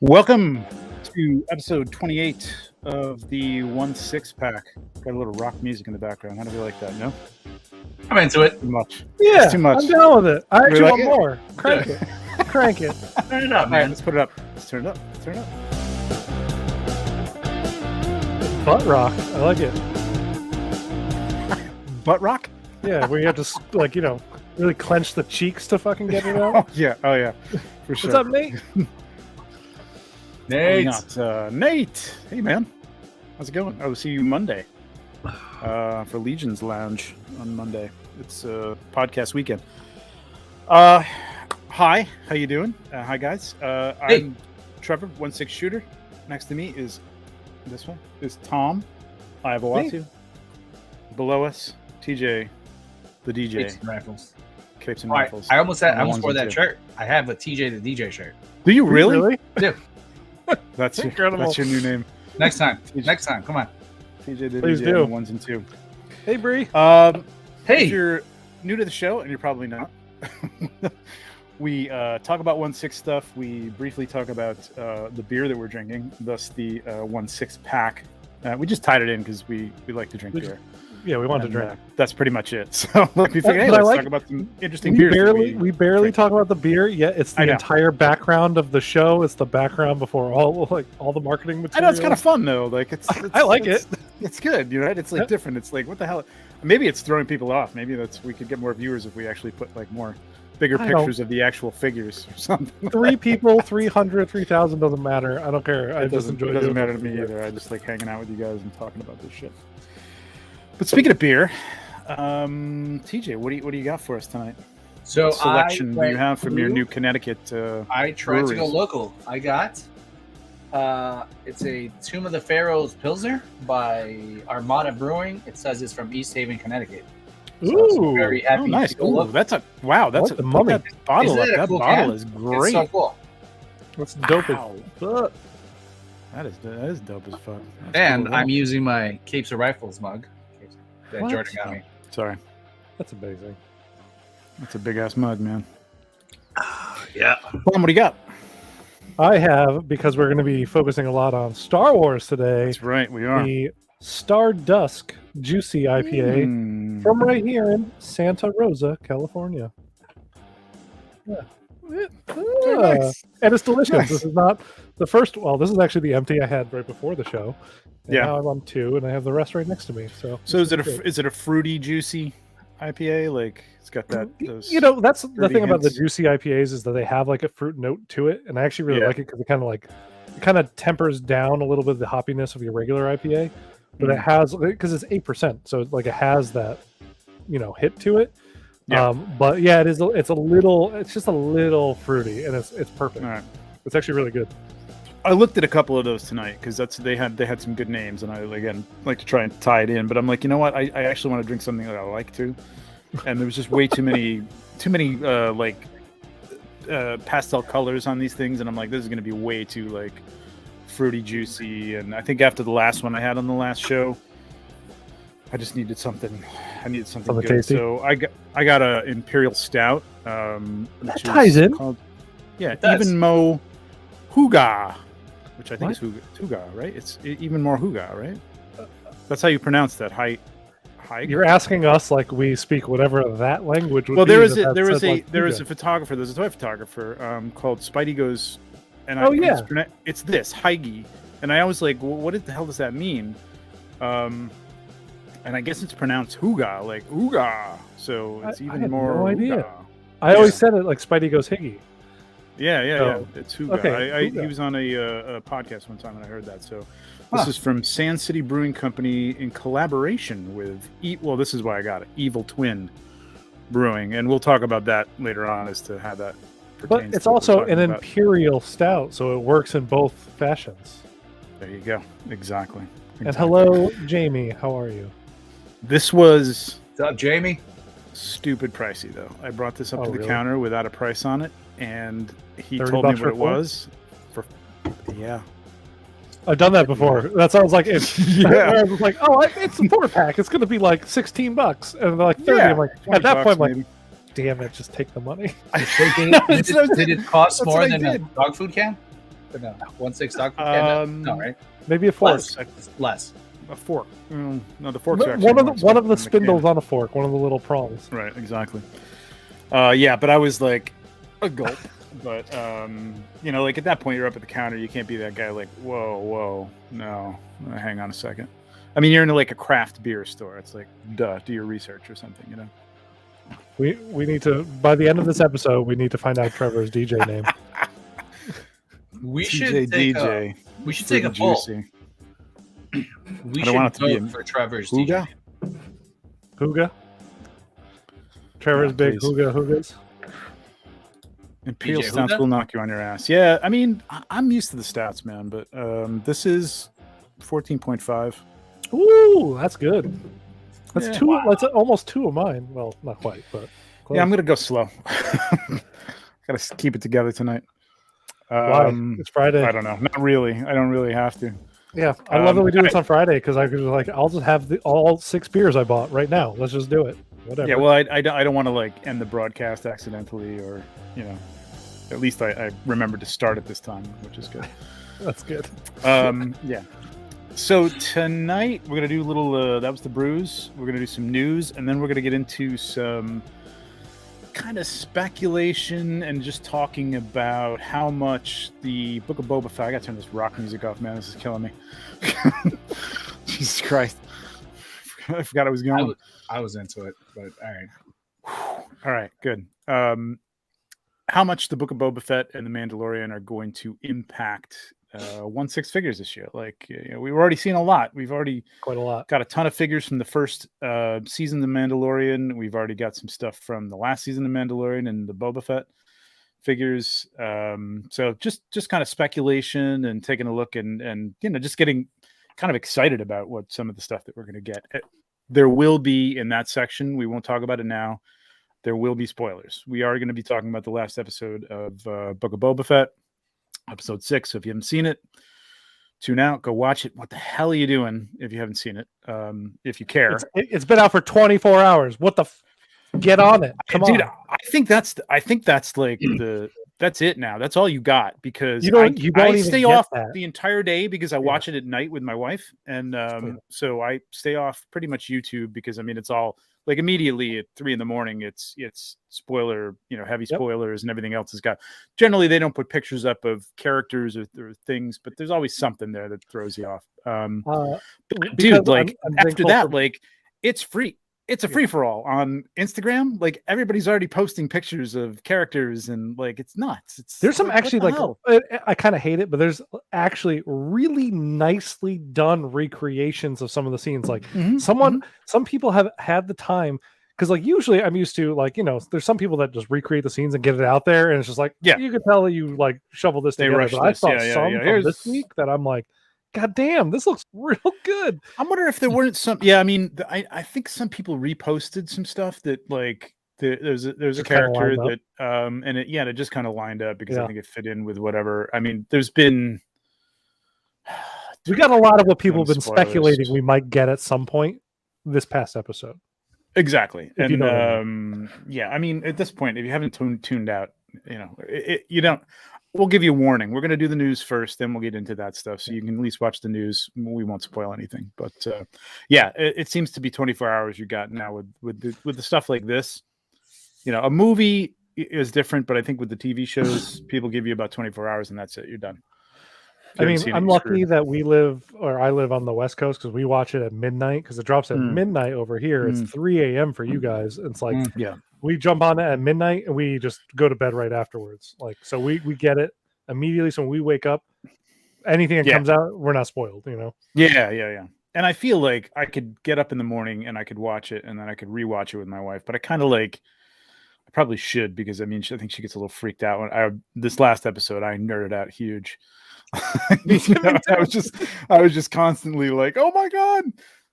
Welcome to episode 28 of the 1/6 pack. Got a little rock music in the background. How do you like that? No? I'm into it. Too much. Yeah, It's too much. I'm down with it. I actually like want it? more. Crank it. Crank it. Turn it up, All right, man. let's put it up. Let's turn it up. Let's turn it up. Butt rock. I like it. Butt rock? Yeah, where you have to, really clench the cheeks to fucking get it Oh, out. yeah. Oh, yeah. For sure. What's up, Nate? Nate. Nate. Hey, man. How's it going? I'll see you Monday for Legion's Lounge on Monday. It's podcast weekend. Hi. How you doing? Hi, guys. Hey. I'm Trevor, 1/6 shooter. Next to me is this one. Is Tom. I have Awatu. Below us, TJ, the DJ. Capes and rifles. Capes and All right, Rifles. I almost On the wore ones and that two. shirt. I have a TJ the DJ shirt. Do you really? Dude, That's Incredible. your new name. next time. Next time. Come on. TJ the Please DJ do. on the 1s and 2. Hey, Bree. If Hey. you're new to the show, and you're probably not, we talk about 1/6 stuff. We briefly talk about the beer that we're drinking, thus the 1/6 pack. We just tied it in because we like to drink We beer. Yeah, we wanted And, to drink. that's pretty much it. So we figured, hey, But I let's like- talk about some interesting We beers. that we barely drink. talk about the beer, yet it's I the know. entire background of the show. It's the background before all the marketing I material. know it's kind of fun though. Like it's I like it. It's good, you know. It's like Yeah. different. It's like what the hell? Maybe it's throwing people off. Maybe we could get more viewers if we actually put like more bigger I don't- pictures of the actual figures or something. 3 people, 300, 3,000 doesn't matter. I don't care. I It just doesn't, enjoy it doesn't doing matter to it. me either. I just like hanging out with you guys and talking about this shit. But speaking of beer, TJ, what do you got for us tonight? So What selection I do you went have from your through- new Connecticut? I tried to go breweries? local. I got it's a Tomb of the Pharaohs Pilsner by Armada Brewing. It says it's from East Haven, Connecticut. So I was Ooh, very happy Oh, nice! to go Ooh, local. that's a wow! That's like a the mummy. That bottle. Isn't that a That cool bottle can? is It's great. so cool. That's dope. Wow. Fuck. That is dope as fuck. That's And cool. I'm using my Capes of Rifles mug that What? Jordan got me. Sorry. That's amazing. That's a big ass mug, man. Yeah. Tom, what do you got? I have, because we're going to be focusing a lot on Star Wars today, That's right, we are. the Star Dusk Juicy IPA Mm. from right here in Santa Rosa, California. Yeah. nice. And it's delicious. Nice. This is not the first. Well, this is actually the empty I had right before the show. And Yeah. Now I'm on 2, and I have the rest right next to me. So So great. is it a fruity, juicy IPA? Like it's got that. Those, That's the fruity thing about the hints. juicy IPAs is that they have like a fruit note to it, and I actually really Yeah. like it because it kind of tempers down a little bit of the hoppiness of your regular IPA, but it has, because it's 8%, so it has that hit to it. Yeah. But yeah, it's just a little fruity, and it's perfect. All right. It's actually really good. I looked at a couple of those tonight because they had some good names, and I again like to try and tie it in. But I'm like, you know what? I actually want to drink something that I like too, and there was just way too many pastel colors on these things, and I'm like, this is going to be way too like fruity, juicy. And I think after the last one I had on the last show, I just needed something. I needed something Something good. tasty? So I got a Imperial Stout. Which ties in. Called, yeah, It does. Even Mo Huga, which I think What? is Huga, right? It's Even More Huga, right? That's how you pronounce that. High. You're asking us like we speak whatever that language would Well, be. there is that there is said, a like, there is a Huga. photographer. There's a toy photographer called Spidey Goes, and Oh, yeah. it's this Heige, and I always like, well, what the hell does that mean? And I guess it's pronounced Huga, like Huga. So it's I even had more no idea. Huga. I always Yeah. said it like Spidey goes Higgy. Yeah. So, It's Huga. okay, He Huga. was on a podcast one time, and I heard that. So this Huh. is from Sand City Brewing Company in collaboration with well, this is why I got it, Evil Twin Brewing, and we'll talk about that later on as to how that But pertains. it's to what we're also talking an about. imperial stout, so it works in both fashions. There you go. Exactly. And hello, Jamie. How are you? This was What's up, Jamie? stupid pricey though. I brought this up Oh, to the really? counter without a price on it, and he 30 told me bucks what for it four? was. Yeah. I've done that before. That sounds like it. Yeah. I was like, oh, it's a 4-pack. It's going to be like $16, and they're like 30. Yeah, I'm like, 20 at that bucks, point, I'm like, maybe. damn it, just take the money. Did it cost That's more what I than a did. dog food can? No, 1/6 Dr. Yeah, no, right? Maybe a fork. Less. It's less. A fork. No, the forks are actually One more of the expensive spindles than on a fork, one of the little prongs. right, exactly. Yeah, but I was like a gulp. But you know, like at that point, you're up at the counter. You can't be that guy. Like, whoa, no, hang on a second. I mean, you're in like a craft beer store. It's like, duh, do your research or something, you know. We need to, by the end of this episode, we need to find out Trevor's DJ name. We TJ should take DJ. we should take a poll. Juicy. We I don't should want it to be vote for Trevor's Hooga? DJ. Hooga? Trevor's Yeah, big please. Hoogas? Imperial DJ stouts Huda? will knock you on your ass. Yeah, I mean, I'm used to the stats, man, but this is 14.5. Ooh, that's good. That's Yeah. two. Wow. That's almost two of mine. Well, not quite, but close. Yeah, I'm gonna go slow. Gotta keep it together tonight. Why? It's Friday. I don't know. Not really. I don't really have to. Yeah, I love that we do this on Friday because I could just like I'll just have all 6 beers I bought right now. Let's just do it. Whatever. Yeah, well, I don't want to like end the broadcast accidentally, or you know, at least I remembered to start at this time, which is good. That's good. Yeah. So tonight we're gonna do a little. That was the brews. We're gonna do some news, and then we're gonna get into some kind of speculation and just talking about how much the Book of Boba Fett. I gotta turn this rock music off, man. This is killing me. Jesus Christ! I forgot I was going. I was into it, but all right. All right, good. How much the Book of Boba Fett and the Mandalorian are going to impact 1/6 figures this year? Like, you know, we've already seen a lot. We've already Quite a lot. got a ton of figures from the first season of the Mandalorian. We've already got some stuff from the last season of Mandalorian and the Boba Fett figures. So just kind of speculation and taking a look and you know, just getting kind of excited about what some of the stuff that we're going to get. There will be in that section. We won't talk about it now. There will be spoilers. We are going to be talking about the last episode of Book of Boba Fett, episode 6. So if you haven't seen it, tune out, go watch it. What the hell are you doing if you haven't seen it? If you care, It's been out for 24 hours. What the? Get on it. Come dude, on. I think that's like that's it now. That's all you got, because You don't I even stay get off that. the entire day because I watch it at night with my wife, and so I stay off pretty much YouTube because I mean it's all like immediately at 3 a.m. It's spoiler, you know, heavy spoilers and everything else has got. Generally, they don't put pictures up of characters or things, but there's always something there that throws you off. Dude, like after that, like it's free. It's a free for all on Instagram. Like everybody's already posting pictures of characters, and like it's nuts. There's some like, actually what the like hell? I kind of hate it, but there's actually really nicely done recreations of some of the scenes. Like some people have had the time, because like usually I'm used to like, you know, there's some people that just recreate the scenes and get it out there, and it's just like, Yeah. you can tell that you like shovel this They together. rush But I this. saw Yeah, some yeah. from this week that I'm like, God damn, this looks real good. I wonder if there weren't some. Yeah, I mean, I think some people reposted some stuff that like there's a Just kinda character lined that and it just kind of lined up because I Yeah. think it fit in with whatever. I mean, there's been We got a lot of what people have been Spoilers. speculating we might get at some point this past episode. exactly, If you and know what I yeah, I mean, at this point, if you haven't tuned out, you know, you don't. We'll give you a warning. We're going to do the news first, then we'll get into that stuff. So you can at least watch the news. We won't spoil anything. But yeah, it seems to be 24 hours you got now with the stuff like this. You know, a movie is different, but I think with the TV shows, people give you about 24 hours and that's it. You're done. If you I mean, haven't seen it, I'm you're lucky screwed. that I live on the West Coast because we watch it at midnight because it drops at midnight over here. It's 3 a.m. for you guys. It's like, Yeah. we jump on it at midnight and we just go to bed right afterwards. Like, so we get it immediately. So when we wake up, anything that comes out, we're not spoiled, you know? Yeah. And I feel like I could get up in the morning and I could watch it and then I could rewatch it with my wife. But I kind of like, I probably should, because I mean, I think she gets a little freaked out. When this last episode, I nerded out huge. You know, I was just constantly like, oh my God.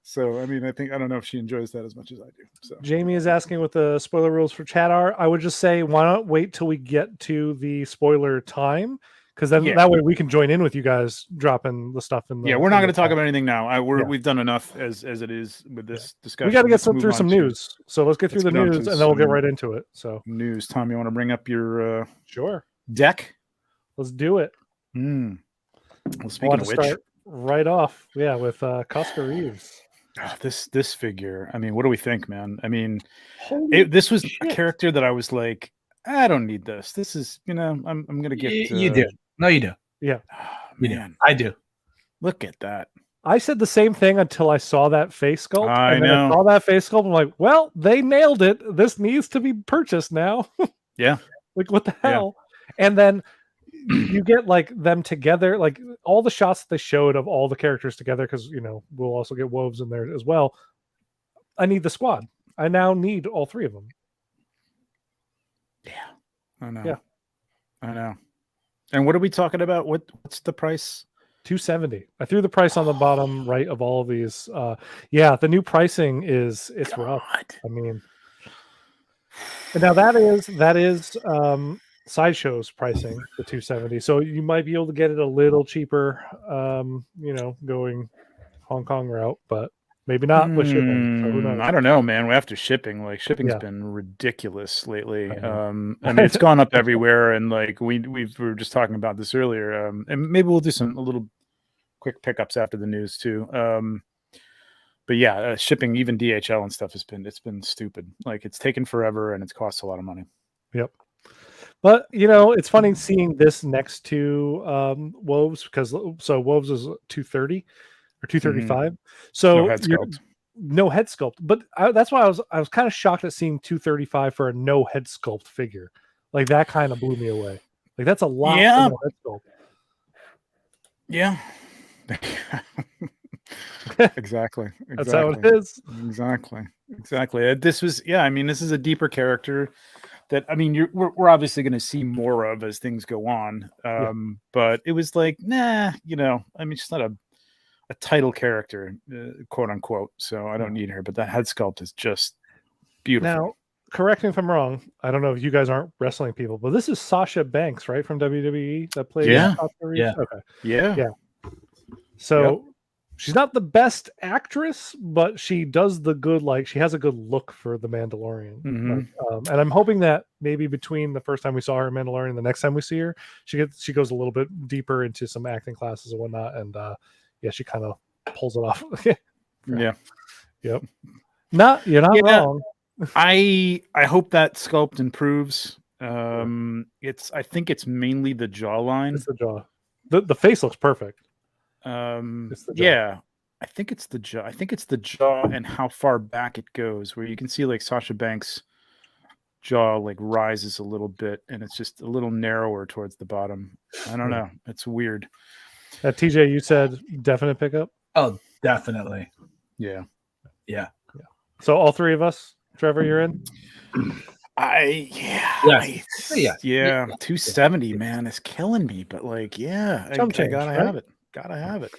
So, I mean, I don't know if she enjoys that as much as I do. So Jamie is asking what the spoiler rules for chat are. I would just say, why not wait till we get to the spoiler time? Because then that way we can join in with you guys dropping the stuff in the. Yeah, we're not going to talk about anything now. We've done enough as it is with this discussion. We got to get through some news. So let's get through the news and then we'll get right into it. So news. Tom, you want to bring up your sure deck? Let's do it. Well, I speaking want of to which, start right off, with Costco Reeves. this figure. I mean, what do we think, man? I mean, Holy this was a shit. character that I was like, I don't need this. This is, I'm gonna get. You do. No, you do. Yeah. You do. Man, I do. look at that. I said the same thing until I saw that face sculpt. I and then know. I saw that face sculpt. I'm like, well, they nailed it. This needs to be purchased now. Yeah. Like, what the Yeah. hell? And then you get like them together, like all the shots that they showed of all the characters together, because we'll also get Woves in there as well. I need the squad. I now need all three of them. Yeah. I know. Yeah. I know. And what are we talking about? What's the price? $270. I threw the price on the bottom right of all of these. The new pricing it's rough. I mean, and now that is Sideshow's pricing, the 270. So you might be able to get it a little cheaper, going Hong Kong route, but maybe not with shipping. So who knows? I don't know, man. After shipping, like shipping's Yeah. been ridiculous lately. I I know. mean, it's gone up everywhere, and like we were just talking about this earlier. And maybe we'll do a little quick pickups after the news too. But yeah, shipping, even DHL and stuff, it's been stupid. Like it's taken forever, and it's cost a lot of money. Yep. But it's funny seeing this next to Woves, because Woves is 230 or 235. So No head sculpt. No head sculpt. But that's why I was kind of shocked at seeing 235 for a no head sculpt figure. Like that kind of blew me away. Like that's a lot. Yeah. For no head sculpt. Yeah. Exactly. That's how it is. Exactly. This is a deeper character that, I mean, we're obviously going to see more of as things go on. But it was like, nah, I mean, she's not a title character, quote unquote. So I don't need her, but that head sculpt is just beautiful. Now, correct me if I'm wrong. I don't know if you guys aren't wrestling people, but this is Sasha Banks, right, from WWE that plays. Yeah. Okay. Yeah. So she's not the best actress, but she does the good. Like she has a good look for the Mandalorian. Mm-hmm. And I'm hoping that maybe between the first time we saw her in Mandalorian and the next time we see her, she goes a little bit deeper into some acting classes and whatnot. And she kind of pulls it off. Yeah. Yep. You're not wrong. I hope that sculpt improves. I think it's mainly the jawline. It's the jaw. The face looks perfect. Yeah, I think it's the jaw. I think it's the jaw and how far back it goes, where you can see like Sasha Banks' jaw like rises a little bit, and it's just a little narrower towards the bottom. I don't know. It's weird. TJ, you said definite pickup. Oh, definitely. Yeah. So all three of us, Trevor, you're in. 270, man, it's killing me. But like, I gotta have it. Gotta have it.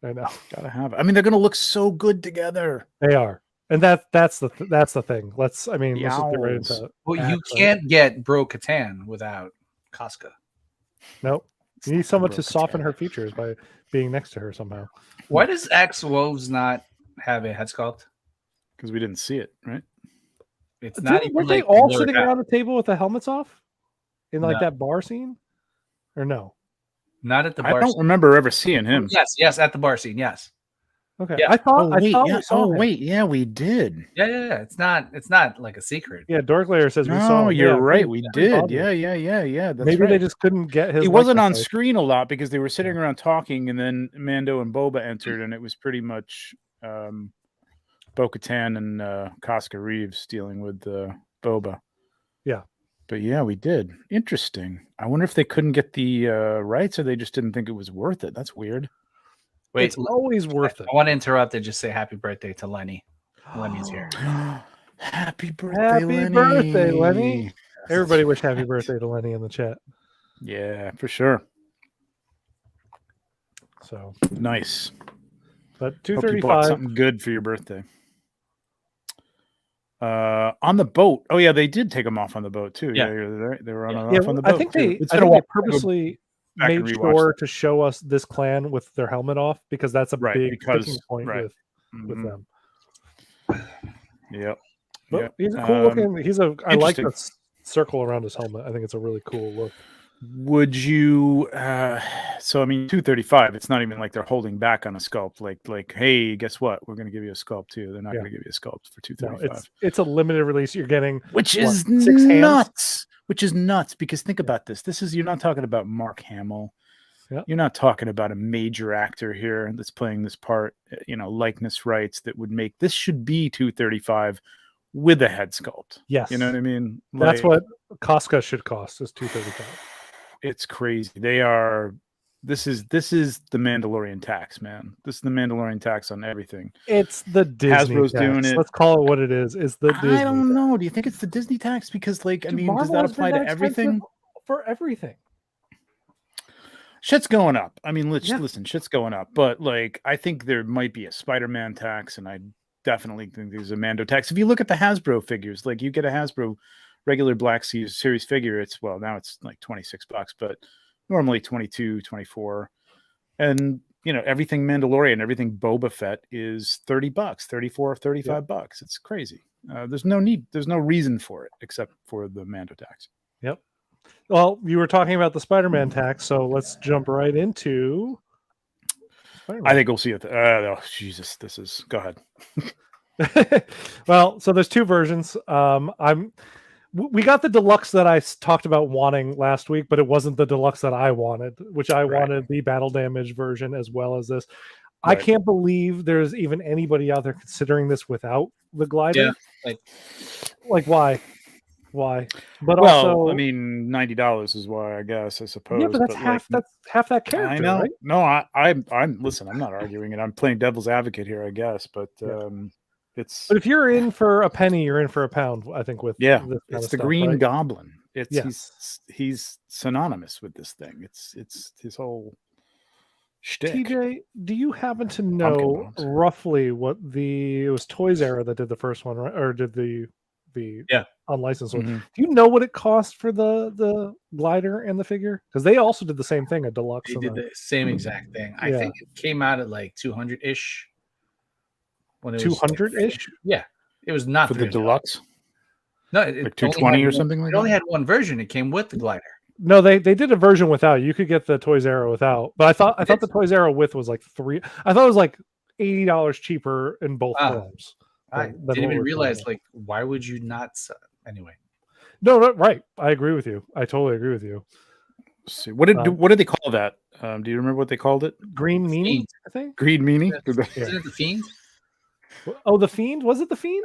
I know. Gotta have it. I mean, they're gonna look so good together. They are, and that's the thing. Let's just get right into it. Well, you can't get Bro Katan without Casca. Nope. You need someone to soften her features by being next to her somehow. Why does X Woves not have a head sculpt? Because we didn't see it, right? It's not even weren't like they all blurred sitting out. around the table with the helmets off in like No. that bar scene, or no? Not at the bar. I don't remember ever seeing him. Yes, at the bar scene. Yes. Okay. Yeah. I thought we saw him. Yeah, we did. Yeah. It's not like a secret. Yeah, Dorklayer says we saw No, him. you're Yeah, right. We did. thought Yeah. That's maybe right. they just couldn't get his. He wasn't on likeness. screen a lot because they were sitting around talking, and then Mando and Boba entered, and it was pretty much Bo-Katan and Casca Reeves dealing with Boba. Yeah. But yeah, we did. Interesting. I wonder if they couldn't get the rights, or they just didn't think it was worth it. That's weird. Wait, It's always worth it. I want to interrupt and just say happy birthday to Lenny. Lenny's here. Happy birthday, Happy Lenny. birthday, Lenny. Everybody wish happy birthday to Lenny in the chat. Yeah, for sure. So Nice. but Hope you bought 235. something good for your birthday. On the boat. Oh yeah, they did take them off on the boat too. Yeah. They were on Yeah, off on the boat. I think too. they purposely back and made rewatch sure to show us this clan with their helmet off because that's a big sticking point with Mhm. them. Yep. But Yep. he's a cool looking. I like interesting. the circle around his helmet. I think it's a really cool look. Would you? So I mean, 235. It's not even like they're holding back on a sculpt. Like, hey, guess what? We're going to give you a sculpt too. They're not going to give you a sculpt for 235. No, it's a limited release. You're getting which is 6 nuts. Which is nuts because think about this. You're not talking about Mark Hamill. Yep. You're not talking about a major actor here that's playing this part. Likeness rights that would make this should be 235 with a head sculpt. Yes, you know what I mean. That's what Casca should cost is 235. It's crazy. They are. This is the Mandalorian tax, man. This is the Mandalorian tax on everything. It's the Disney Hasbro's tax. doing it. Let's call it what it is. It's the Disney I don't know. Do you think it's the Disney tax? Because, like, Dude, I mean, Marvel does that has apply been to that everything? For everything. Shit's going up. I mean, listen, shit's going up. But, like, I think there might be a Spider-Man tax, and I definitely think there's a Mando tax. If you look at the Hasbro figures, like, you get a Hasbro regular Black Series figure, now it's like $26, but normally 22, 24. And, everything Mandalorian, everything Boba Fett is $30, 34, $35. It's crazy. There's no reason for it except for the Mando tax. Yep. Well, you were talking about the Spider-Man tax, so let's jump right into Spider-Man. I think we'll see it. Oh, Jesus, go ahead. Well, so there's 2 versions. We got the deluxe that I talked about wanting last week, but it wasn't the deluxe that I wanted, which I wanted the battle damage version as well as this. Right. I can't believe there's even anybody out there considering this without the glider. Yeah, like why? But also, I mean, $90 is why, I guess, I suppose. Yeah, but that's half that character. I know. Right? No, I'm listen. I'm not arguing it. I'm playing devil's advocate here, I guess. But But if you're in for a penny, you're in for a pound. I think with it's the Green Goblin. He's synonymous with this thing. It's his whole shtick. TJ, do you happen to know roughly what it was Toys Era that did the first one, right? Or did the unlicensed one? Do you know what it cost for the glider and the figure? Because they also did the same thing, a deluxe. They did the same exact thing. I think it came out at like 200-ish. 200-ish? Yeah, it was not for the deluxe. No, like 220 or something like that. It only had one version. It came with the glider. No, they did a version without. You could get the Toys Era without, but I thought the Toys Era with was like $3. I thought it was like $80 cheaper in both forms. I didn't even realize. Like, why would you not? Anyway. No, right. I agree with you. I totally agree with you. Let's see, what did they call that? Do you remember what they called it? Green Meanie, I think. Green Meanie. Isn't it the Fiend? Oh, the Fiend? Was it the Fiend?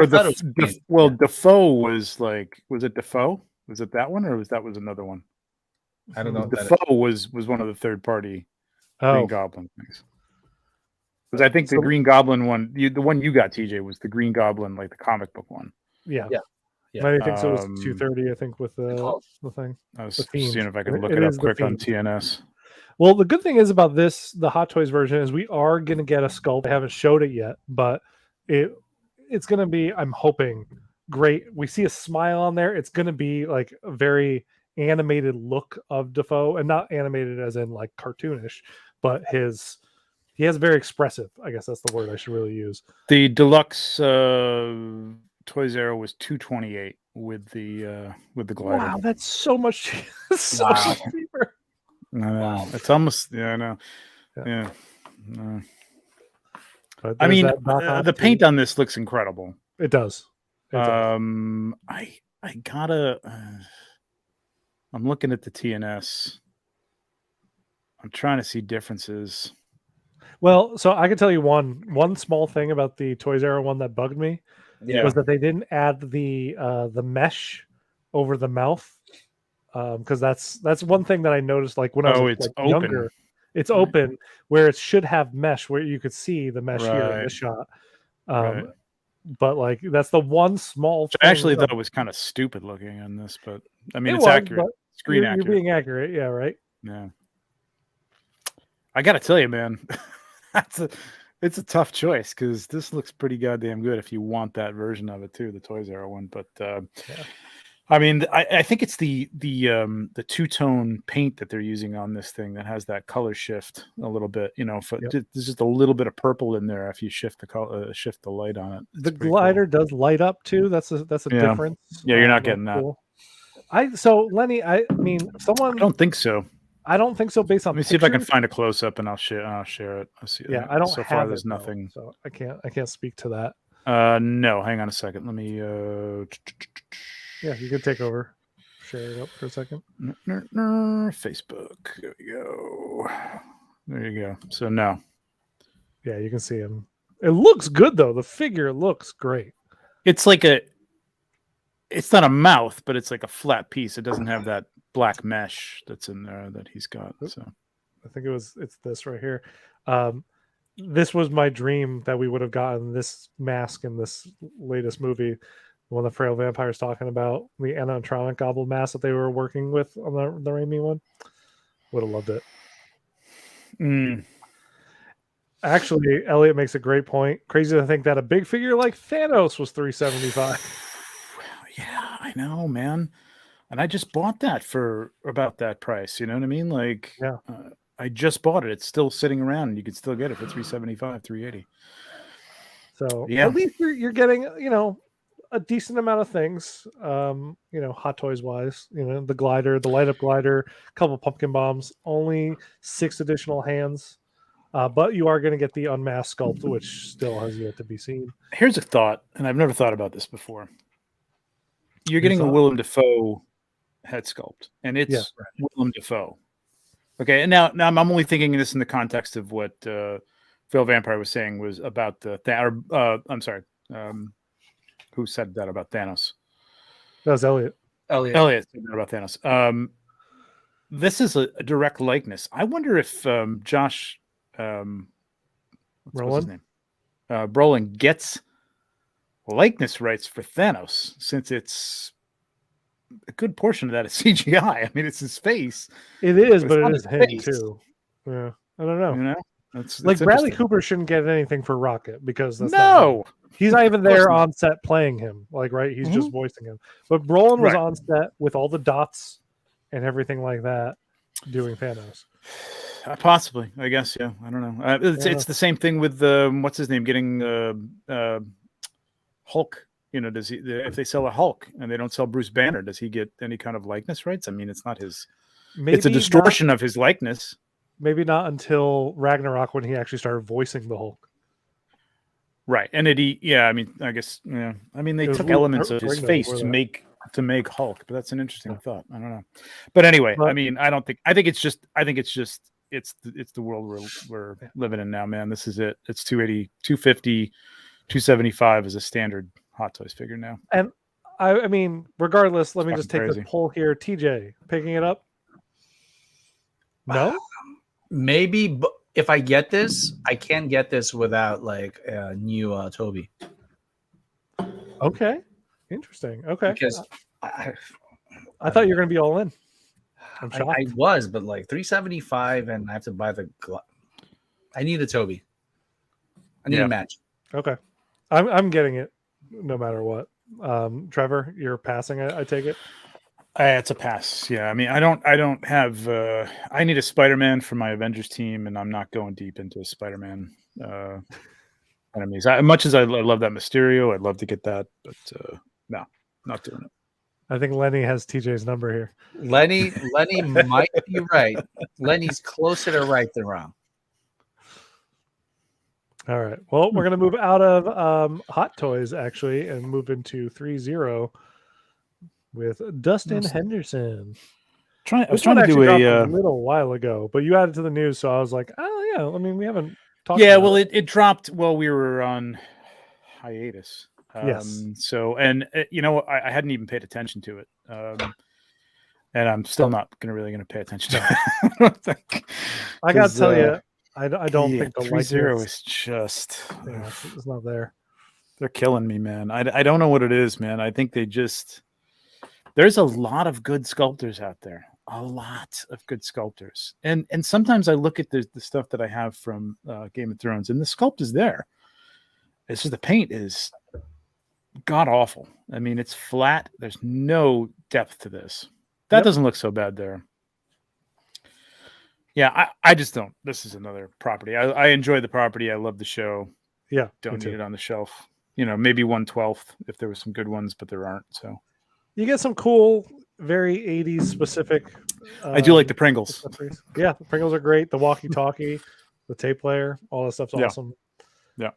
Dafoe was like. Was it Dafoe? Was it that one, or was another one? I don't know. Dafoe was one of the third-party Green Goblin things. Because I think the Green Goblin one, the one you got, TJ, was the Green Goblin, like the comic book one. Yeah. I think so. It was 230. I think with the thing. I was seeing if I could look it up quick on TNS. Well, the good thing is about this, the Hot Toys version, is we are going to get a sculpt. I haven't showed it yet, but it's going to be, I'm hoping, great. We see a smile on there. It's going to be like a very animated look of Dafoe, and not animated as in like cartoonish, but he has very expressive. I guess that's the word I should really use. The deluxe Toys Era was $228 with the glider. Wow, that's so much. So much cheaper. Wow. It's almost I know. Yeah. I mean, the paint on this looks incredible. It does. I gotta. I'm looking at the TNS. I'm trying to see differences. Well, so I can tell you one small thing about the Toys Era one that bugged me was that they didn't add the mesh over the mouth, because that's one thing that I noticed. Like when I was younger, it's open where it should have mesh where you could see the mesh here in this shot. But like that's the one small thing. I actually thought it was kind of stupid looking on this, but I mean it's accurate. Screen accurate. You're being accurate, yeah, right? Yeah. I gotta tell you, man, it's a tough choice because this looks pretty goddamn good if you want that version of it too, the Toys Era one. But I mean, I think it's the two-tone paint that they're using on this thing that has that color shift a little bit. There's just a little bit of purple in there if you shift the color, shift the light on it. The glider does light up too. That's a difference. Yeah, you're not getting that. Cool. Lenny, I mean, I don't think so. I don't think so. Based on Let me see if I can pictures. find a close up, and I'll share it. I'll see. Yeah, I don't So have far, it, there's though, nothing. so I can't speak to that. No, hang on a second. Let me. Yeah, you could take over. Share it up for a second. Facebook. There we go. There you go. So no. Yeah, you can see him. It looks good though. The figure looks great. It's like it's not a mouth, but it's like a flat piece. It doesn't have that black mesh that's in there that he's got. So I think it's this right here. This was my dream that we would have gotten this mask in this latest movie, the one the Frail Vampire's talking about, the animatronic goblin mask that they were working with on the Raimi one. Would have loved it. Actually, Elliot makes a great point. Crazy to think that a big figure like Thanos was $375. Yeah, I know, man. And I just bought that for about that price. You know what I mean? Like, yeah, I just bought it. It's still sitting around, and you can still get it for $375, $380. So yeah, at least you're getting, a decent amount of things. Hot Toys wise, the glider, the light up glider, a couple pumpkin bombs, only 6 additional hands. But you are going to get the unmasked sculpt, which still has yet to be seen. Here's a thought, and I've never thought about this before. You're getting a Willem Dafoe head sculpt, and it's Willem Dafoe. Okay, and now I'm only thinking this in the context of what Phil Vampire was saying was about I'm sorry, who said that about Thanos? That was Elliot. Elliot said that about Thanos. This is a direct likeness. I wonder if Josh. What's his name? Brolin gets likeness rights for Thanos, since it's a good portion of that is CGI. I mean, it's his face. It is, but it is him too. Yeah, I don't know. That's like Bradley Cooper shouldn't get anything for Rocket because that's he's not even there on set playing him. Like, right? He's just voicing him. But Brolin was on set with all the dots and everything like that, doing Thanos. Possibly, I guess. Yeah, I don't know. It's the same thing with what's his name getting Hulk. Does he? If they sell a Hulk and they don't sell Bruce Banner, does he get any kind of likeness rights? I mean, it's not his. It's a distortion of his likeness. Maybe not until Ragnarok, when he actually started voicing the Hulk. Right, and I mean, I guess. Yeah, I mean, they took elements of his face to make Hulk, but that's an interesting thought. I don't know, but anyway, I mean, I think it's just it's the world we're living in now, man. This is it. It's 280, 250, 275 is a standard Hot Toys figure now. And I mean, regardless, let me just take this poll here. TJ, picking it up? No? Maybe, but if I get this, I can't get this without like a new Toby. Okay. Interesting. Okay. Because I thought you were going to be all in. I was, but like $375, and I have to buy I need a Toby. I need a match. Okay, I'm getting it no matter what. Trevor, you're passing. I take it. It's a pass. Yeah, I mean, I don't have. I need a Spider-Man for my Avengers team, and I'm not going deep into Spider-Man enemies. As much as I love that Mysterio, I'd love to get that, but no, not doing it. I think Lenny has TJ's number here. Lenny might be right. Lenny's closer to right than wrong. All right. Well, we're going to move out of Hot Toys, actually, and move into 3-0 with Dustin Henderson. I was trying to do a little while ago, but you added to the news, so I was like, oh, yeah. I mean, we haven't talked about it. It dropped while we were on hiatus. Yes. So, and I hadn't even paid attention to it, and I'm still not really going to pay attention to it. I got to tell you, I don't think the 3-0 is just it's not there. They're killing me, man. I don't know what it is, man. I think there's a lot of good sculptors out there, and sometimes I look at the stuff that I have from Game of Thrones, and the sculpt is there. It's just the paint is god awful. I mean, it's flat. There's no depth to this. That doesn't look so bad there. Yeah, I just don't. This is another property. I enjoy the property. I love the show. Yeah, don't need it on the shelf. Maybe 1/12 if there were some good ones, but there aren't. So you get some cool very 80s specific. I do like the Pringles. accessories. Yeah, the Pringles are great. The walkie-talkie, the tape player, all that stuff's Yeah. awesome. Yeah.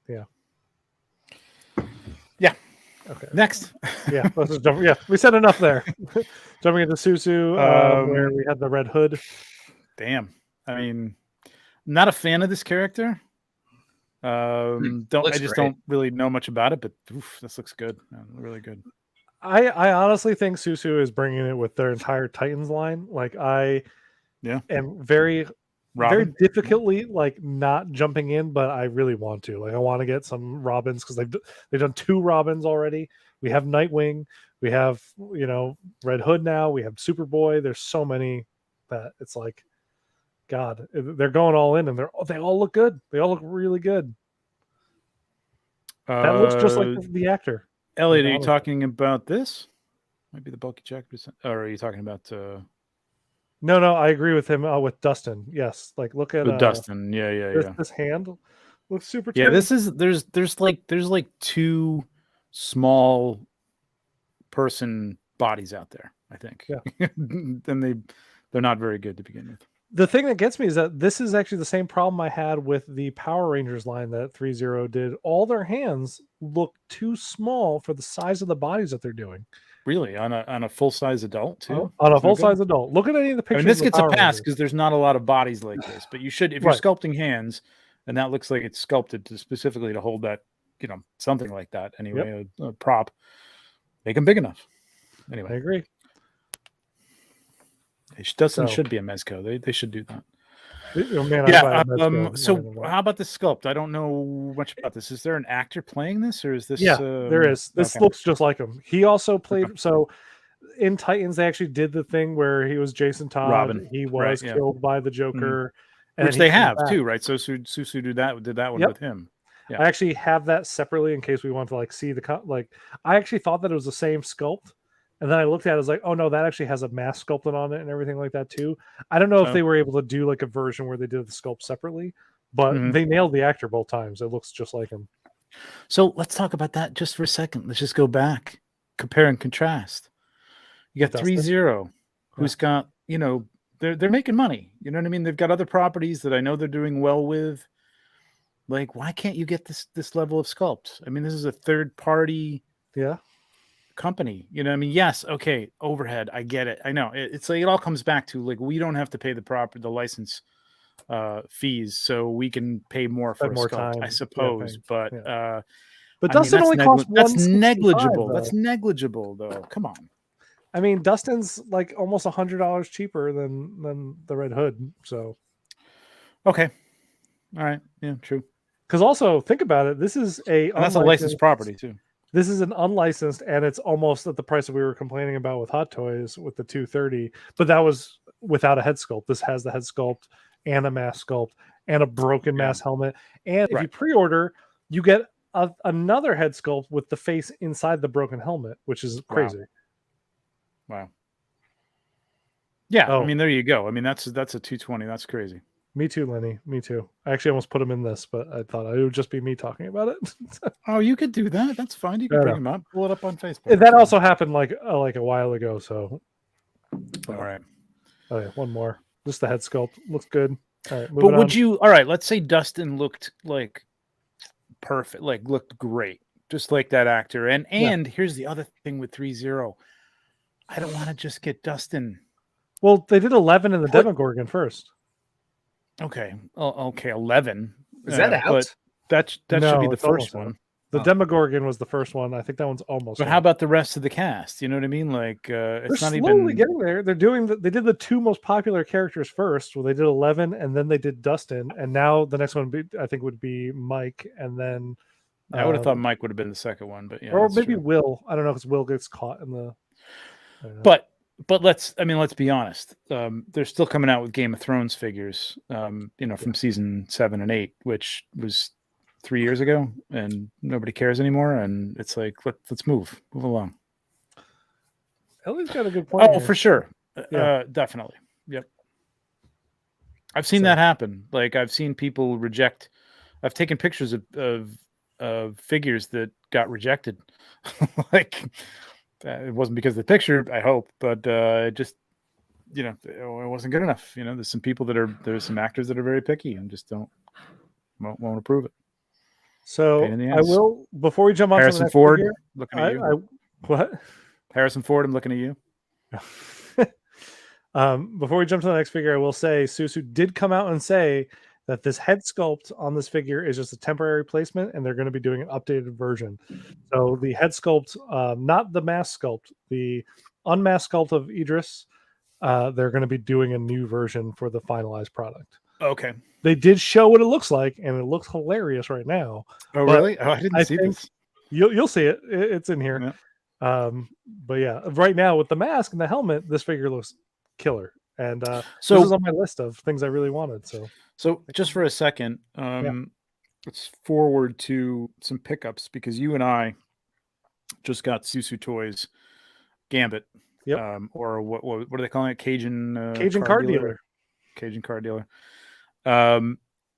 Yeah. Yeah. Okay. Next. Yeah. Let's just jump. Yeah, we said enough there. Jumping into Susu, where we had the red hood. Damn. I mean, not a fan of this character. Don't really know much about it, but this looks good. Man, really good. I honestly think Susu is bringing it with their entire Titans line. Like am very Robin? difficultly like not jumping in, but I really want to. Like I want to get some Robins because they've done 2 Robins already. We have Nightwing, we have Red Hood now, we have Superboy. There's so many that it's like, God, they're going all in, and they all look good. They all look really good. That looks just like the actor. Elliot, are you talking about this? Might be the bulky jacket, or are you talking about? No, I agree with him with Dustin. Yes, like look at Dustin. Yeah. This hand looks super. Yeah, tiny. this is there's like 2 small person bodies out there. I think. Yeah. Then they're not very good to begin with. The thing that gets me is that this is actually the same problem I had with the Power Rangers line that 3-0 did. All their hands look too small for the size of the bodies that they're doing. Really, on a full size adult too. On a full size adult. Look at any of the pictures. I mean, this gets a pass because there's not a lot of bodies like this. But you should, if you're sculpting hands, and that looks like it's sculpted specifically to hold that, something like that. Anyway, a prop. Make them big enough. Anyway, I agree. Dustin should be a Mezco. They should do that. Man, so how about this sculpt? I don't know much about this. Is there an actor playing this, or is this? Yeah, there is. This looks just like him. He also played. So in Titans, they actually did the thing where he was Jason Todd. Robin. He was killed by the Joker, which they have too, right? So Susu did that one with him. Yeah. I actually have that separately in case we want to like see the I actually thought that it was the same sculpt. And then I looked at it, I was like, oh no, that actually has a mask sculpted on it and everything like that too. I don't know if they were able to do like a version where they did the sculpt separately, but they nailed the actor both times. It looks just like him. So let's talk about that just for a second. Let's just go back, compare and contrast. You got 3-0, who's got, they're making money. You know what I mean? They've got other properties that I know they're doing well with. Like, why can't you get this level of sculpt? I mean, this is a third party. Yeah. Company, I mean, yes, okay, overhead, I get it, I know it's like it all comes back to like we don't have to pay the license fees, so we can pay more for more sculpt, time, I suppose. But Dustin only costs that's negligible. That's negligible, though. Come on. I mean, Dustin's like almost $100 cheaper than the Red Hood. So, okay, all right, yeah, true. Because also think about it, this is that's a licensed property too. This is an unlicensed, and it's almost at the price that we were complaining about with Hot Toys with the $230. But that was without a head sculpt. This has the head sculpt and a mask sculpt and a broken mask helmet. And if you pre-order, you get another head sculpt with the face inside the broken helmet, which is crazy. Wow. Yeah, I mean, there you go. I mean, that's a $220. That's crazy. Me too, Lenny. Me too. I actually almost put him in this, but I thought it would just be me talking about it. Oh, you could do that. That's fine. You can bring him up. Pull it up on Facebook. That also happened like a while ago. So, all right. Okay, one more. Just the head sculpt looks good. All right, but would you? All right. Let's say Dustin looked like perfect, like looked great, just like that actor. And here's the other thing with 3-0. I don't want to just get Dustin. Well, they did 11 in the Demogorgon first. Okay. Okay. 11. Is that out? That should be the first one. The Demogorgon was the first one. I think that one's almost. But how about the rest of the cast? You know what I mean? Like, it's not slowly getting there. They're doing. They did the 2 most popular characters first. Well, they did 11, and then they did Dustin, and now the next one I think would be Mike, and then. I would have thought Mike would have been the second one, but yeah. Or maybe true. Will. I don't know because Will gets caught in the. But let's be honest. They're still coming out with Game of Thrones figures, from season 7 and 8, which was 3 years ago, and nobody cares anymore. And it's like, let's move along. Ellie's got a good point. Oh, here. For sure. Definitely. Yep. I've seen that happen. Like I've seen people reject. I've taken pictures of figures that got rejected. Like, It wasn't because of the picture, I hope, but it just, it wasn't good enough. There's some people there's some actors that are very picky and just won't approve it. Pain So in the I ass. will, before we jump on to the Harrison next Ford, figure, looking at you. what? Harrison Ford, I'm looking at you. Before we jump to the next figure, I will say Susu did come out and say that this head sculpt on this figure is just a temporary replacement, and they're going to be doing an updated version. So the head sculpt, not the mask sculpt, the unmasked sculpt of Idris, they're going to be doing a new version for the finalized product. Okay. They did show what it looks like, and it looks hilarious right now. Oh, really? Oh, I didn't see this. You'll see it. It's in here. Yeah. But yeah, right now with the mask and the helmet, this figure looks killer. And so this is on my list of things I really wanted. So just for a second, let's forward to some pickups because you and I just got Susu Toys Gambit. Yep. Or what are they calling it? Cajun car dealer. Cajun car dealer.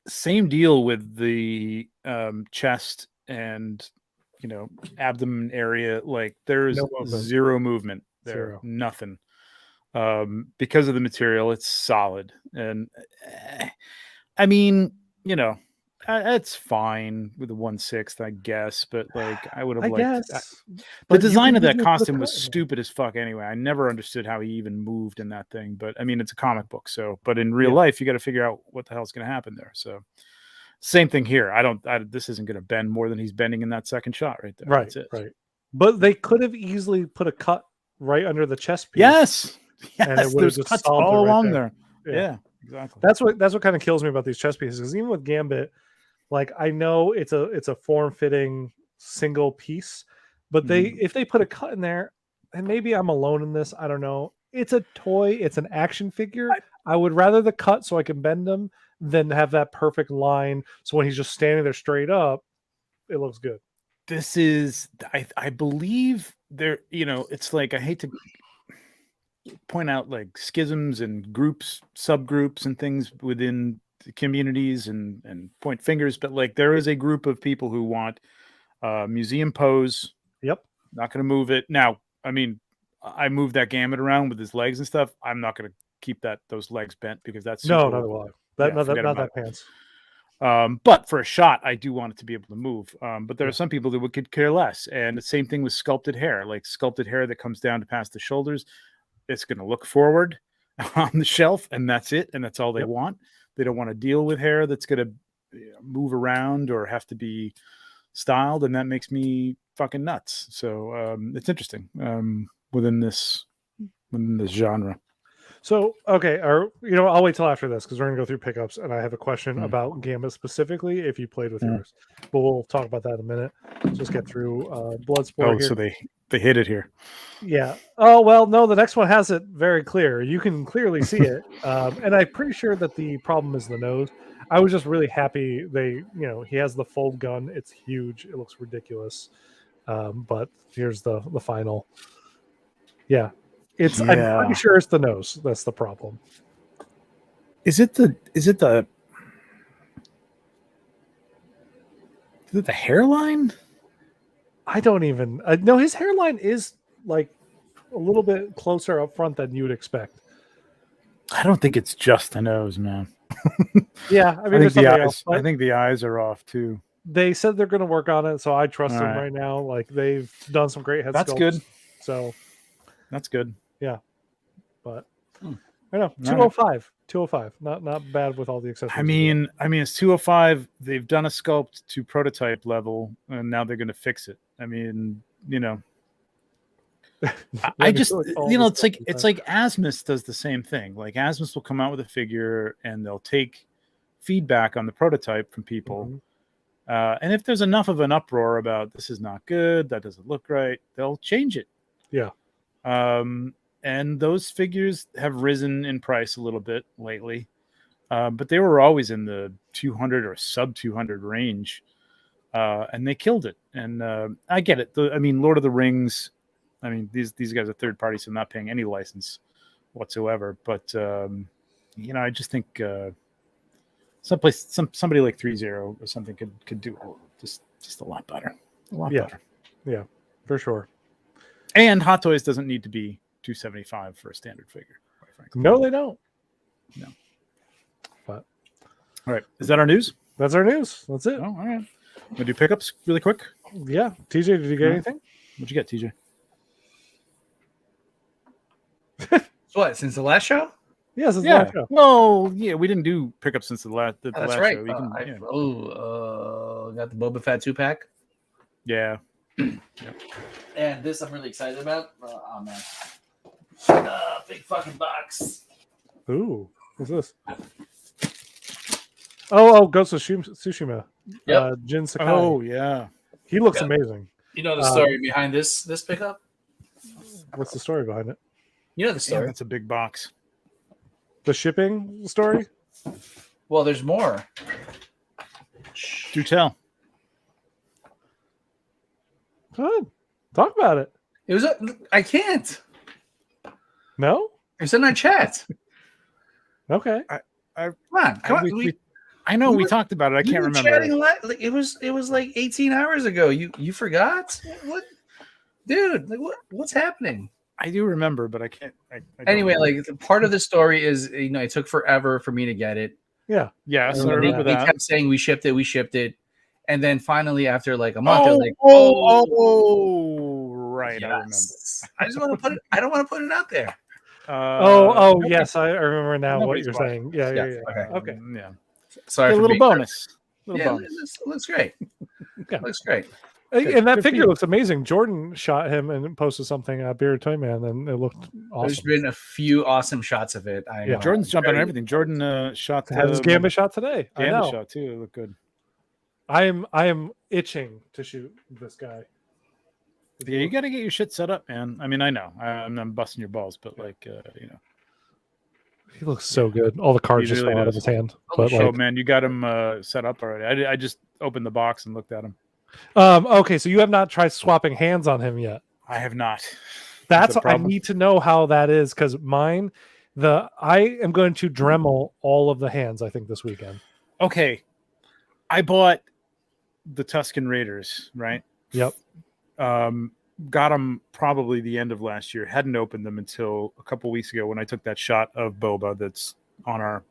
Same deal with the chest and abdomen area. Like there's zero movement there. Nothing. Because of the material, it's solid. And I mean, it's fine with the 1/6, I guess, but like I would have liked the design of that costume was stupid as fuck anyway. I never understood how he even moved in that thing, but I mean it's a comic book, but in real life you got to figure out what the hell's going to happen there. So same thing here. This isn't going to bend more than he's bending in that second shot right there. Right. That's it. Right. But they could have easily put a cut right under the chest piece. Yes. And it there's cuts all along there. Yeah, exactly. That's what kind of kills me about these chest pieces, because even with Gambit, like I know it's a form-fitting single piece, but if they put a cut in there, and maybe I'm alone in this, I don't know. It's a toy, it's an action figure. I would rather the cut so I can bend them than have that perfect line. So when he's just standing there straight up, it looks good. This is, I believe there, it's like, I hate to point out like schisms and groups, subgroups and things within the communities and point fingers, but like there is a group of people who want museum pose. Yep. Not going to move it. Now, I mean, I moved that Gambit around with his legs and stuff. I'm not going to keep those legs bent because that's not at all. Not that pants. But for a shot, I do want it to be able to move. But there are some people that could care less. And the same thing with sculpted hair, like sculpted hair that comes down to past the shoulders. It's going to look forward on the shelf, and that's it. And that's all they want. They don't want to deal with hair that's going to move around or have to be styled. And that makes me fucking nuts. So it's interesting within this genre. So, okay, I'll wait till after this because we're going to go through pickups, and I have a question about Gambit specifically if you played with yours. But we'll talk about that in a minute. Let's just get through Bloodsport here. So they hit it here. Yeah. Oh, well, no, the next one has it very clear. You can clearly see it. And I'm pretty sure that the problem is the nose. I was just really happy he has the fold gun. It's huge. It looks ridiculous. But here's the final. Yeah. I'm pretty sure it's the nose. That's the problem. Is it the hairline? I don't even no, his hairline is like a little bit closer up front than you would expect. I don't think it's just the nose, man. Yeah, I mean, I think the eyes are off too. They said they're going to work on it, so I trust them right now. Like they've done some great head sculpts. That's good. So that's good. Yeah, but I know 205, not bad with all the accessories. I mean, it's 205. They've done a sculpt to prototype level, and now they're going to fix it. I mean, I just, it's like Asmus does the same thing. Like Asmus will come out with a figure, and they'll take feedback on the prototype from people. And if there's enough of an uproar about this is not good, that doesn't look right, they'll change it. Yeah. And those figures have risen in price a little bit lately, but they were always in the 200 or sub 200 range, and they killed it. And I get it. Lord of the Rings. I mean, these guys are third party, so I'm not paying any license whatsoever. But I just think somebody like 3-0 or something could do just a lot better. A lot better. Yeah, for sure. And Hot Toys doesn't need to be $275 for a standard figure, quite frankly. No, they don't. No. But all right, is that our news? That's our news. That's it. Oh, all right. We'll do pickups really quick. Yeah. TJ, did you get anything? What'd you get, TJ? What, since the last show? Yes, it's Yeah. last show. Well, yeah, we didn't do pickups since the last That's right. show. We can, yeah. Got the Boba Fett 2-pack. Yeah. And this I'm really excited about. Oh, man. Big fucking box. Ooh, what's this? Oh, Ghost of Tsushima. Yep. Jin Sakai. Oh, yeah. He looks Yep. amazing. You know the story behind this pickup? What's the story behind it? You know the Yeah, story. that's a big box. The shipping story? Well, there's more. Do tell. Good. Talk about it. It was I can't. No? It's in our chat. Okay. Come on. I know we we were- talked about it. I We can't were remember. chatting like it was like 18 hours ago. You forgot? What? Dude, like what's happening? I do remember, but I can't. I don't Anyway, remember. like part of the story is it took forever for me to get it. Yeah. Yes, I And remember they that. kept saying we shipped it, and then finally after like a month, they're like, Right. yes. I just want to put it. I don't want to put it out there. Okay. Yes, I remember now what Nobody's you're watching. saying. Yeah. Okay. Yeah. Sorry, A for little being- bonus. Little Yeah, bonus. looks great. Yeah. Looks great. And that Good for figure you. looks amazing. Jordan shot him and posted something at Bearded Toy Man, and it looked There's awesome. been a few awesome shots of it. Yeah. Jordan's jumping on everything. Jordan shot Had his Gambit shot today. I Gambit know. shot too. It looked good. I am itching to shoot this guy. Yeah, you got to get your shit set up, man. I mean, I know I'm busting your balls, but like, He looks so good. All the cards He just really fell out of does. his hand. Holy But shit. oh like, man, you got him set up already. I just opened the box and looked at him. okay, so you have not tried swapping hands on him yet. I have not. That's a I problem. need to know how that is because mine, I am going to Dremel all of the hands. I think this weekend. Okay, I bought the Tusken Raiders, right? Yep. Got them probably the end of last year. Hadn't opened them until a couple weeks ago when I took that shot of Boba that's on our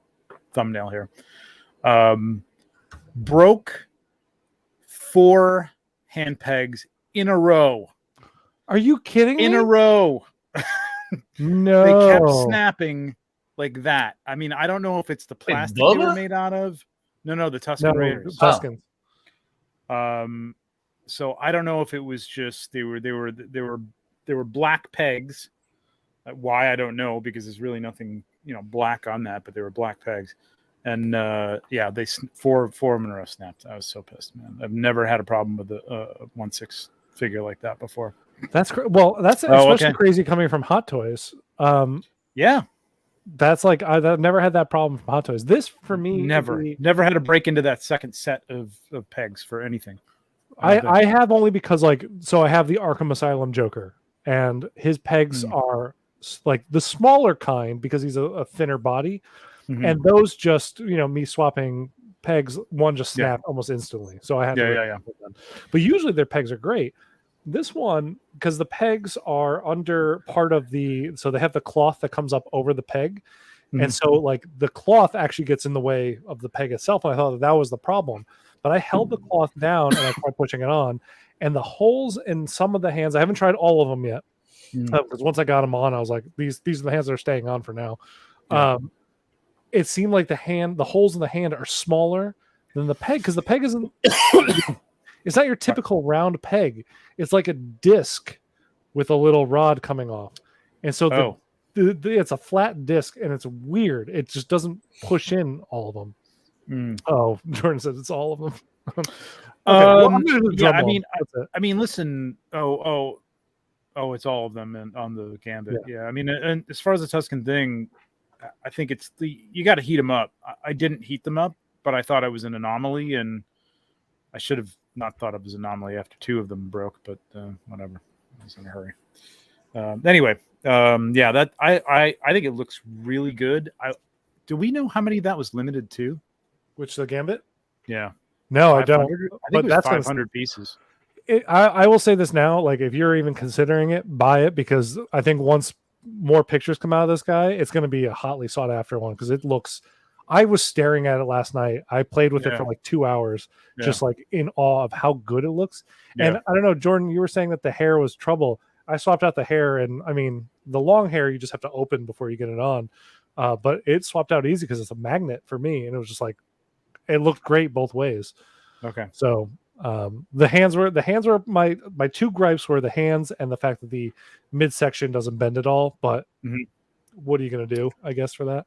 thumbnail here. Broke 4 hand pegs in a row. Are you kidding me? In a row. No. They kept snapping like that. I mean, I don't know if it's the plastic they were Boba? made out of. No, the Tusken No, Raiders. Tuskens. So I don't know if it was just they were black pegs. Why I don't know because there's really nothing black on that, but they were black pegs. And yeah, they four of them in a row snapped. I was so pissed, man. I've never had a problem with a 1/6 figure like that before. That's well. That's especially okay. crazy coming from Hot Toys. Yeah, That's like I've never had that problem from Hot Toys. This for me, never had to break into that second set of pegs for anything. I have only because I have the Arkham Asylum Joker, and his pegs are like the smaller kind because he's a thinner body, and those just me swapping pegs, one just snapped almost instantly. So I had to But usually their pegs are great. This one, because the pegs are under part of so they have the cloth that comes up over the peg. And so like the cloth actually gets in the way of the peg itself. And I thought that was the problem. But I held the cloth down and I tried pushing it on. And the holes in some of the hands, I haven't tried all of them yet. Because once I got them on, I was like, these are the hands that are staying on for now. It seemed like the holes in the hand are smaller than the peg, because the peg isn't it's not your typical round peg. It's like a disc with a little rod coming off. And so it's a flat disc and it's weird. It just doesn't push in all of them. Oh, Jordan says it's all of them. Okay, I mean, listen. It's all of them on the Gambit. Yeah. I mean, and as far as the Tusken thing, I think it's you got to heat them up. I didn't heat them up, but I thought I was an anomaly, and I should have not thought it was an anomaly after 2 of them broke. But whatever, I was in a hurry. Anyway, that I think it looks really good. Do we know how many that was limited to? Which the Gambit? Yeah. No, I don't. I think it was 500 pieces. I will say this now, like if you're even considering it, buy it, because I think once more pictures come out of this guy, it's going to be a hotly sought after one, because it looks. I was staring at it last night. I played with it for like 2 hours, just like in awe of how good it looks. And I don't know, Jordan, you were saying that the hair was trouble. I swapped out the hair, and I mean the long hair you just have to open before you get it on, but it swapped out easy because it's a magnet for me, and it was just like it looked great both ways. Okay, so. The hands were my two gripes were the hands and the fact that the midsection doesn't bend at all. But what are you gonna do? I guess for that.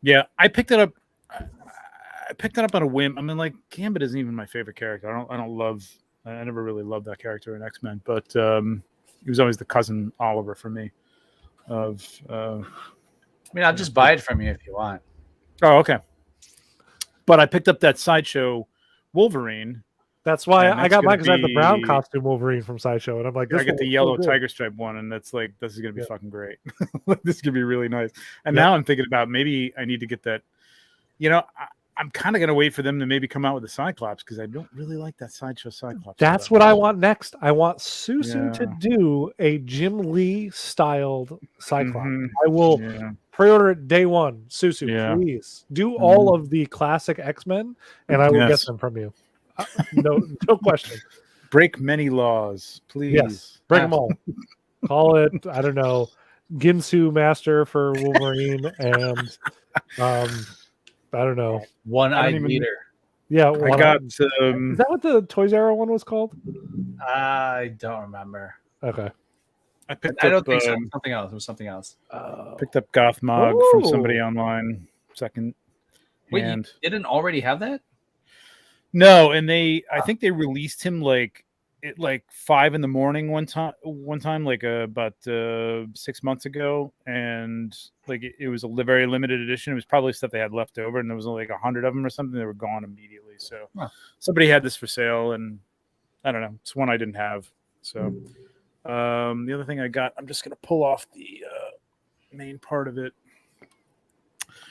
Yeah, I picked it up. I picked it up on a whim. I mean, like Gambit isn't even my favorite character. I never really loved that character in X-Men, but he was always the cousin Oliver for me. I mean, I'll just buy it from you if you want. Oh, okay. But I picked up that Sideshow Wolverine. That's why I got mine, because I have the brown costume Wolverine from Sideshow, and I'm like, I get the yellow tiger stripe one, and that's like, this is gonna be fucking great. This is gonna be really nice. And now I'm thinking about maybe I need to get that. You know, I'm kind of gonna wait for them to maybe come out with the Cyclops, because I don't really like that Sideshow Cyclops. That's what I want next. I want Susu to do a Jim Lee styled Cyclops. I will pre-order it day one. Susu, please do all of the classic X-Men, and I will get them from you. No question. Break many laws, please. Yes, break them all. Call it, I don't know, Ginsu Master for Wolverine, and I don't know, One-Eyed Leader. Yeah, I got. is that what the Toys R Us one was called? I don't remember. Okay, I don't think so. Something else. It was something else. Picked up Goth Mog from somebody online. Second. Wait, you didn't already have that? No, and I think they released him like 5 a.m. one time, like about 6 months ago, and like it was a very limited edition. It was probably stuff they had left over, and there was only like 100 of them or something. They were gone immediately. So somebody had this for sale, and I don't know. It's one I didn't have. So the other thing I got, I'm just gonna pull off the main part of it.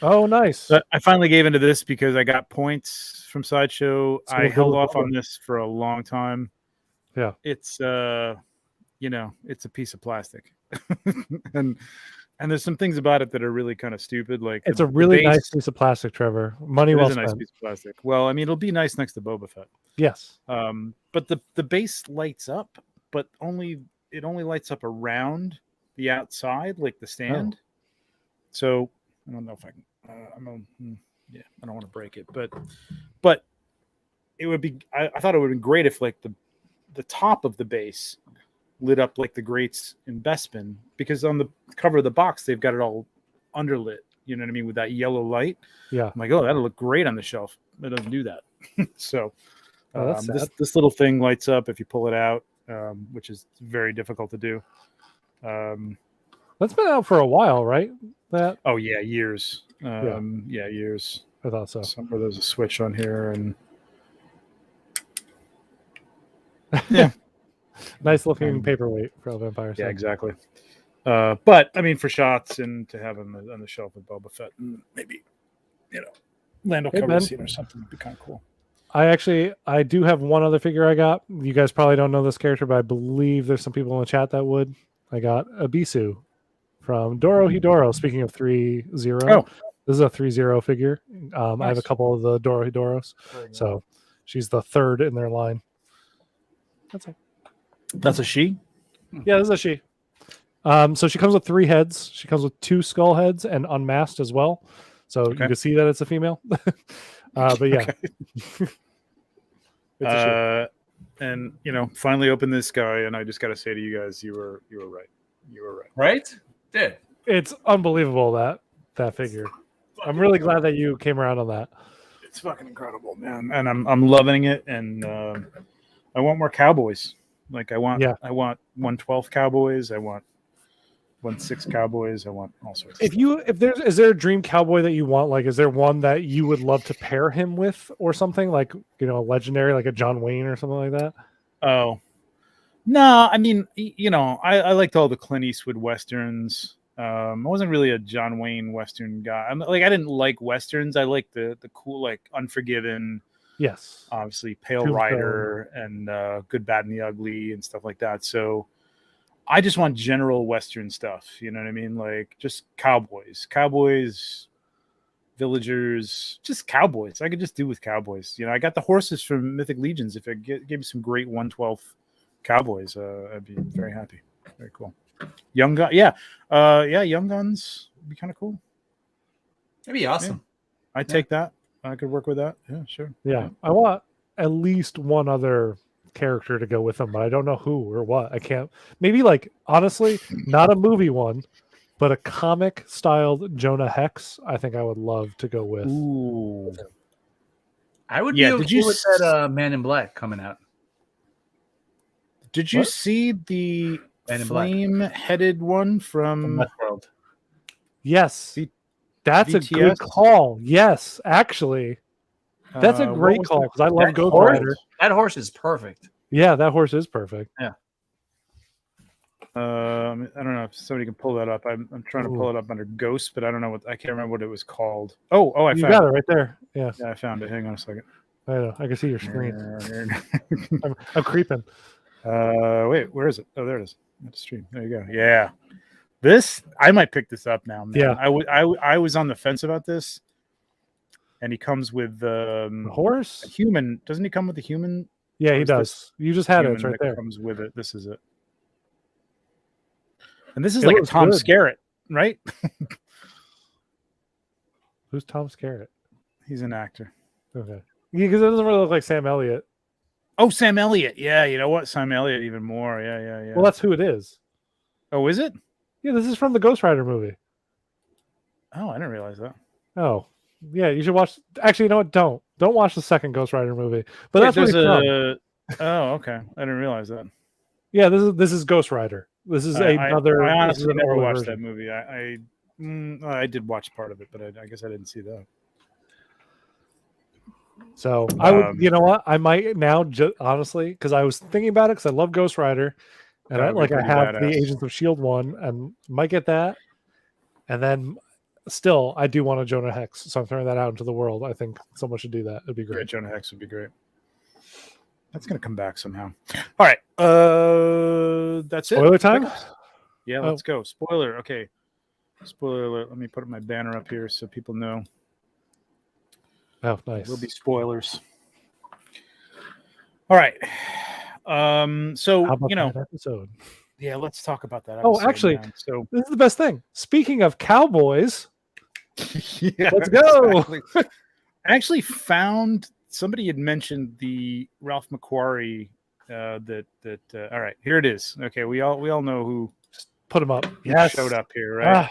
Oh, nice. But I finally gave into this because I got points from Sideshow. So I held off on this for a long time. Yeah. It's it's a piece of plastic. and there's some things about it that are really kind of stupid. Like it's a really nice piece of plastic, Trevor. Money well spent. It's a nice piece of plastic. Well, I mean, it'll be nice next to Boba Fett. Yes. But the base lights up, but it only lights up around the outside, like the stand. Oh. So I don't know if I can. I don't want to break it, but it would be. I thought it would have been great if like the top of the base lit up like the grates in Bespin, because on the cover of the box they've got it all underlit. You know what I mean, with that yellow light. Yeah, I'm like, oh, that'll look great on the shelf. It doesn't do that. So this little thing lights up if you pull it out, which is very difficult to do. That's been out for a while, right? Years. Years. I thought so. Somewhere there's a switch on here, and nice looking paperweight for a vampire. Yeah, exactly. But I mean, for shots and to have on the shelf with Boba Fett, and maybe Lando Calrissian or something would be kind of cool. I do have one other figure I got. You guys probably don't know this character, but I believe there's some people in the chat that would. I got Abisu from Dorohedoro. Speaking of 3-0, this is a 3-0 figure. Nice. I have a couple of the Dorohedoros, so she's the third in their line. That's it. That's a she? Yeah, this is a she. So she comes with 3 heads. She comes with 2 skull heads and unmasked as well. So you can see that it's a female. But yeah. And finally opened this guy, and I just got to say to you guys, you were right. You were right. Right? Did. It's unbelievable that figure. I'm really glad that you came around on that. It's fucking incredible, man, and I'm loving it. And I want more cowboys. Like I want 1/12 cowboys. I want 1/6 cowboys. I want all sorts. Is there a dream cowboy that you want? Like, is there one that you would love to pair him with, or something like a legendary, like a John Wayne or something like that? Oh, no. I mean, I liked all the Clint Eastwood westerns. I wasn't really a John Wayne western guy. I didn't like westerns. I liked the cool, like Unforgiven, Yes. Obviously, Pale Tombstone. Rider and Good, Bad, and the Ugly and stuff like that. So I just want general Western stuff. You know what I mean? Like just cowboys, villagers, just cowboys. I could just do with cowboys. You know, I got the horses from Mythic Legions. If it gave me some great 1/12 cowboys, I'd be very happy. Very cool. Young gun, Young Guns would be kind of cool. That'd be awesome. Yeah. I'd take that. I could work with that. Yeah, sure. Yeah, I want at least one other character to go with them, but I don't know who or what. I can't. Maybe like honestly, not a movie one, but a comic styled Jonah Hex. I think I would love to go with. Ooh. I would be okay with that Man in Black coming out. Did you see the flame-headed one from Westworld? Yes, that's a good call. Yes, actually, that's a great call because I love Ghost Rider. That horse is perfect. Yeah, that horse is perfect. Yeah. I don't know if somebody can pull that up. I'm trying to pull it up under Ghost, but I don't know I can't remember what it was called. Oh, I found it. You got it right there. Yeah. Yeah, I found it. Hang on a second. I know. I can see your screen. I'm creeping. Wait, where is it? Oh, there it is. At the stream. There you go. Yeah. This, I might pick this up now. Man. Yeah. I was on the fence about this. And he comes with a horse? A human. Doesn't he come with a human? Yeah, he does. You just had it. It's right there. Comes with it. This is it. And this is like a Tom Skerritt, right? Who's Tom Skerritt? He's an actor. Okay. Because it doesn't really look like Sam Elliott. Oh, Sam Elliott. Yeah, you know what? Sam Elliott even more. Yeah. Well, that's who it is. Oh, is it? Yeah, this is from the Ghost Rider movie. Oh, I didn't realize that. Oh. Yeah, you should watch. Actually, you know what? Don't watch the second Ghost Rider movie. But that's what he's from. Oh, okay. I didn't realize that. Yeah, this is Ghost Rider. This is another. I honestly never watched that movie. I did watch part of it, but I guess I didn't see that. So I would, you know what? I might now, honestly, because I was thinking about it because I love Ghost Rider, and I have badass. The Agents of S.H.I.E.L.D. one, and might get that, and then still I do want a Jonah Hex, so I'm throwing that out into the world. I think someone should do that. It'd be great. Yeah, Jonah Hex would be great. That's gonna come back somehow. All right, that's Spoiler it. Time. Yeah, let's go. Spoiler. Okay. Spoiler alert. Let me put my banner up here so people know. Oh, nice. There will be spoilers. All right. So episode. Yeah, let's talk about that episode. Oh, actually, so this is the best thing. Speaking of cowboys, yeah, let's go. Exactly. I actually found somebody had mentioned the Ralph McQuarrie. All right, here it is. Okay, we all know who. Put him up. Yes, showed up here, right?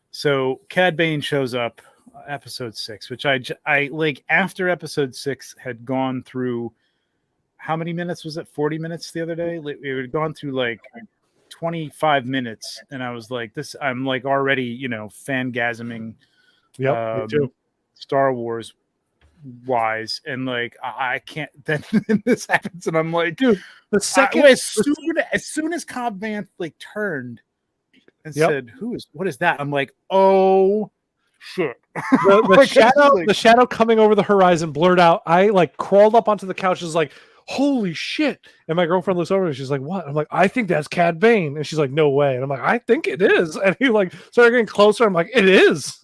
So Cad Bane shows up, episode 6, which I like after episode 6 had gone through. How many minutes was it? 40 minutes the other day. We had gone through like 25 minutes, and I was like, "This." I'm like already, fangasming. Yep, me too. Star Wars wise, and like I can't. Then this happens, and I'm like, dude, the second as soon as Cobb Vanth like turned and said, what is that? I'm like, oh shit. The shadow coming over the horizon blurred out. I like crawled up onto the couch, and was like, holy shit. And my girlfriend looks over and she's like, what? I'm like, I think that's Cad Bane. And she's like, no way. And I'm like, I think it is. And he like started getting closer. I'm like, it is.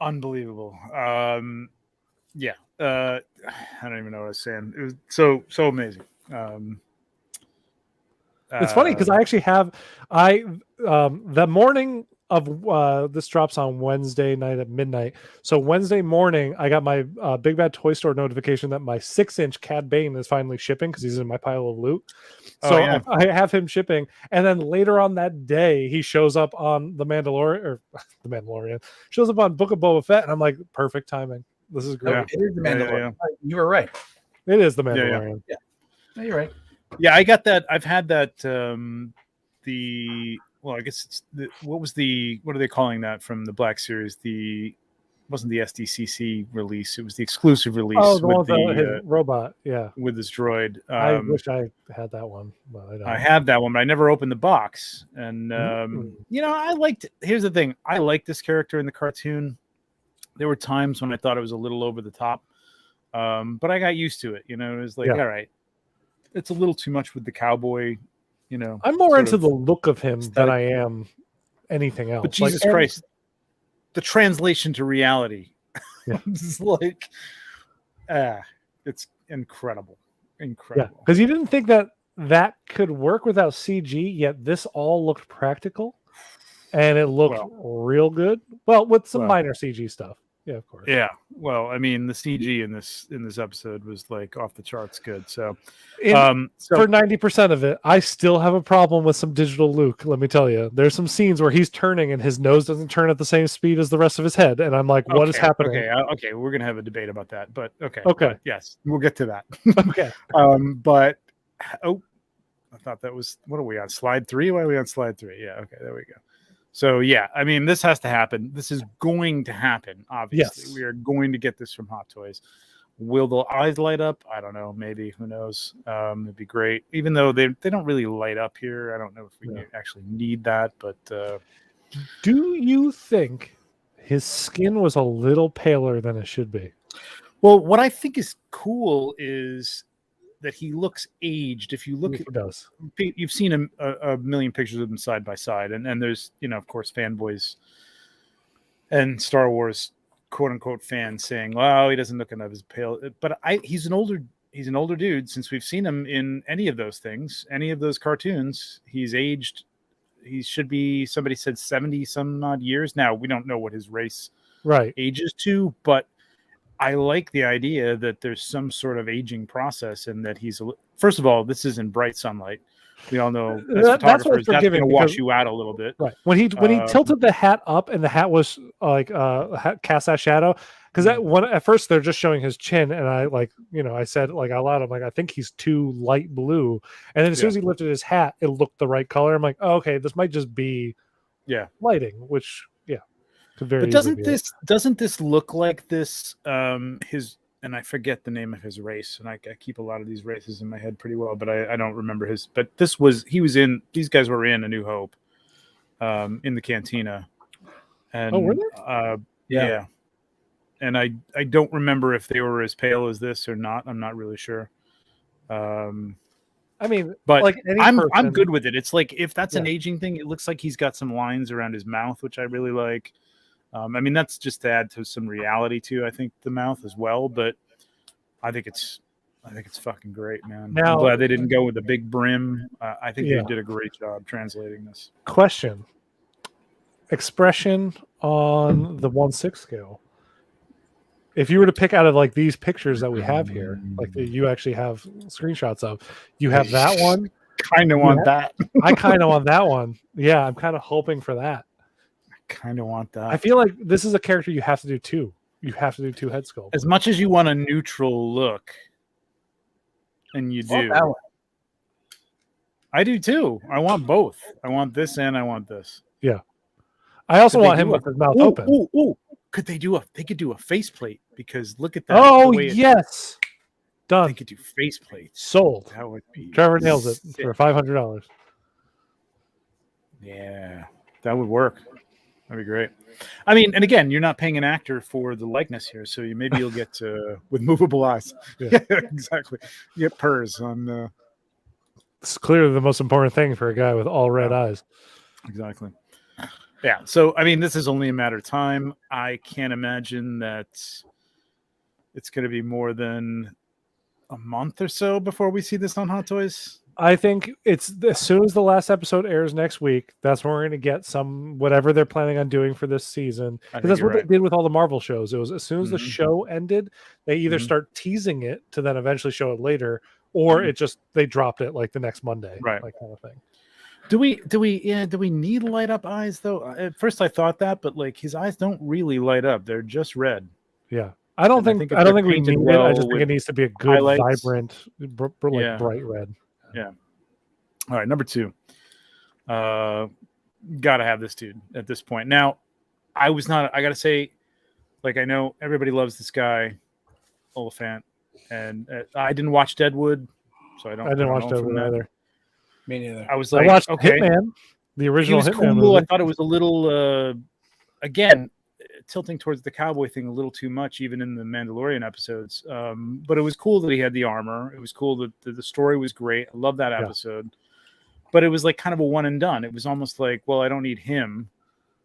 Unbelievable. Yeah. I don't even know what I was saying. It was so amazing. It's funny because I actually have the morning of this drops on Wednesday night at midnight. So Wednesday morning, I got my Big Bad Toy Store notification that my 6-inch Cad Bane is finally shipping because he's in my pile of loot. So I have him shipping, and then later on that day, he shows up on the Mandalorian shows up on Book of Boba Fett, and I'm like, perfect timing. This is great. Oh, it is the Mandalorian. Yeah. You were right. It is the Mandalorian. Yeah. No, you're right. Yeah, I got that. I've had that. I guess it's what are they calling that from the Black Series? Wasn't the SDCC release? It was the exclusive release. Oh, the one with his robot, yeah, with this droid. I wish I had that one. But I have that one, but I never opened the box. And I liked. Here's the thing: I like this character in the cartoon. there were times when I thought it was a little over the top, but I got used to it. You know, it was like, all right, it's a little too much with the cowboy. You know, I'm more into the look of him aesthetic. than I am anything else. But Jesus Christ, the translation to reality, it's like, it's incredible. Yeah, because you didn't think that could work without CG, yet this all looked practical, and it looked real good. Well, with some minor CG stuff. Yeah, of course. Yeah. Well, I mean, the CG in this episode was like off the charts good. So, for 90% of it, I still have a problem with some digital Luke. Let me tell you, there's some scenes where he's turning and his nose doesn't turn at the same speed as the rest of his head, and I'm like, what is happening? Okay, we're gonna have a debate about that, but okay. But yes, we'll get to that. Okay. But I thought that was, what are we on, slide 3? Why are we on slide 3? Yeah. Okay, there we go. So yeah, I mean, this has to happen. This is going to happen. Obviously, yes. We are going to get this from Hot Toys. Will the eyes light up? I don't know. Maybe. Who knows? It'd be great. Even though they don't really light up here. I don't know if we actually need that. But do you think his skin was a little paler than it should be? Well, what I think is cool is that he looks aged. If you look at, you've seen a million pictures of them side by side, and there's, you know, of course, fanboys and Star Wars quote unquote fans saying, "Well, he doesn't look enough as pale." But he's an older dude. Since we've seen him in any of those things, any of those cartoons, he's aged. He should be, somebody said 70 some odd years. Now we don't know what his race ages to, but I like the idea that there's some sort of aging process, and that he's, first of all, this is in bright sunlight. We all know as photographers, that's going to wash you out a little bit. Right. When he tilted the hat up and the hat was like cast that shadow, because at first they're just showing his chin, and I said like out loud, I'm like, I think he's too light blue. And then as soon as he lifted his hat, it looked the right color. I'm like, oh, okay, this might just be lighting, which but doesn't this look like this his, and I forget the name of his race, and I keep a lot of these races in my head pretty well, but I don't remember his, but these guys were in A New Hope in the cantina, and were they? And I don't remember if they were as pale as this or not. I'm not really sure. I mean, but like I'm good with it. It's like, if that's an aging thing, it looks like he's got some lines around his mouth, which I really like. I mean, that's just to add to some reality to, I think, the mouth as well. But I think it's fucking great, man. Now, I'm glad they didn't go with a big brim. I think they did a great job translating this. Question: expression on the 1/6 scale. If you were to pick out of like these pictures that we have here, like that you actually have screenshots of, you have that one. Kind of want that. I kind of want that one. Yeah, I'm kind of hoping for that. Kind of want that. I feel like this is a character you have to do two. You have to do two head sculpts. As much as you want a neutral look, and you do. I do too. I want both. I want this and I want this. Yeah. I also want him with his mouth open. They could do a faceplate, because look at that. Oh yes. Done. They could do faceplates. Sold. That would be Trevor nails it for $500. Yeah. That would work. That'd be great. I mean, and again, you're not paying an actor for the likeness here, so maybe you'll get with movable eyes. Yeah, exactly. You get purrs on. It's clearly the most important thing for a guy with all red eyes. Exactly. Yeah. So, I mean, this is only a matter of time. I can't imagine that it's going to be more than a month or so before we see this on Hot Toys. I think it's as soon as the last episode airs next week, that's when we're going to get some whatever they're planning on doing for this season. Because that's what they did with all the Marvel shows. It was as soon as the show ended, they either start teasing it to then eventually show it later, or they dropped it like the next Monday, right? Like kind of thing. Do we need light up eyes though? At first I thought that, but like his eyes don't really light up; they're just red. Yeah, I don't think we need it. I just think it needs to be a good, highlights. Vibrant, bright red. Yeah. All right, number 2. Gotta have this dude at this point. Now, I gotta say, like, I know everybody loves this guy, Oliphant, and I didn't watch Deadwood, so I didn't watch Deadwood either. Me neither. I was like, I watched Hitman, the original Hitman cool. movie. I thought it was a little, again, tilting towards the cowboy thing a little too much, even in the Mandalorian episodes. But it was cool that he had the armor. It was cool that the story was great. I love that episode. But it was like kind of a one and done. It was almost like, well, I don't need him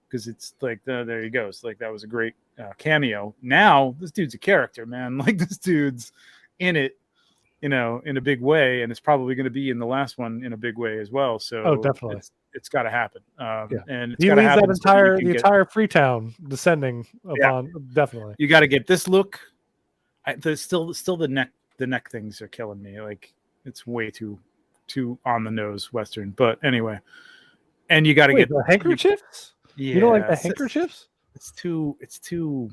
because it's like, there he goes. Like that was a great cameo. Now this dude's a character, man. Like this dude's in it, in a big way, and it's probably going to be in the last one in a big way as well. So definitely, it's got to happen. And it's he got to leaves happen. that entire Freetown descending upon. Definitely, you got to get this look. There's still the neck things are killing me. Like it's way too on the nose Western. But anyway, and you got to get the handkerchiefs. You don't like the handkerchiefs? It's too.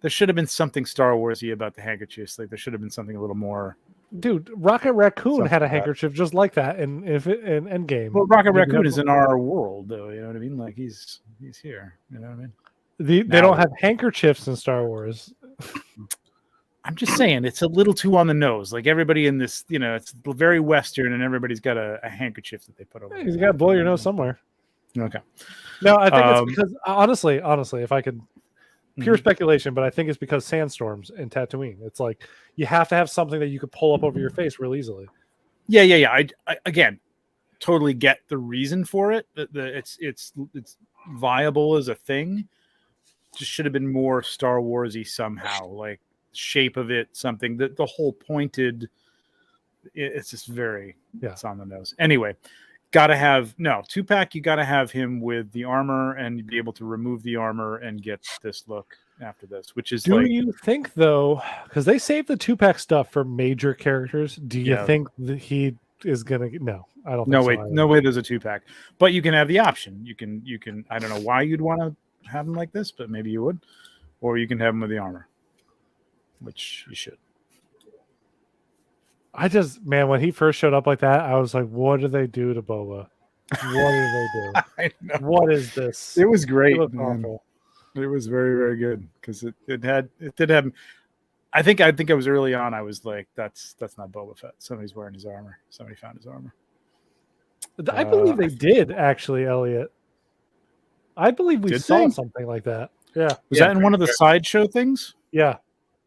There should have been something Star Warsy about the handkerchiefs. Like there should have been something a little more. Dude, Rocket Raccoon had a handkerchief just like that in Endgame. Well, Rocket Raccoon is in our world, though. You know what I mean? Like he's here. You know what I mean? They don't have handkerchiefs in Star Wars. I'm just saying it's a little too on the nose. Like everybody in this, it's very Western, and everybody's got a handkerchief that they put over. You got to blow your nose somewhere. Okay. No, I think it's because honestly, if I could. Pure speculation, but I think it's because sandstorms in Tatooine. It's like you have to have something that you could pull up over your face real easily. Yeah. I again totally get the reason for it. It's viable as a thing. Just should have been more Star Warsy somehow, like shape of it, something that the whole pointed. It's just very it's on the nose. Anyway. Gotta have Tupac. You gotta have him with the armor and be able to remove the armor and get this look after this, which is. Do you think though? Because they saved the Tupac stuff for major characters. Do you think that he is gonna? No, I don't. No way. No way. There's a Tupac, but you can have the option. You can. I don't know why you'd want to have him like this, but maybe you would, or you can have him with the armor, which you should. When he first showed up like that, I was like, what do they do to Boba? What do they do? I know. What is this? It was great. It was very, very good because it did have. I think I was early on. I was like, that's not Boba Fett. Somebody's wearing his armor. Somebody found his armor. I believe they did actually, Elliot. I believe we saw something like that. Yeah. Was that in one of the sideshow things? Yeah.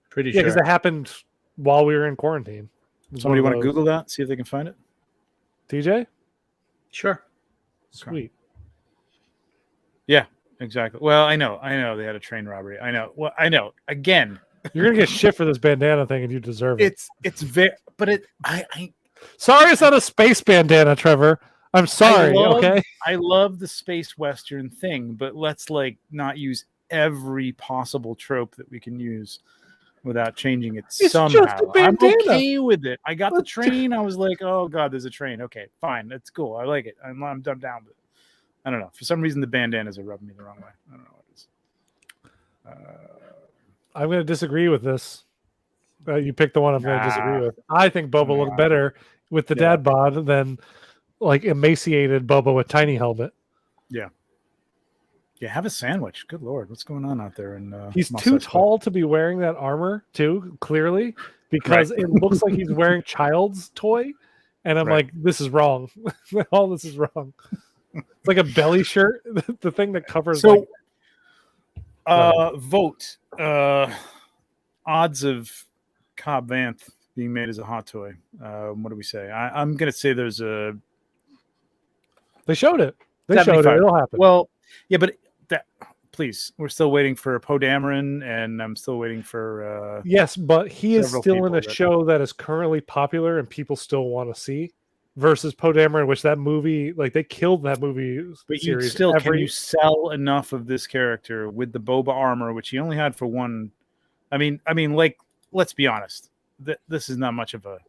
Pretty sure. Yeah, because it happened while we were in quarantine. Somebody want to Google that? See if they can find it. TJ? Sure. Sweet. Yeah, exactly. Well, I know they had a train robbery. I know. Well, I know. Again, you're gonna get shit for this bandana thing, and you deserve it. It's very, but I. Sorry, it's not a space bandana, Trevor. I'm sorry. I love the space western thing, but let's not use every possible trope that we can use. Without changing it somehow. I'm okay with it. I got the train. I was like, oh God, there's a train. Okay, fine. That's cool. I like it. I'm down with it. I don't know. For some reason, the bandanas are rubbing me the wrong way. I don't know what it is. I'm going to disagree with this. You picked the one I'm going to disagree with. I think Boba looked better with the dad bod than emaciated Boba with tiny helmet. Yeah. Yeah, have a sandwich. Good Lord, what's going on out there? He's too tall to be wearing that armor, too, clearly, because it looks like he's wearing child's toy. And I'm like, this is wrong. All this is wrong. It's like a belly shirt, the thing that covers. So, vote odds of Cobb Vanth being made as a hot toy. What do we say? I'm going to say there's a. They showed it. They showed it. It'll happen. Well, yeah, but. Please, we're still waiting for Poe Dameron, and I'm still waiting for. Yes, but he is still in a show that is currently popular and people still want to see. Versus Poe Dameron, which that movie, they killed that movie. But series. Can you sell enough of this character with the Boba armor, which he only had for one? I mean, let's be honest. This is not much of a.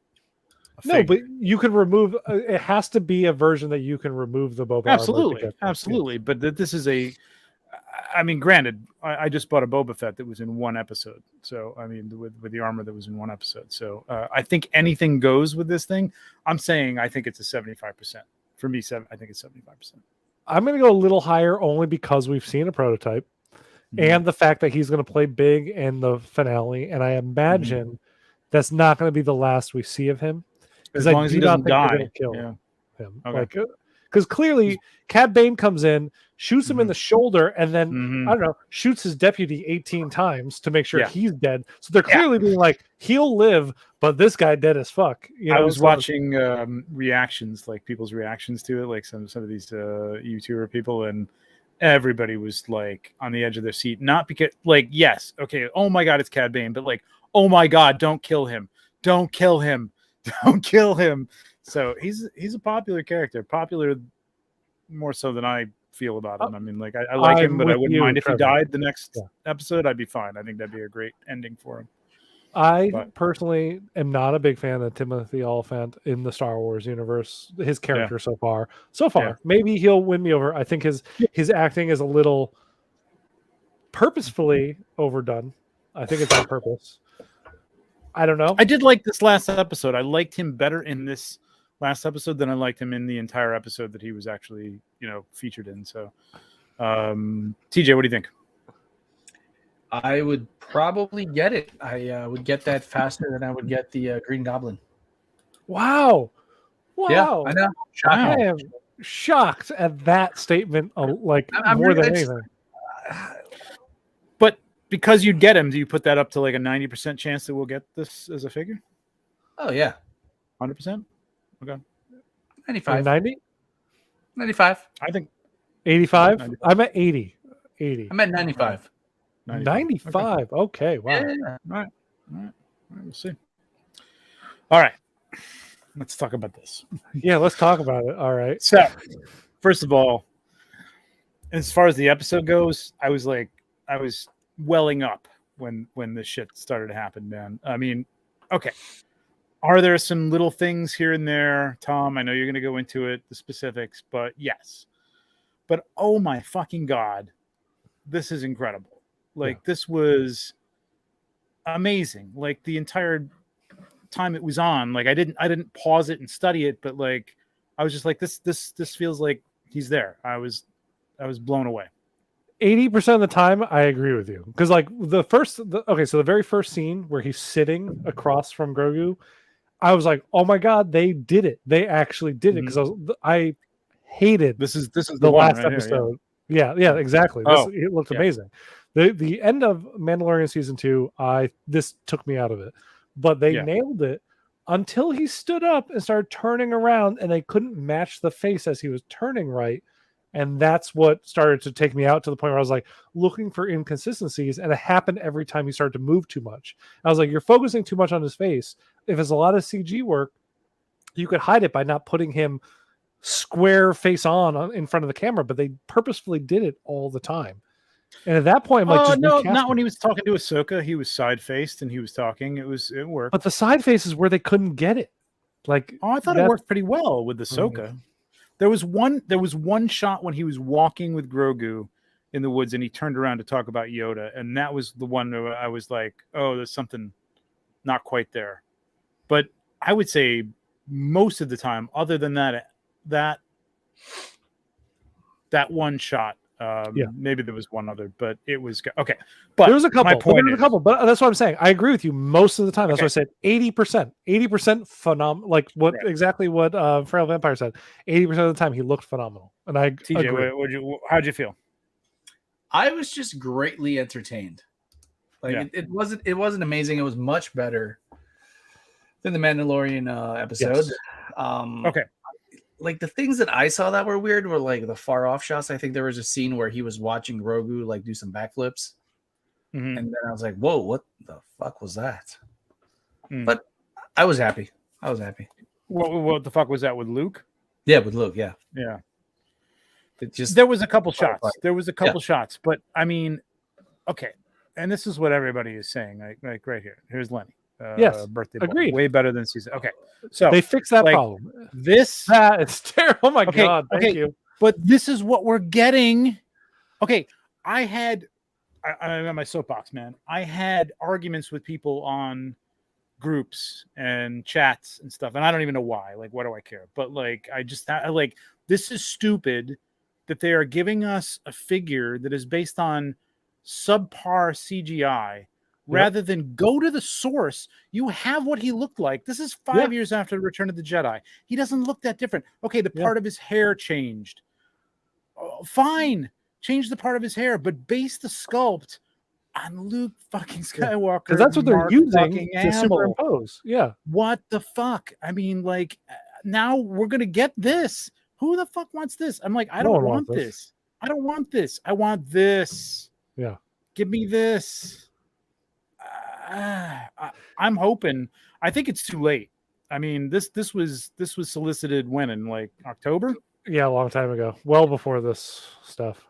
No, but you can remove. It has to be a version that you can remove the Boba. Absolutely. But this is a. I mean, granted, I just bought a Boba Fett that was in one episode. So, I mean, with the armor that was in one episode. So, I think anything goes with this thing. I'm saying I think it's a 75%. For me, I think it's 75%. I'm going to go a little higher only because we've seen a prototype and the fact that he's going to play big in the finale. And I imagine that's not going to be the last we see of him. As long as he doesn't die. Kill him. Okay. Because because clearly Cad Bane comes in, shoots him in the shoulder, and then I don't know, shoots his deputy 18 times to make sure he's dead. So they're clearly being like, he'll live, but this guy dead as fuck. You know? I was watching reactions, like people's reactions to it, like some of these YouTuber people, and everybody was like on the edge of their seat. Not because, like, yes, okay, oh my god, it's Cad Bane, but like, oh my god, don't kill him, don't kill him, don't kill him. So he's a popular character, popular more so than I feel about him. I mean, like, I like him, but I wouldn't mind if he died the next episode. I'd be fine. I think that'd be a great ending for him. I personally am not a big fan of Timothy Olyphant in the Star Wars universe. His character so far, maybe he'll win me over. I think his acting is a little purposefully overdone. I think it's on purpose. I don't know. I did like this last episode. I liked him better in this last episode than I liked him in the entire episode that he was actually, featured in. So, TJ, what do you think? I would probably get it. I would get that faster than I would get the Green Goblin. Wow. Yeah, I know. I am shocked at that statement. I'm more than anything. But because you'd get him, do you put that up to like a 90% chance that we'll get this as a figure? Oh, yeah. 100%? Okay. 95. 90? 95. I think 85? I'm at 80. I'm at 95. 95. Okay. Wow. Yeah. All right. We'll see. All right. Let's talk about this. Yeah, let's talk about it. All right. So, first of all, as far as the episode goes, I was welling up when this shit started to happen, man. I mean, okay. Are there some little things here and there, Tom? I know you're going to go into it, the specifics, but yes. But oh my fucking God, this is incredible. Like, this was amazing. Like, the entire time it was on, like, I didn't pause it and study it, but like, I was just like, this feels like he's there. I was blown away. 80% of the time, I agree with you. Because like the very first scene where he's sitting across from Grogu, I was like, oh my God, they did it. They actually did it. Because I hated this is the last right episode. Here, yeah, exactly. It looked amazing. The end of Mandalorian season 2, this took me out of it. But they nailed it until he stood up and started turning around, and they couldn't match the face as he was turning right. And that's what started to take me out to the point where I was like looking for inconsistencies, and it happened every time he started to move too much. I was like, you're focusing too much on his face. If it's a lot of CG work, you could hide it by not putting him square face on in front of the camera, but they purposefully did it all the time. And at that point, I'm like, no, not when he was talking to Ahsoka. He was side faced and he was talking. It worked. But the side face is where they couldn't get it. Like, I thought it worked pretty well with Ahsoka. Mm-hmm. There was one shot when he was walking with Grogu in the woods and he turned around to talk about Yoda, and that was the one where I was like, oh, there's something not quite there. But I would say most of the time, other than that one shot, maybe there was one other, but it was okay. But there was a couple. But that's what I'm saying. I agree with you most of the time. That's why I said 80% phenomenal. Like exactly what Frail Vampire said. 80% of the time he looked phenomenal. And I TJ, how'd you feel? I was just greatly entertained. Like it wasn't amazing. It was much better than the Mandalorian episode. Yes. Okay. Like the things that I saw that were weird were like the far off shots. I think there was a scene where he was watching Grogu like do some backflips. Mm-hmm. And then I was like, whoa, what the fuck was that? But I was happy. What the fuck was that with Luke? Yeah, with Luke, yeah. Yeah. There was a couple shots. But I mean, okay. And this is what everybody is saying. Like right here. Here's Lenny. Birthday boy. Agreed. Way better than season. Okay. So they fixed that problem. That is terrible. Oh my God. Thank you. But this is what we're getting. Okay. I'm on my soapbox, man. I had arguments with people on groups and chats and stuff, and I don't even know why. Like, what do I care? But like, this is stupid that they are giving us a figure that is based on subpar CGI rather than go to the source. You have what he looked like. This is 5 years after the Return of the Jedi. He doesn't look that different. Okay, the part of his hair changed. Oh, fine, change the part of his hair, but base the sculpt on Luke fucking Skywalker. Because that's what they're using to superimpose. Yeah. What the fuck? I mean, like, now we're gonna get this. Who the fuck wants this? I'm like, I don't want this. I don't want this. I want this. Yeah. Give me this. I'm hoping. I think it's too late. I mean, this was solicited when, in like October? Yeah, a long time ago. Well before this stuff.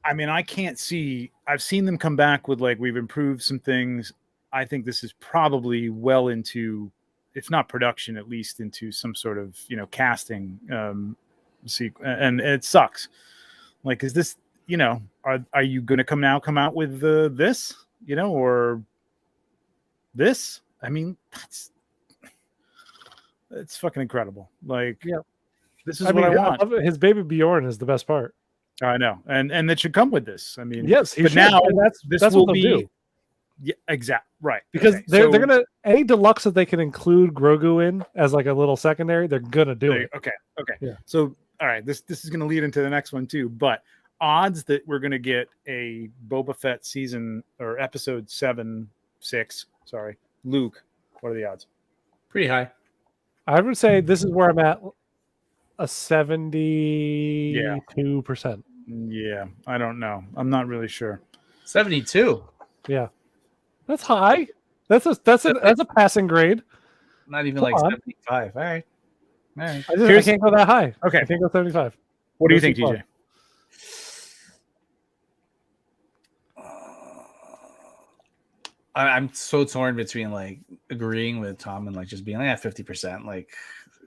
I mean, I can't see. I've seen them come back with like, we've improved some things. I think this is probably well into, if not production, at least into some sort of, casting and it sucks. Like, is this, are you going to come out with this, or this? I mean, it's fucking incredible. Like, this is what I want. His baby Bjorn is the best part. I know, and it should come with this. I mean, yes, but now that's what they'll do. Yeah, exactly right. Because they're gonna, any deluxe that they can include Grogu in as like a little secondary, they're gonna do it. Okay. Yeah. So all right, this is gonna lead into the next one too. But odds that we're gonna get a Boba Fett season or episode 6, Luke. What are the odds? Pretty high. I would say this is where I'm at. A 72%. Yeah, I don't know. I'm not really sure. 72. Yeah, that's high. That's a passing grade. Not even like 75. All right. I can't go that high. Okay, I can't go 75. What do you think, TJ? I'm so torn between like agreeing with Tom and like just being like at 50%. Like,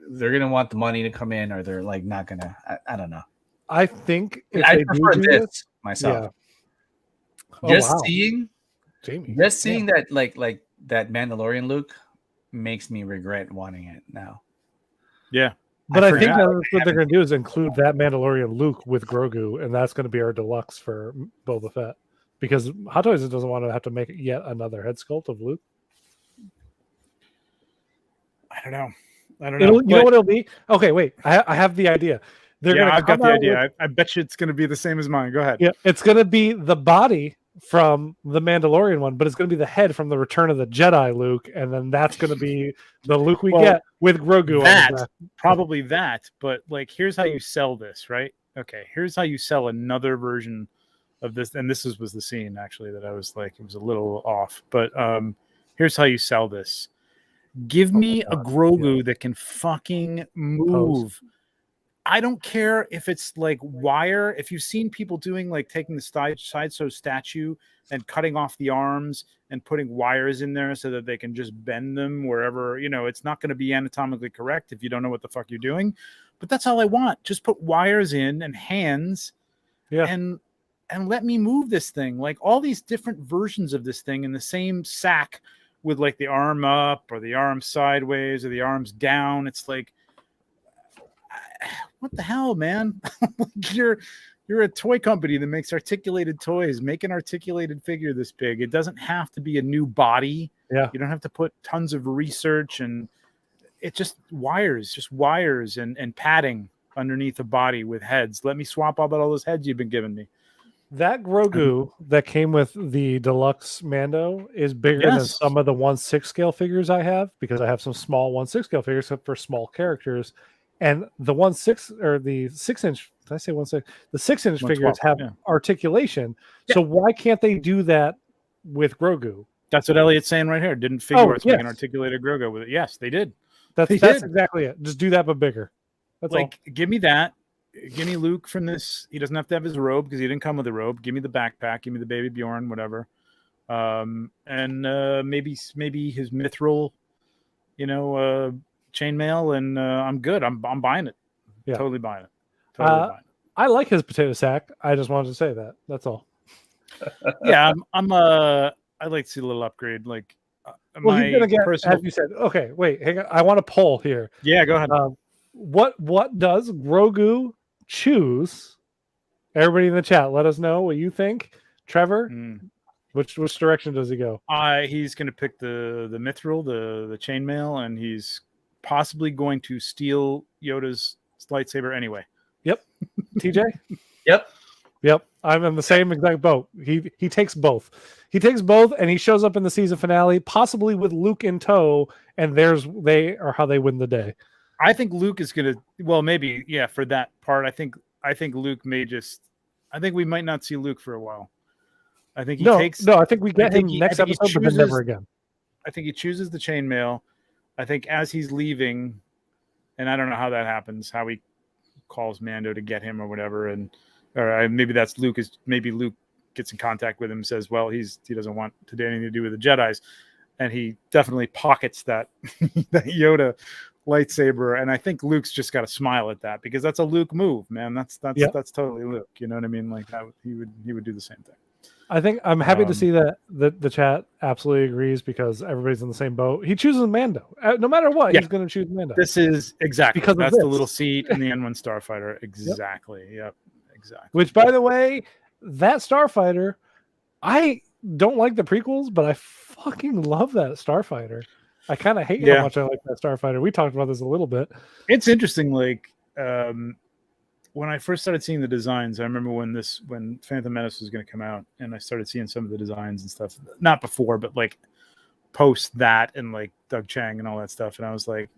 they're gonna want the money to come in, or they're like not gonna. I don't know. I think I prefer this myself. Yeah. Seeing that like that Mandalorian Luke makes me regret wanting it now. Yeah, but I think that's what they're gonna do is include that Mandalorian Luke with Grogu, and that's gonna be our deluxe for Boba Fett, because Hot Toys doesn't want to have to make yet another head sculpt of Luke. I don't know. You know what it'll be? Okay, wait. I have the idea. I've got the idea. I bet you it's going to be the same as mine. Go ahead. Yeah, it's going to be the body from the Mandalorian one, but it's going to be the head from the Return of the Jedi Luke, and then that's going to be the Luke we get with Grogu. Probably that, but like, here's how you sell this, right? Okay, here's how you sell another version of this, and this was the scene actually that I was like, it was a little off, but here's how you sell this. Give me a Grogu that can fucking move. I don't care if it's like wire. If you've seen people doing like taking the sideshow statue and cutting off the arms and putting wires in there so that they can just bend them wherever, it's not going to be anatomically correct if you don't know what the fuck you're doing. But that's all I want. Just put wires in and hands and let me move this thing. Like, all these different versions of this thing in the same sack with like the arm up or the arm sideways or the arms down. It's like, what the hell, man? You're a toy company that makes articulated toys. Make an articulated figure this big. It doesn't have to be a new body. Yeah. You don't have to put tons of research, and it just wires and padding underneath a body with heads. Let me swap out all those heads you've been giving me. That Grogu that came with the deluxe Mando is bigger than some of the 1/6 scale figures I have, because I have some small 1/6 scale figures for small characters, and the 1/6 or the 6-inch. Did I say 1/6? The 6-inch figures have articulation. Yeah. So why can't they do that with Grogu? That's what Elliot's saying right here. Didn't figure out make an articulated Grogu with it. Yes, they did. That's exactly it. Just do that, but bigger. That's like, give me that. Give me Luke from this. He doesn't have to have his robe because he didn't come with a robe. Give me the backpack. Give me the baby Bjorn, whatever. And maybe his mithril, chainmail, and I'm good. I'm buying it. Yeah. Totally buying it. Buying it. I like his potato sack. I just wanted to say that. That's all. Yeah, I'd like to see a little upgrade. Like, he's gonna get, as you said. Okay, wait, hang on. I want a poll here. Yeah, go ahead. What does Grogu choose? Everybody in the chat, let us know what you think. Trevor, Which direction does he go? He's going to pick the mithril, the chainmail, and he's possibly going to steal Yoda's lightsaber anyway. Yep. TJ? Yep. I'm in the same exact boat. He takes both. He takes both, and he shows up in the season finale, possibly with Luke in tow, and they are how they win the day. I think Luke is going to. Well, maybe for that part. I think Luke may just. I think we might not see Luke for a while. I think he takes. No, I think we get him next episode, but then never again. I think he chooses the chainmail. I think as he's leaving, and I don't know how that happens, how he calls Mando to get him or whatever, or maybe that's Luke. Maybe Luke gets in contact with him, and says, "Well, he doesn't want to do anything to do with the Jedis," and he definitely pockets that that Yoda lightsaber. And I think Luke's just got to smile at that because that's a Luke move, man. That's totally Luke. You know what I mean? Like he would do the same thing. I think I'm happy to see that the chat absolutely agrees because everybody's in the same boat. He chooses Mando. No matter what, he's going to choose Mando. This is exactly because that's the little seat in the N1 Starfighter. Exactly. Yep. Exactly. Which, by the way, that Starfighter, I don't like the prequels, but I fucking love that Starfighter. I kind of hate how much I like that Starfighter. We talked about this a little bit. It's interesting. Like when I first started seeing the designs, I remember when Phantom Menace was going to come out, and I started seeing some of the designs and stuff. Not before, but like post that, and like Doug Chang and all that stuff. And I was like,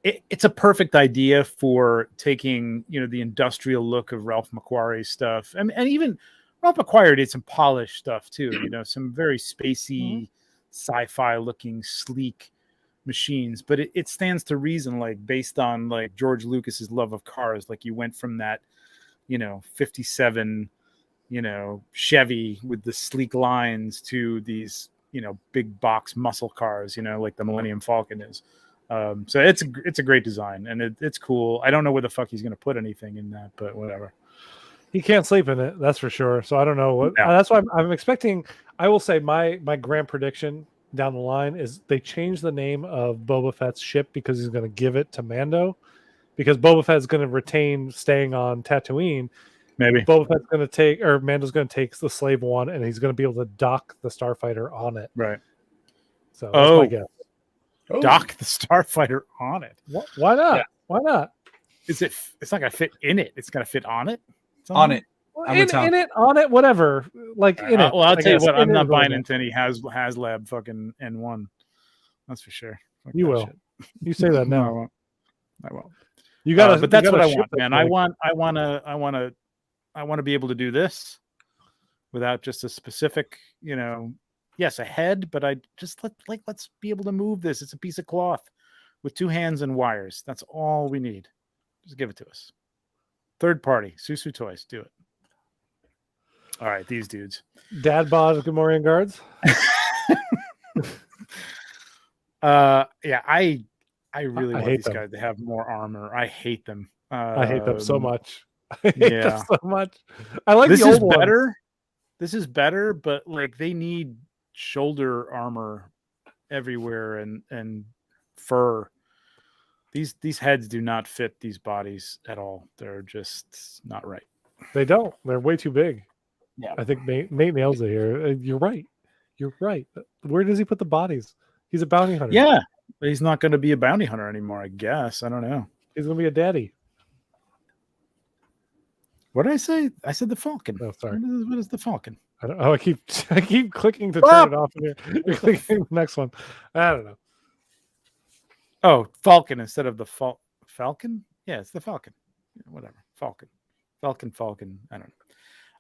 it's a perfect idea for taking the industrial look of Ralph Mcquarrie stuff, and even Ralph Mcquarrie did some polished stuff too. Some very spacey, sci-fi looking, sleek machines, but it stands to reason, like based on like George Lucas's love of cars, like you went from that 57 Chevy with the sleek lines to these big box muscle cars, like the Millennium Falcon is. So it's a great design, and it's cool. I don't know where the fuck he's going to put anything in that, but whatever. He can't sleep in it, that's for sure. So I don't know what. That's why I'm expecting. I will say my grand prediction down the line is they change the name of Boba Fett's ship because he's going to give it to Mando, because Boba Fett is going to retain staying on Tatooine. Maybe Boba Fett's going to take, or Mando's going to take the Slave One, and he's going to be able to dock the Starfighter on it. Right. So that's my guess. Dock the Starfighter on it. Why not? Yeah. Why not? It's not going to fit in it. It's going to fit on it. On it. In it, on it, whatever. Like in it. Well, I'll tell you what. I'm not buying into any HasLab fucking N1. That's for sure. You will. Shit. You say that now. No, I won't. I won't. You got to. But that's what I want, man. I want to be able to do this without just a specific, yes, a head, but let's be able to move this. It's a piece of cloth with two hands and wires. That's all we need. Just give it to us. Third party, Susu Toys, do it. All right, these dudes. Dad bod Gamorrean guards. Yeah, I really want these guys to have more armor. I hate them. I hate them so much. I hate them so much. I like this. The old is better. Ones. This is better, but like they need shoulder armor everywhere and fur. These heads do not fit these bodies at all. They're just not right. They don't. They're way too big. Yeah, I think Nate nails it here. You're right. You're right. Where does he put the bodies? He's a bounty hunter. Yeah, but he's not going to be a bounty hunter anymore, I guess. I don't know. He's going to be a daddy. What did I say? I said the Falcon. Oh, sorry. What is the Falcon? I don't. Oh, I keep clicking to turn it off. Here. You're clicking the next one. I don't know. Oh, Falcon instead of the Falcon? Yeah, it's the Falcon. Yeah, whatever. Falcon. I don't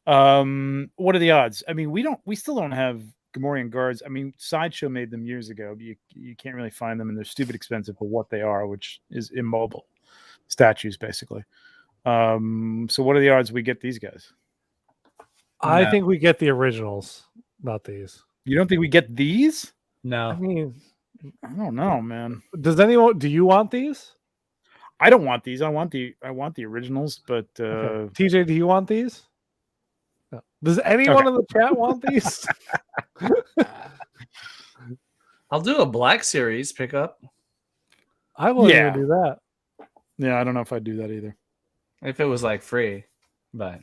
know. What are the odds? I mean, we still don't have Gamorrean guards. I mean, Sideshow made them years ago. You can't really find them, and they're stupid expensive for what they are, which is immobile statues, basically. So what are the odds we get these guys? I think we get the originals, not these. You don't think we get these? No. I mean, I don't know, man. Do you want these? I don't want these. I want the originals, but okay. TJ, do you want these? No. Does anyone in the chat want these? I'll do a Black Series pickup. I wouldn't even do that. Yeah, I don't know if I'd do that either. If it was like free, but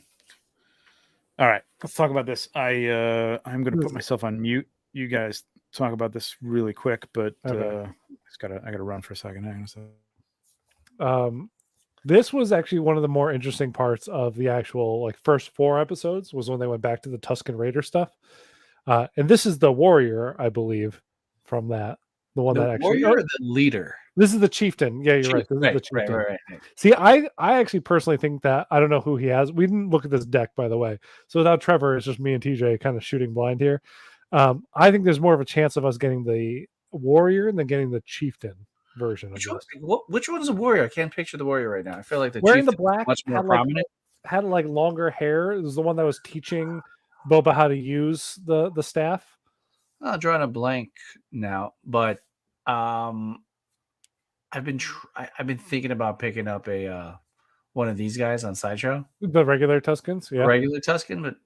All right, let's talk about this. I'm going to put myself on mute. You guys talk about this really quick, but Okay. I gotta run for a second. Hang on a second. This was actually one of the more interesting parts of the actual like first 4 episodes was when they went back to the Tusken Raider stuff. And this is the warrior, I believe, from that. The one that actually warrior or the leader. This is the chieftain. Yeah, you're right. This is the chieftain. Right. See, I actually personally think that I don't know who he has. We didn't look at this deck, by the way. So without Trevor, it's just me and TJ kind of shooting blind here. I think there's more of a chance of us getting the warrior than getting the chieftain version of this. Which one is a warrior? I can't picture the warrior right now. I feel like the wearing the black, much more prominent. Had like longer hair. It was the one that was teaching Boba how to use the staff. I'm drawing a blank now, but I've been thinking about picking up a one of these guys on Sideshow. The regular Tuskens, yeah, regular Tusken. But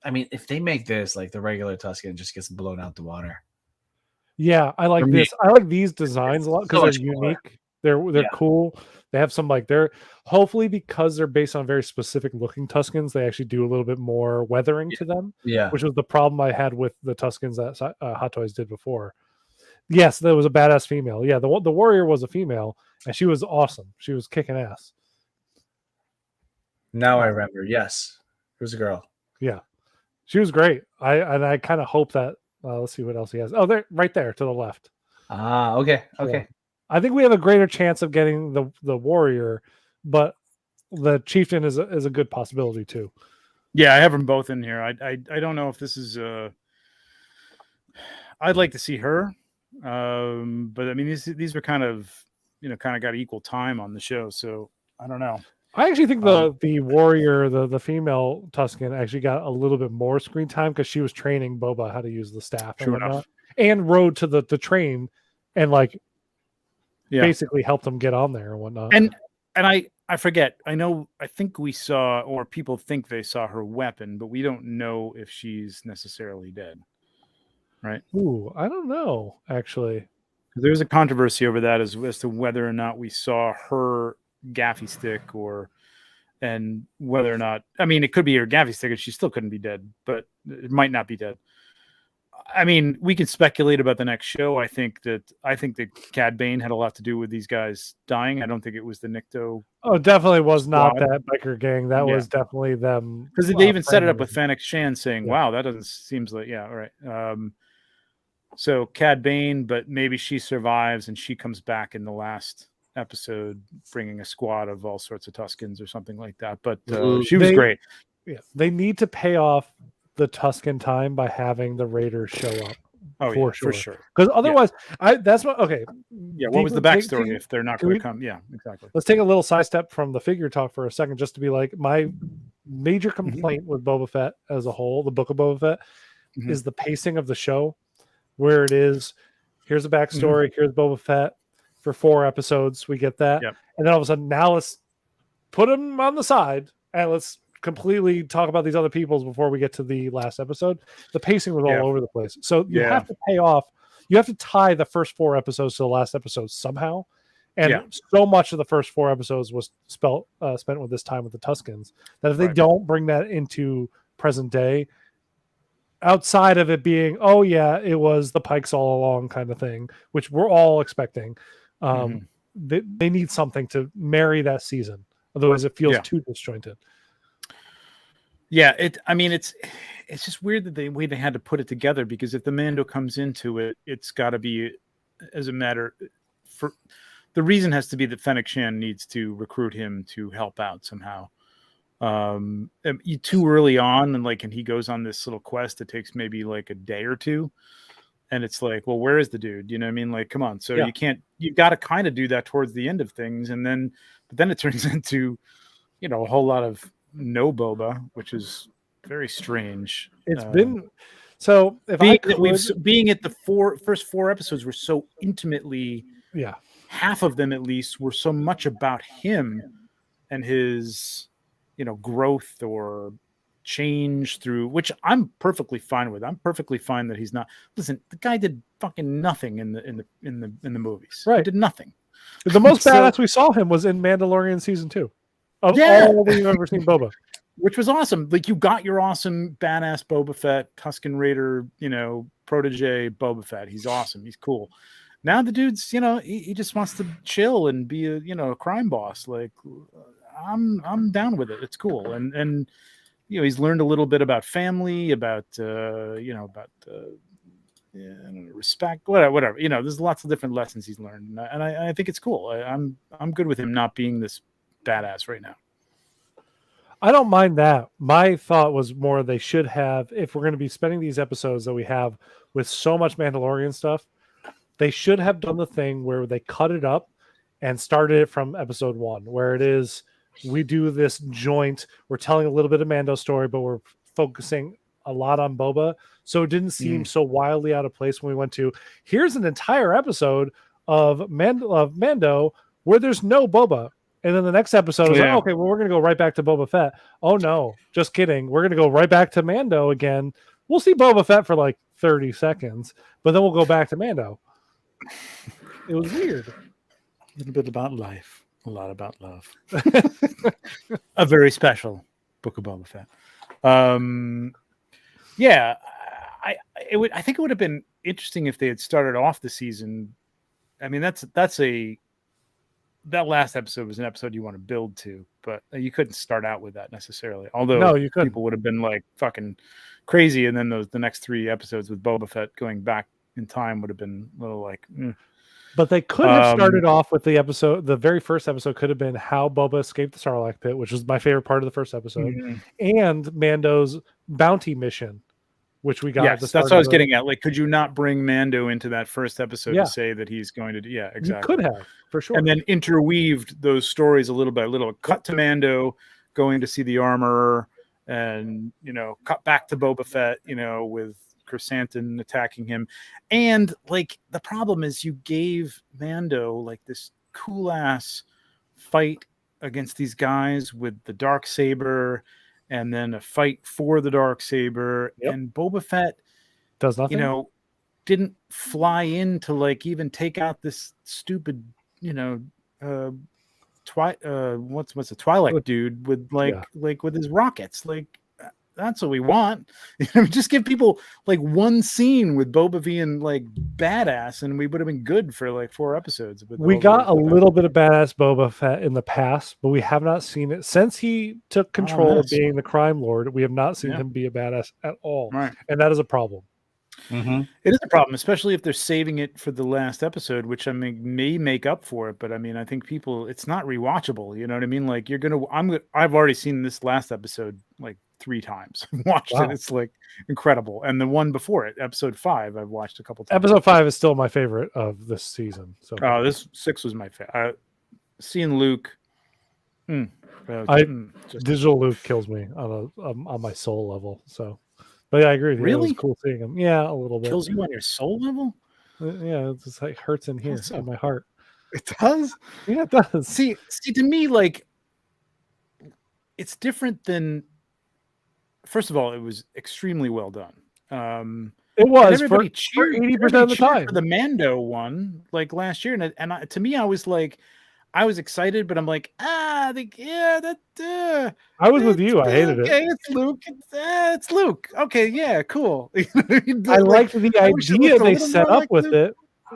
I mean, if they make this like the regular Tusken, just gets blown out the water. Yeah, I like this. I like these designs a lot because they're unique. They're cool. They have some like they're hopefully because they're based on very specific looking Tuskens, they actually do a little bit more weathering to them. Yeah, which was the problem I had with the Tuskens that Hot Toys did before. Yes, there was a badass female. Yeah, the warrior was a female, and she was awesome. She was kicking ass. Now I remember. Yes, it was a girl. Yeah, she was great. I kind of hope that. Let's see what else he has. Oh, there, right there to the left. Ah, okay. Yeah. I think we have a greater chance of getting the warrior, but the chieftain is a good possibility too. Yeah, I have them both in here. I don't know if this is. I'd like to see her, but I mean these were kind of got equal time on the show, so I don't know. I actually think the warrior, the female Tusken, actually got a little bit more screen time because she was training Boba how to use the staff and rode to the train and basically helped them get on there and whatnot. And I forget. I think we saw, or people think they saw her weapon, but we don't know if she's necessarily dead. Right? Ooh, I don't know actually. There's a controversy over that as to whether or not we saw her gaffy stick and whether or not, I mean, it could be her gaffy stick and she still couldn't be dead, but it might not be dead. I mean, we can speculate about the next show. I think that Cad Bane had a lot to do with these guys dying. I don't think it was the Nikto. Oh, definitely was not that biker gang. That was definitely them. Because they even set it up with Fennec Shan saying, wow, that doesn't seems like, all right. So Cad Bane, but maybe she survives and she comes back in the last episode bringing a squad of all sorts of Tuskens or something like that. But she was great. Yeah, they need to pay off the Tusken time by having the Raiders show up. For sure. Because otherwise, that's what. Okay. Yeah. What was the backstory if they're not going to come? Yeah, exactly. Let's take a little sidestep from the figure talk for a second, just to be like my major complaint with Boba Fett as a whole, the Book of Boba Fett, is the pacing of the show, where it is. Here's a backstory. Here's Boba Fett for 4 episodes. We get that, and then all of a sudden, now let's put him on the side and let's completely talk about these other peoples before we get to the last episode. The pacing was all over the place. So you have to pay off. You have to tie the first 4 episodes to the last episode somehow. And so much of the first 4 episodes was spent with this time with the Tuskens that if they don't bring that into present day, outside of it being, oh yeah, it was the Pikes all along kind of thing, which we're all expecting. They need something to marry that season. Otherwise it feels too disjointed. Yeah, it's just weird that the way they had to put it together, because if the Mando comes into it, it's got to be as a matter for the reason has to be that Fennec Shan needs to recruit him to help out somehow. Too early on, and he goes on this little quest that takes maybe like a day or two, and it's like, well, where is the dude? You know what I mean? Like, come on. So you got to kind of do that towards the end of things, but then it turns into, a whole lot of no Boba, which is very strange. It's been so. If being at the first 4 episodes were so intimately, half of them at least were so much about him and his, growth or change through, which I'm perfectly fine with. I'm perfectly fine that he's not. Listen, the guy did fucking nothing in the movies. Right, he did nothing. The most badass we saw him was in Mandalorian season 2. Of all we've ever seen Boba. which was awesome. Like you got your awesome badass Boba Fett, Tusken Raider, protege Boba Fett. He's awesome. He's cool. Now the dude's, he just wants to chill and be a crime boss. Like I'm down with it. It's cool. And he's learned a little bit about family, about respect, whatever. There's lots of different lessons he's learned, and I think it's cool. I'm good with him not being this badass right now. I don't mind that. My thought was more they should have, if we're going to be spending these episodes that we have with so much Mandalorian stuff, they should have done the thing where they cut it up and started it from episode 1, where it is, we do this joint, we're telling a little bit of Mando's story, but we're focusing a lot on Boba. So it didn't seem so wildly out of place when we went to, here's an entire episode of Mando where there's no Boba. And then the next episode was like, okay, well, we're going to go right back to Boba Fett. Oh, no, just kidding. We're going to go right back to Mando again. We'll see Boba Fett for like 30 seconds, but then we'll go back to Mando. It was weird. A little bit about life, a lot about love. A very special Book of Boba Fett. I think it would have been interesting if they had started off the season. I mean, that last episode was an episode you want to build to, but you couldn't start out with that necessarily. Although people would have been like fucking crazy, and then the next 3 episodes with Boba Fett going back in time would have been a little like. But they could have started off with the episode. The very first episode could have been how Boba escaped the Sarlacc pit, which was my favorite part of the first episode, and Mando's bounty mission, which we got. Yes, that's what I was getting at. Like, could you not bring Mando into that first episode to say that he's going to do? Yeah, exactly. You could have, for sure. And then interweaved those stories a little by little. Cut to Mando going to see the armorer, and cut back to Boba Fett, with Chrysanthemum attacking him. And like the problem is you gave Mando like this cool ass fight against these guys with the Darksaber, and then a fight for the Darksaber, and Boba Fett does nothing. Didn't fly in to like even take out this stupid, what's a Twilight dude with like with his rockets. Like that's what we want. Just give people like one scene with Boba being like badass, and we would have been good for like 4 episodes. We got a little bit of badass Boba Fett in the past, but we have not seen it since he took control of being the crime lord. We have not seen him be a badass at all, right? And that is a problem. It is a problem, especially if they're saving it for the last episode, which I mean may make up for it. But I mean, I think it's not rewatchable. You know what I mean? Like I've already seen this last episode like 3 times. Watched it. It's like incredible. And the one before it, episode 5, I've watched a couple times. Episode 5 is still my favorite of this season. So this 6 was my favorite. Seeing Luke. Digital Luke kills me on my soul level. So. But yeah, I agree with you. Really? It was cool seeing him. Yeah, a little bit. Kills you on your soul level? Yeah, it just like hurts in here in my heart. It does? Yeah, it does. See, to me, like, it's different than. First of all, it was extremely well done. It was. Everybody cheered 80% of the time for the Mando one, like last year, to me, I was like. I was excited, but I'm like, I was with you. I hated it. Okay, it's Luke. It's Luke. Okay, yeah, cool. I liked the idea they set up like with it.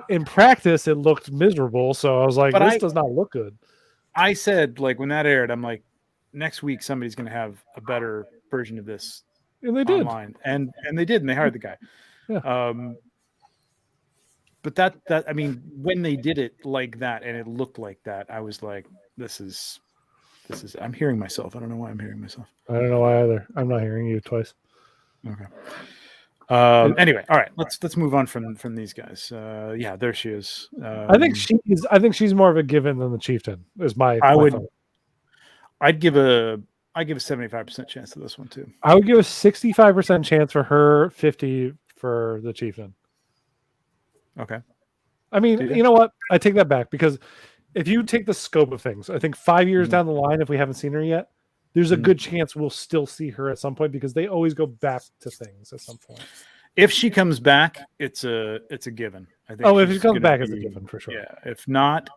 In practice, it looked miserable. So I was like, this does not look good. I said, like, when that aired, I'm like, next week somebody's going to have a better version of this. And they did. Online. And they did, and they hired the guy. Yeah. But that I mean, when they did it like that and it looked like that, I was like, this is. I'm hearing myself. I don't know why I'm hearing myself. I don't know why either. I'm not hearing you twice. Okay. Anyway, all right. Let's move on from these guys. Yeah, there she is. I think she's more of a given than the chieftain. Is my. I'd give a 75% chance to this one too. I would give a 65% chance for her, 50 for the chieftain. Okay. I mean, you know what? I take that back, because if you take the scope of things, I think 5 years down the line, if we haven't seen her yet, there's a good chance we'll still see her at some point, because they always go back to things at some point. If she comes back, it's a given. I think. If she comes back, it's a given for sure. Yeah. If not,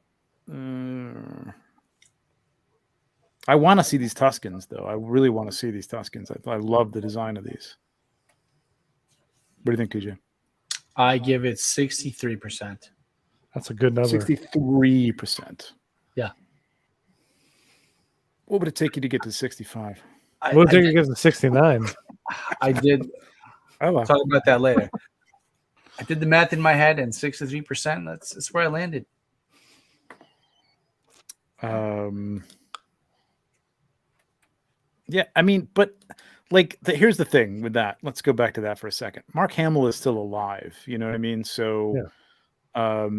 I want to see these Tuscans, though. I really want to see these Tuscans. I love the design of these. What do you think, TJ? I give it 63%. That's a good number. 63%. Yeah. What would it take you to get to 65? What would it take you to get to 69? I did. Oh, Talk about that later. I did the math in my head, and 63%. That's where I landed. Yeah, I mean, but like, here's the thing with that. Let's go back to that for a second. Mark Hamill is still alive. You know what I mean? So, but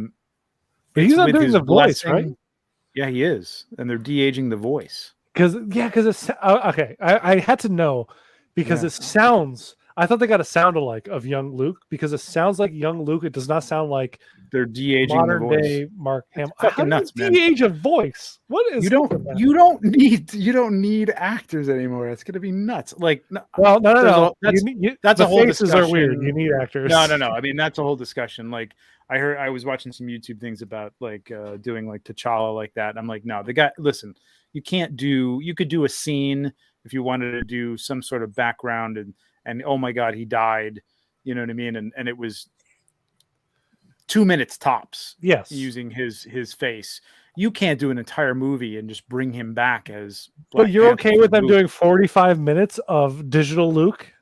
he's not doing the voice, right? Yeah, he is, and they're de-aging the voice. Because it's okay. I had to know because it sounds. I thought they got a sound alike of young Luke because it sounds like young Luke. It does not sound like they're de-aging modern the voice. Day Mark Hamill. Fucking nuts, man. De-age a voice. What is you don't need actors anymore. It's gonna be nuts. Like no. That's the a whole faces discussion. are weird. You need actors. No. I mean, that's a whole discussion. Like I was watching some YouTube things about like doing like T'Challa like that. I'm like, no, the guy. Listen, you could do a scene if you wanted to do some sort of background and oh my God, he died. You know what I mean? And it was 2 minutes tops. Yes. Using his face. You can't do an entire movie and just bring him back as Black But you're Panther okay with them doing 45 minutes of digital Luke?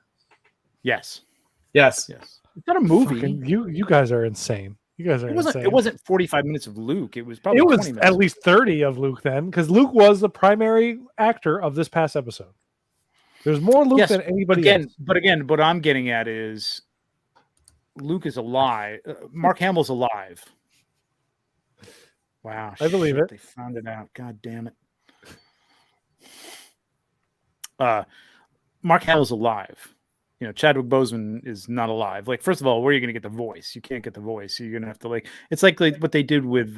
Yes. Yes. It's not a movie. You guys are insane. Insane. It wasn't 45 minutes of Luke. It was probably 20 minutes. At least 30 of Luke then, because Luke was the primary actor of this past episode. There's more Luke than anybody else. But again, what I'm getting at is Luke is alive. Mark Hamill's alive. Wow. I believe it. They found it out. God damn it. Mark Hamill's alive. You know, Chadwick Boseman is not alive. Like, first of all, where are you going to get the voice? You can't get the voice. So you're going to have to it's like what they did with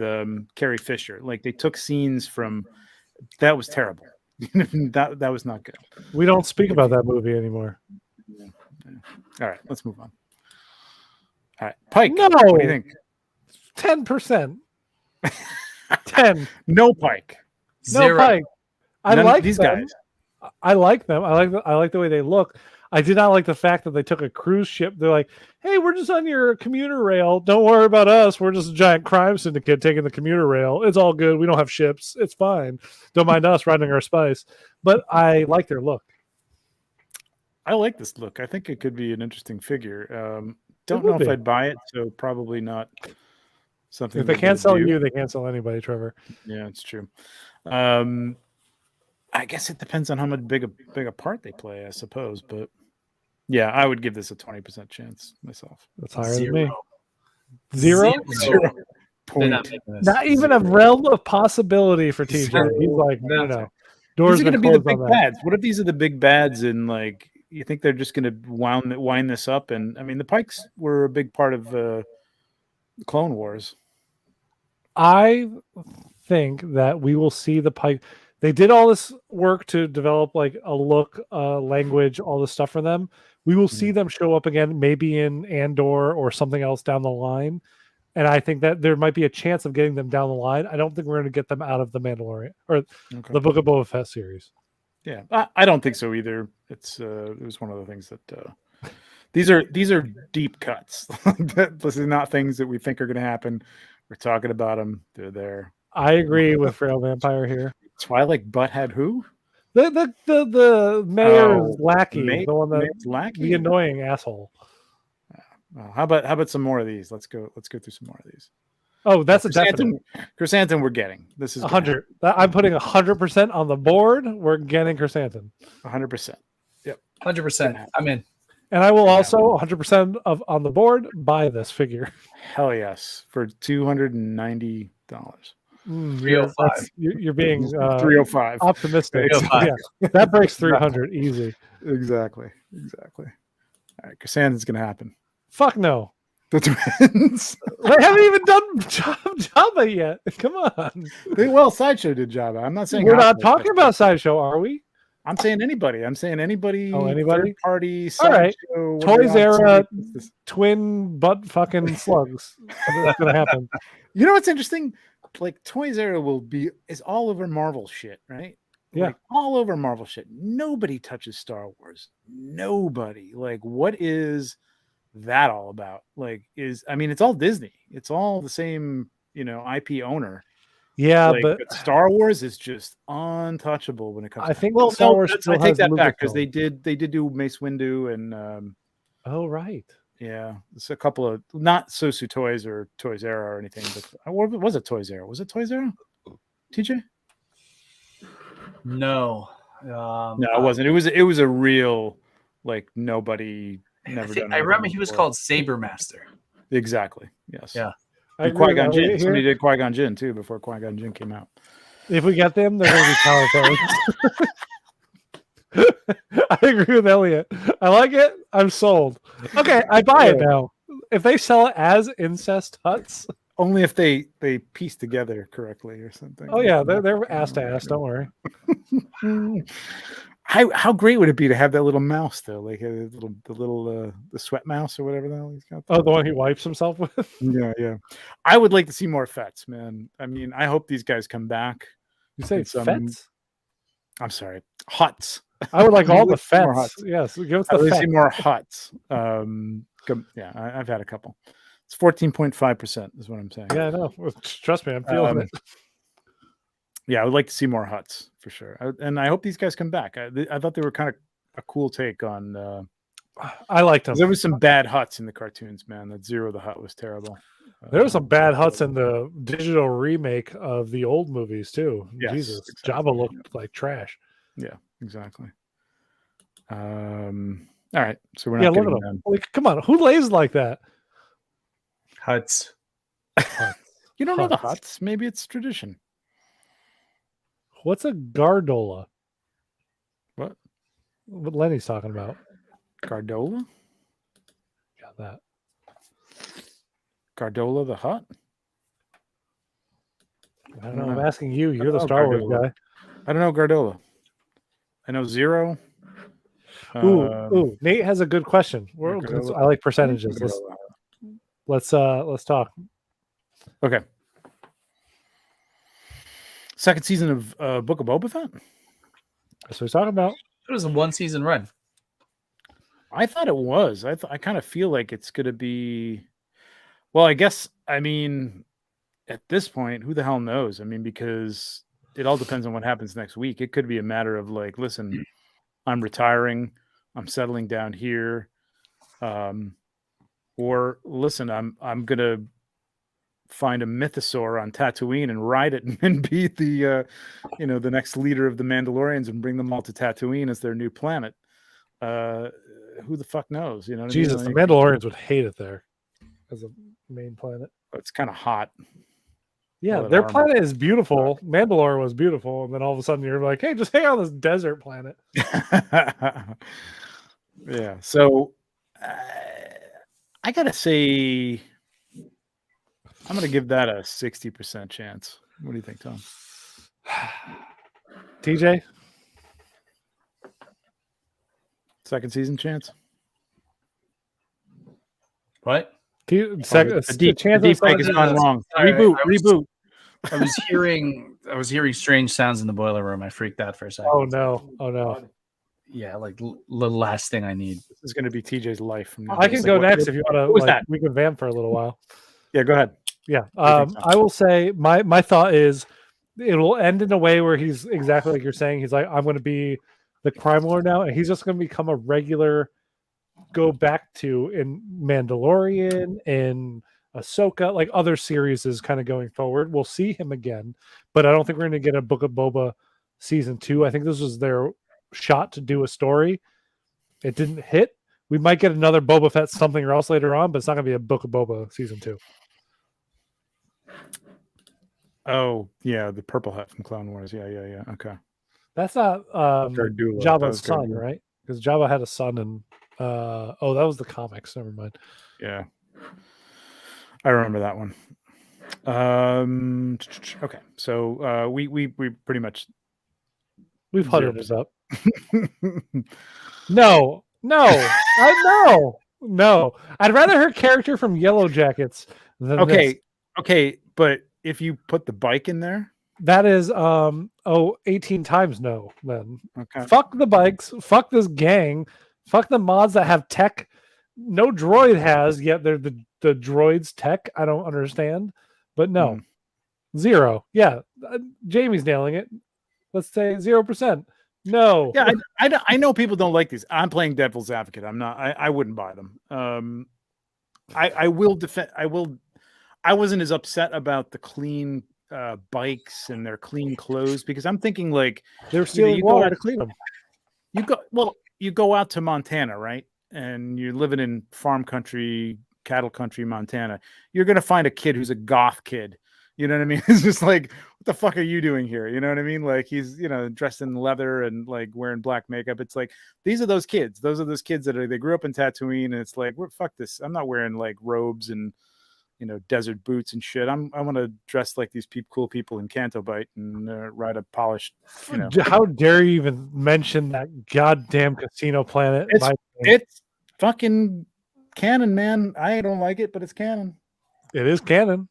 Carrie Fisher. Like they took scenes from that was terrible. that was not good. We don't speak about that movie anymore. Yeah. All right, let's move on. All right, Pike. No, what do you think? 10%. 10. No Pike. No Pike. I like these guys. I like them. I like the way they look. I did not like the fact that they took a cruise ship. They're like, hey, we're just on your commuter rail. Don't worry about us. We're just a giant crime syndicate taking the commuter rail. It's all good. We don't have ships. It's fine. Don't mind us riding our spice. But I like their look. I like this look. I think it could be an interesting figure. Don't know if I'd buy it, so probably not something. If they can't sell you, they can't sell anybody, Trevor. Yeah, it's true. I guess it depends on how much big a part they play, I suppose. But yeah, I would give this a 20% chance myself. That's higher than me. Zero? Point. Not even a realm of possibility for TJ. He's like, no. Doors are going to be the big bads. What if these are the big bads and like you think they're just going to wind this up? And I mean, the Pikes were a big part of Clone Wars. I think that we will see the Pike. They did all this work to develop like a look, language, all this stuff for them. We will see them show up again, maybe in Andor or something else down the line. And I think that there might be a chance of getting them down the line. I don't think we're going to get them out of the Mandalorian or the Book of Boba Fett series. Yeah, I don't think so either. It was one of the things that these are deep cuts. This is not things that we think are going to happen. We're talking about them. They're there. I agree with Frail Vampire here. Twilight Butthead who? The mayor's lackey, the one that lackey, the annoying asshole. How about some more of these? Let's go through some more of these. Oh, that's a definite. Chrysanthemum we're getting. This is 100. I'm putting 100% on the board. We're getting Chrysanthemum. 100%. Yep. 100%. I'm in. And I will also 100% on the board buy this figure. Hell yes, for $290. 305. You're being 305 optimistic. Yeah, that breaks 300 easy. Exactly. All right, Chrysanthemum's gonna happen. Fuck no. The twins. They haven't even done Jabba yet. Come on. Sideshow did Jabba. I'm not saying we're not talking about Sideshow, are we? I'm saying anybody. Oh, anybody? Third party. All right. Toys era twin butt fucking slugs. That's gonna happen. You know what's interesting? Like Toys era is all over Marvel shit, right? like all over Marvel shit. Nobody touches Star Wars. Nobody. Like, what is that all about? Like, it's all Disney. It's all the same, IP owner. Yeah, like, but Star Wars is just untouchable when it comes. I think well, Star Wars still I take has that back because Lucasfilm. they did do Mace Windu and oh right. yeah, it's a couple of not Sosu Toys or Toys Era or anything, but was it Toys Era? Was it Toys Era? TJ? No, no, it wasn't. It was a real like nobody never done. I remember he was called Saber Master. Exactly. Yes. Yeah. And Qui-Gon Jinn. Somebody did Qui-Gon Jinn too before Qui-Gon Jinn came out. If we get them, they're going to be power phones. I agree with Elliot. I like it. I'm sold. Okay, I buy it now. If they sell it as incest huts, only if they piece together correctly or something. Oh yeah, they're ass to ass. Don't worry. How great would it be to have that little mouse though, like the sweat mouse or whatever the hell he's got? Oh, the one he wipes himself with. Yeah. I would like to see more Fets, man. I mean, I hope these guys come back. You say Fets? I'm sorry, Huts. I would like all the Fets. Yes, give us the Fets. See more Huts. Yeah, I've had a couple. It's 14.5% is what I'm saying. Yeah, I know. Trust me, I'm feeling it. Yeah, I would like to see more Huts for sure, and I hope these guys come back. I thought they were kind of a cool take on. I liked them. There was some bad Huts in the cartoons, man. That Zero the Hutt was terrible. There were some bad Huts in the digital remake of the old movies too. Yes, Jesus, exactly. Jabba looked like trash. Yeah, exactly. All right, so we're not getting them. Like, come on, who lays like that? Huts. You don't know the Huts? Maybe it's tradition. What's a Gardola? What Lenny's talking about? Gardola? Got that. Gardola the Hutt? I don't know. I'm asking you. You're the Star Wars guy. I don't know Gardola. I know Zero. Ooh. Nate has a good question. I like percentages. Let's talk. Okay. Second season of Book of Boba Fett? That's what he's talking about. It was a 1-season run. I thought it was. I kind of feel like it's going to be. Well, I guess, at this point, who the hell knows? Because it all depends on what happens next week. It could be a matter of like, listen, I'm retiring. I'm settling down here. Or listen, I'm going to find a mythosaur on Tatooine and ride it and be the the next leader of the Mandalorians and bring them all to Tatooine as their new planet. Who the fuck knows? Jesus, the Mandalorians would hate it there as a main planet. It's kind of hot. Yeah, their planet is beautiful. Mandalore was beautiful, and then all of a sudden you're like, hey, just hang on this desert planet. Yeah, so I gotta say, I'm gonna give that a 60% chance. What do you think, Tom? TJ? Second season chance? What? The deep fake has gone wrong. Reboot. I was hearing strange sounds in the boiler room. I freaked out for a second. Oh no. Yeah, like the last thing I need. This is going to be TJ's life. From now. I can go next if you want to. What was that? We can vamp for a little while. Yeah, go ahead. Yeah, I will say my thought is it will end in a way where he's exactly like you're saying. He's like, I'm going to be the crime lord now, and he's just going to become a regular. Go back to in Mandalorian, in Ahsoka, like other series is kind of going forward. We'll see him again, but I don't think we're going to get a Book of Boba season 2. I think this was their shot to do a story. It didn't hit. We might get another Boba Fett something or else later on, but it's not going to be a Book of Boba season 2. Oh yeah, the purple hat from Clone Wars. Yeah. Okay, that's not Jabba's son, right? Because Jabba had a son and. That was the comics. Never mind. Yeah, I remember that one. Okay, so we pretty much we've hutted this up. No. I'd rather her character from Yellow Jackets than okay, but if you put the bike in there, That is 18 times no, then. Okay. Fuck the bikes, fuck this gang, fuck the mods that have tech no droid has, yet they're the droid's tech. I don't understand. But no. 0. Yeah. Jamie's nailing it. Let's say 0%. No. Yeah, I know people don't like these. I'm playing devil's advocate. I'm not. I wouldn't buy them. I will defend. I wasn't as upset about the clean bikes and their clean clothes because I'm thinking like they're stealing water to clean them. You go out to Montana, right? And you're living in farm country, cattle country, Montana. You're gonna find a kid who's a goth kid. You know what I mean? It's just like, what the fuck are you doing here? You know what I mean? Like he's, dressed in leather and like wearing black makeup. It's like, these are those kids. Those are those kids that they grew up in Tatooine. And it's like, fuck this. I'm not wearing like robes and, desert boots and shit. I want to dress like these cool people in Canto Bite and ride a polished, How dare you even mention that goddamn Casino Planet? It's fucking canon, man. I don't like it, but it's canon. It is canon.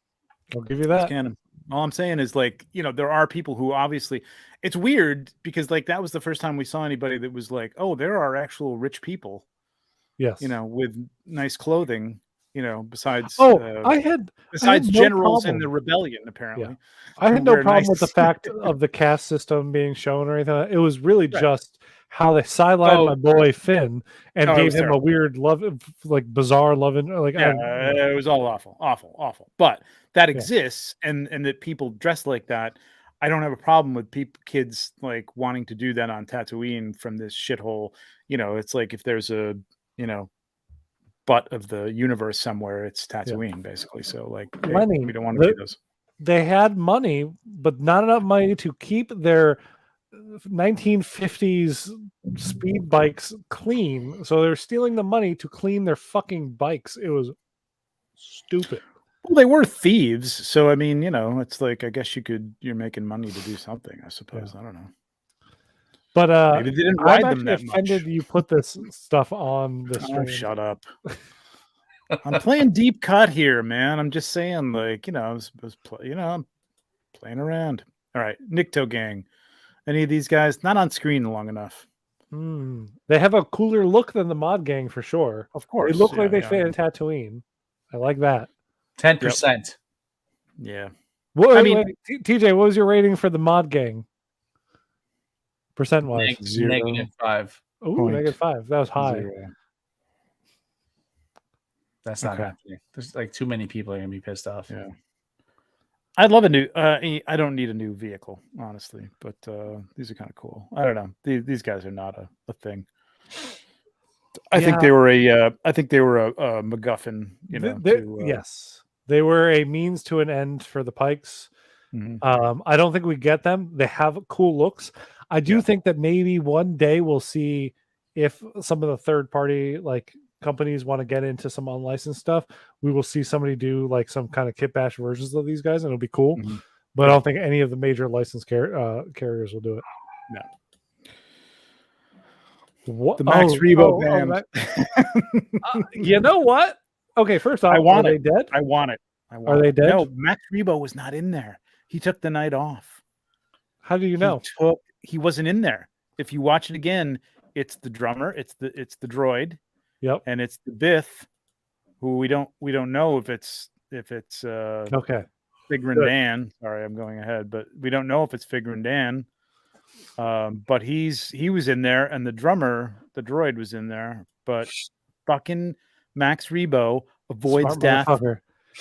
I'll give you that. It's canon. All I'm saying is like, there are people who obviously, it's weird because like that was the first time we saw anybody that was like, oh, there are actual rich people. Yes. With nice clothing, besides besides generals in the rebellion, apparently. Yeah. I had no problem with the fact of the caste system being shown or anything. It was really just how they sidelined my boy Finn and gave him a weird love, like bizarre loving. Like it was all awful. But that exists, and that people dress like that. I don't have a problem with kids like wanting to do that on Tatooine from this shithole. It's like if there's a butt of the universe somewhere, it's Tatooine basically. So like, money. We don't want to do those. They had money, but not enough money to keep their 1950s speed bikes clean. So they're stealing the money to clean their fucking bikes. It was stupid. Well, they were thieves, so I mean, it's like I guess you're making money to do something. I suppose. I don't know. But maybe they didn't ride them that offended much. You put this stuff on the stream. Oh, shut up. I'm playing deep cut here, man. I'm just saying, like, I'm playing around. All right, Nikto Gang. Any of these guys not on screen long enough? They have a cooler look than the Mod Gang for sure. Of course, they look like they fit in Tatooine. I like that. 10%. Yeah. Wait, TJ, what was your rating for the Mod Gang? Percent-wise? -5. Ooh, -5. That was high. 0. That's not happening. There's like too many people are gonna be pissed off. Yeah. I'd love a new. I don't need a new vehicle, honestly, but these are kind of cool. I don't know. These guys are not a thing. I think they were a. I think they were a MacGuffin. Yes, they were a means to an end for the Pikes. Mm-hmm. I don't think we get them. They have cool looks. I do think that maybe one day we'll see if some of the third party like companies want to get into some unlicensed stuff. We will see somebody do like some kind of kit bash versions of these guys, and it'll be cool. Mm-hmm. But I don't think any of the major licensed carriers will do it. No. What? The Max Rebo band. You know what? Okay, first off, are they dead? I want it. Are they dead? No, Max Rebo was not in there. He took the night off. How do you know? He wasn't in there. If you watch it again, it's the drummer, it's the droid. Yep. And it's the Bith, who we don't know if it's okay. Figrin Dan. Sorry, I'm going ahead, but we don't know if it's Figrin Dan. But he was in there, and the drummer, the droid, was in there. But fucking Max Rebo avoids death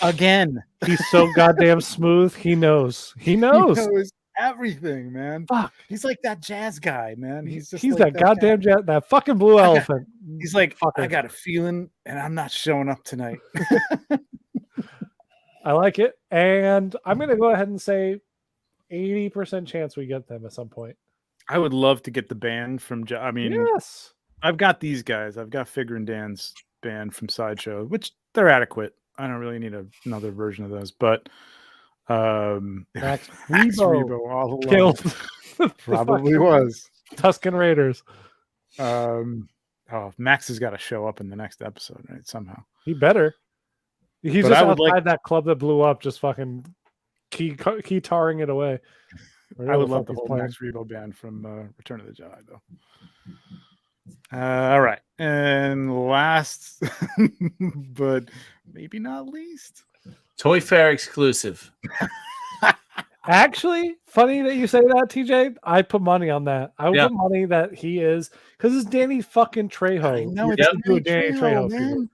again. He's so goddamn smooth. He knows. He knows everything, man. Fuck. He's like that jazz guy, man. He's like that goddamn jazz, that fucking blue elephant. He's like, I got a feeling, and I'm not showing up tonight. I like it, and I'm gonna go ahead and say 80% chance we get them at some point. I would love to get the band from. I mean, yes, I've got these guys. I've got Figrin Dan's band from Sideshow, which they're adequate. I don't really need another version of those, but Max Rebo all along. Killed. Probably was Tusken Raiders. Max has got to show up in the next episode, right? Somehow he better. He's just outside that club that blew up, just fucking keytarring it away. I would love the whole Max Rebo band from Return of the Jedi, though. All right, and last, but maybe not least, Toy Fair exclusive. Actually, funny that you say that, TJ. I put money on that. I would Yeah. put money that he is because it's Danny fucking Trejo. I know You're it's gonna do Danny a Trejo, figure. man.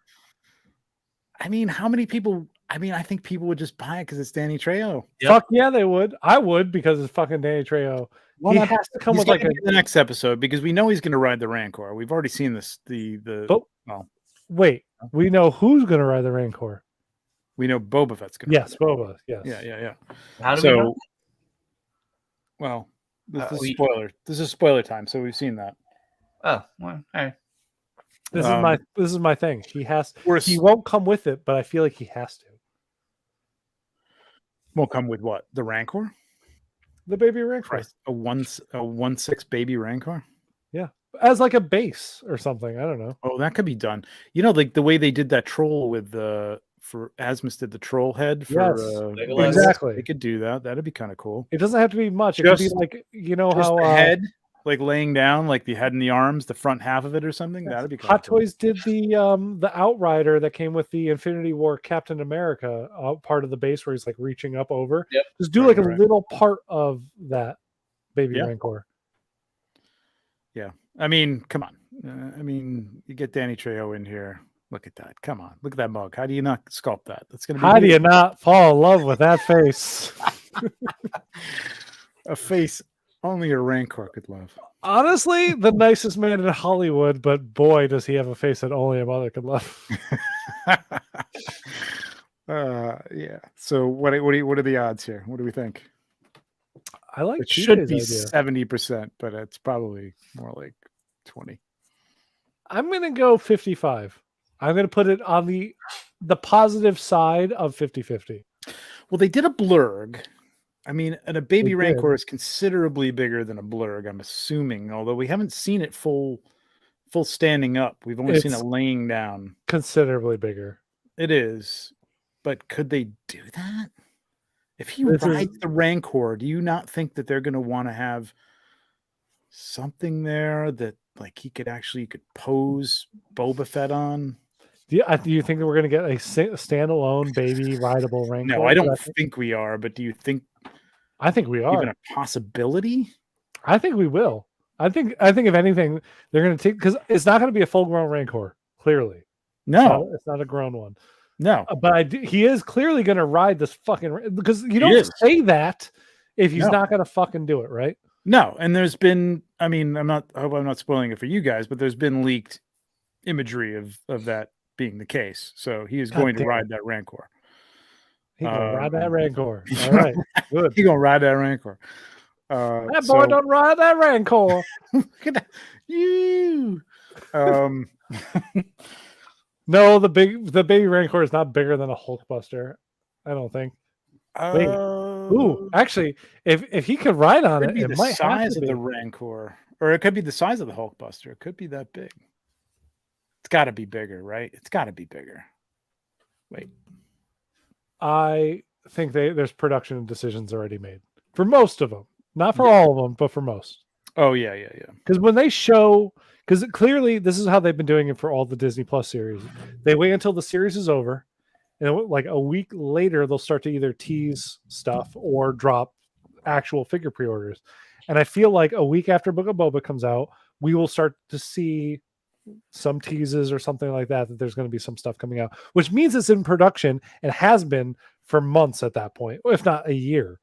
I mean, how many people? I mean, I think people would just buy it because it's Danny Trejo. Yep. Fuck yeah, they would. I would because it's fucking Danny Trejo. Well, he has to come with like the next episode because we know he's going to ride the Rancor. We've already seen this. Wait, we know who's going to ride the Rancor. We know Boba Fett's going to. Yes, Boba. Yes. Yeah. How do we know? Well, this is spoiler. This is spoiler time, so we've seen that. Oh, well, all right. This is my thing. He won't come with it, but I feel like he has to. Won't come with what? The Rancor? The baby Rancor. Christ, a 1/6 baby Rancor? Yeah. As like a base or something. I don't know. Oh, that could be done. You know, like the way they did that troll with for Asmus did the troll head for exactly. They could do that. That'd be kind of cool. It doesn't have to be much. It could be like, you know how the head, like laying down, like the head and the arms, the front half of it or something. That'd be Hot Toys did the Outrider that came with the Infinity War Captain America part of the base where he's like reaching up over. Yep. Just do like a little part of that baby Rancor. Yeah. I mean, come on. I mean, you get Danny Trejo in here. Look at that. Come on. Look at that mug. How do you not sculpt that? That's going to be How do you not fall in love with that face? A face only a Rancor could love. Honestly, the nicest man in Hollywood, but boy, does he have a face that only a mother could love. Yeah. So what are the odds here? What do we think? I like it should be 70%, but it's probably more like 20. I'm gonna go 55. I'm gonna put it on the positive side of 50-50. Well, they did a blurg. I mean, and a baby Rancor is considerably bigger than a blurg, I'm assuming, although we haven't seen it full standing up. We've only seen it laying down. Considerably bigger. It is. But could they do that? If he rides the Rancor, do you not think that they're going to want to have something there that like you could pose Boba Fett on? Do you think that we're going to get a standalone baby rideable Rancor? No, I don't think we are. But do you think? I think we are. Even a possibility? I think we will. I think if anything, they're going to take because it's not going to be a full-grown Rancor. Clearly, no, it's not a grown one. No, but he is clearly going to ride this fucking because you don't say that if he's not going to fucking do it, right? No, and there's been. I mean, I hope I'm not spoiling it for you guys, but there's been leaked imagery of that being the case. So he is going to ride that Rancor. He's going to ride that Rancor. All right, good. He's going to ride that Rancor. That boy don't ride that Rancor. Look at that. You. No, the baby Rancor is not bigger than a Hulkbuster. I don't think. Wait. Ooh, actually, if he could ride on it, it might have to be the Rancor, or it could be the size of the Hulkbuster. It could be that big. It's got to be bigger, right? It's got to be bigger. Wait, I think there's production decisions already made for most of them, not for all of them, but for most. Oh yeah. Because when they show. Because clearly, this is how they've been doing it for all the Disney Plus series. They wait until the series is over, and like a week later, they'll start to either tease stuff or drop actual figure pre-orders. And I feel like a week after Book of Boba comes out, we will start to see some teases or something like that there's going to be some stuff coming out, which means it's in production and has been for months at that point, if not a year.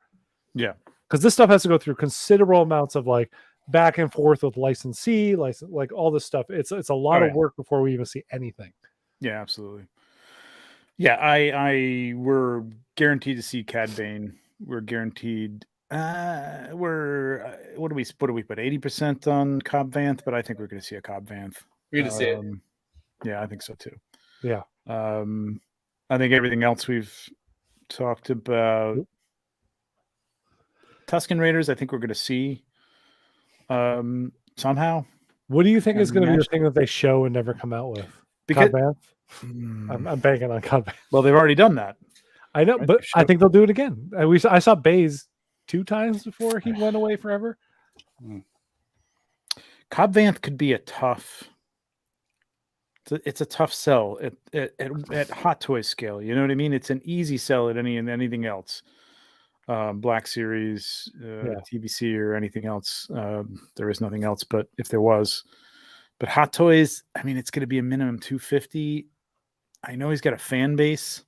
Yeah. Because this stuff has to go through considerable amounts of like back and forth with licensee, like all this stuff. It's a lot of work before we even see anything. Yeah, absolutely. Yeah, we're guaranteed to see Cad Bane. We're guaranteed. What do we put 80% on Cobb Vanth, but I think we're going to see a Cobb Vanth. We're going to see it. Yeah, I think so too. Yeah. I think everything else we've talked about. Tusken Raiders, I think we're going to see. Somehow. What do you think is going to be the thing that they show and never come out with? Because I'm banking on Cobb Vanth. Well, they've already done that. I know, but I think they'll do it again. I saw Baze 2 times before he went away forever. Cobb Vanth could be a tough. It's a tough sell at Hot Toys scale. You know what I mean? It's an easy sell at anything else. Black Series, TBC, or anything else. There is nothing else, but if there was, but Hot Toys, I mean, it's going to be a minimum $250. I know he's got a fan base.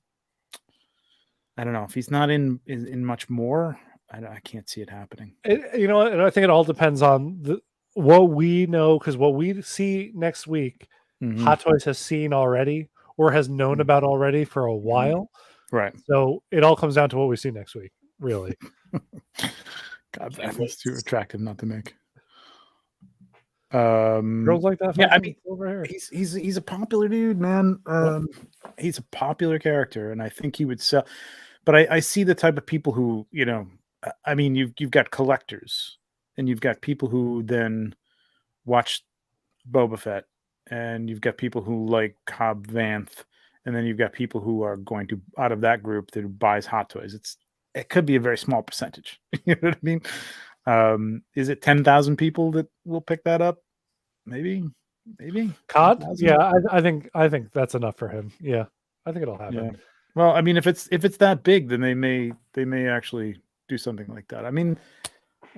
I don't know if he's not in much more. I can't see it happening. You know, and I think it all depends on what we know, because what we see next week, Hot Toys has seen already or has known about already for a while. Right. So it all comes down to what we see next week, really. God, that's too attractive not to make. Girls like that. Yeah, I mean, he's a popular dude, man. He's a popular character, and I think he would sell. But I see the type of people who, you know, I mean, you've got collectors, and you've got people who then watch Boba Fett, and you've got people who like Cobb Vanth, and then you've got people who are going to, out of that group, that buys Hot Toys. It could be a very small percentage. You know what I mean? Is it 10,000 people that will pick that up? Maybe. Cod? Yeah, I think that's enough for him. Yeah, I think it'll happen. Yeah. Well, I mean, if it's that big, then they may actually do something like that. I mean,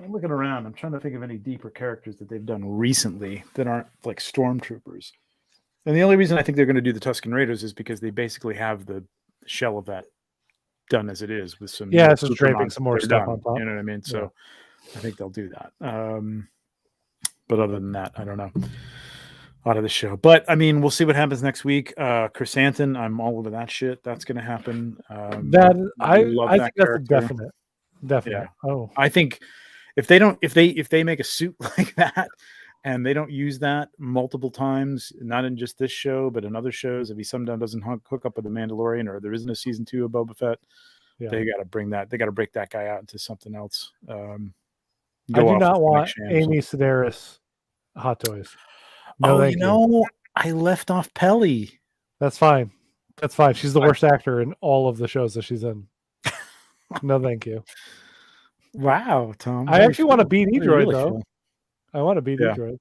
I'm looking around. I'm trying to think of any deeper characters that they've done recently that aren't like stormtroopers. And the only reason I think they're going to do the Tusken Raiders is because they basically have the shell of that done as it is with some it's just draping some more stuff on top. You know what I mean? So I think they'll do that. But other than that, I don't know. Out of the show. But I mean, we'll see what happens next week. Chrysanthemum, I'm all over that shit. That's going to happen. I think that's a definite. Yeah. Oh, I think if they make a suit like that and they don't use that multiple times, not in just this show, but in other shows, if he sometime doesn't hook up with the Mandalorian, or there isn't a season 2 of Boba Fett, they got to bring that. They got to break that guy out into something else. I do not want Amy Sedaris Hot Toys. No, you know, I left off Pelly. That's fine. She's the worst actor in all of the shows that she's in. No, thank you. Wow, Tom. I actually want to beat E-Droid, though. I want to beat E-Droid.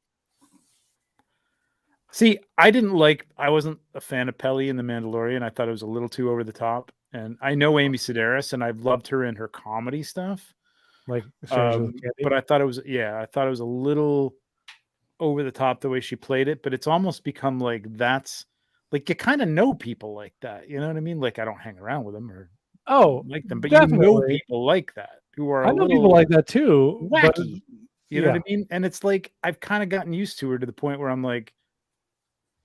See, I wasn't a fan of Pelly in The Mandalorian. I thought it was a little too over the top. And I know Amy Sedaris, and I've loved her in her comedy stuff. Like, but I thought it was a little over the top the way she played it. But it's almost become like that's like you kind of know people like that. You know what I mean? Like I don't hang around with them or like them, but definitely. You know people like that who are. I know people like that too. Wacky. But, you know what I mean? And it's like I've kind of gotten used to her to the point where I'm like,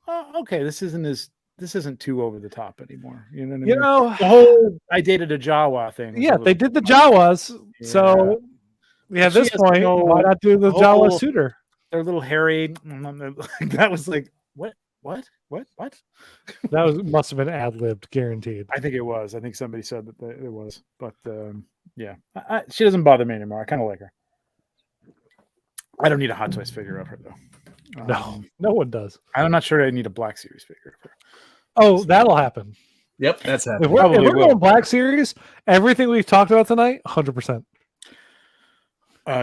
oh, okay, this isn't too over the top anymore. You know what I mean? You know, the whole I dated a Jawa thing. Yeah, they did the Jawas. Yeah. So at this point, why not do the Jawa suitor? They're a little hairy. That was like, what? That must have been ad-libbed, guaranteed. I think it was. I think somebody said that it was. But yeah, she doesn't bother me anymore. I kind of like her. I don't need a Hot Toys figure of her though. No one does. I'm not sure I need a Black Series figure of her. Oh, that'll happen. Yep, that's happening. If we're going Black Series, everything we've talked about tonight, 100%.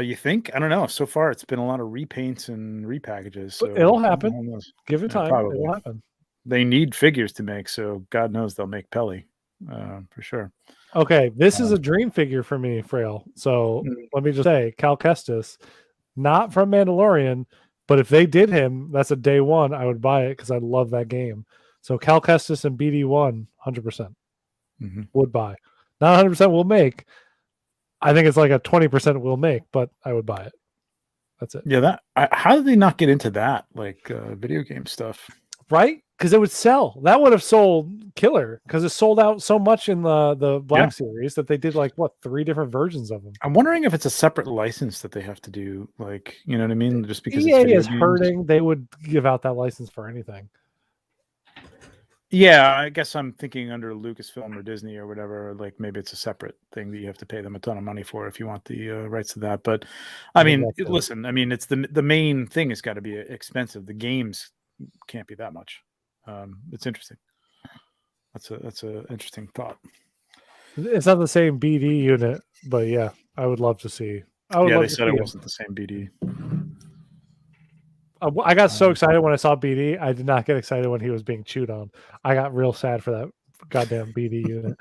You think? I don't know. So far, it's been a lot of repaints and repackages. So it'll happen. Give it time. Probably. It'll happen. They need figures to make, so God knows they'll make Pelly for sure. Okay, this is a dream figure for me, Frail. So let me just say, Cal Kestis, not from Mandalorian, but if they did him, that's a day one. I would buy it because I love that game. So Cal Kestis and BD1, 100% would buy. Not 100% will make. I think it's like a 20% will make, but I would buy it. That's it. Yeah, how did they not get into that, like video game stuff? Right? Because it would sell. That would have sold killer because it sold out so much in the Black Series that they did 3 different versions of them. I'm wondering if it's a separate license that they have to do. Like, you know what I mean? Just because EA is hurting, they would give out that license for anything. Yeah, I guess I'm thinking under Lucasfilm or Disney or whatever, like maybe it's a separate thing that you have to pay them a ton of money for if you want the rights to that. But I mean, listen, I mean, it's the main thing has got to be expensive. The games can't be that much. It's interesting. That's a interesting thought. It's not the same BD unit, but yeah, I would love to see. They said it wasn't the same BD. I got so excited when I saw BD. I did not get excited when he was being chewed on. I got real sad for that goddamn BD unit.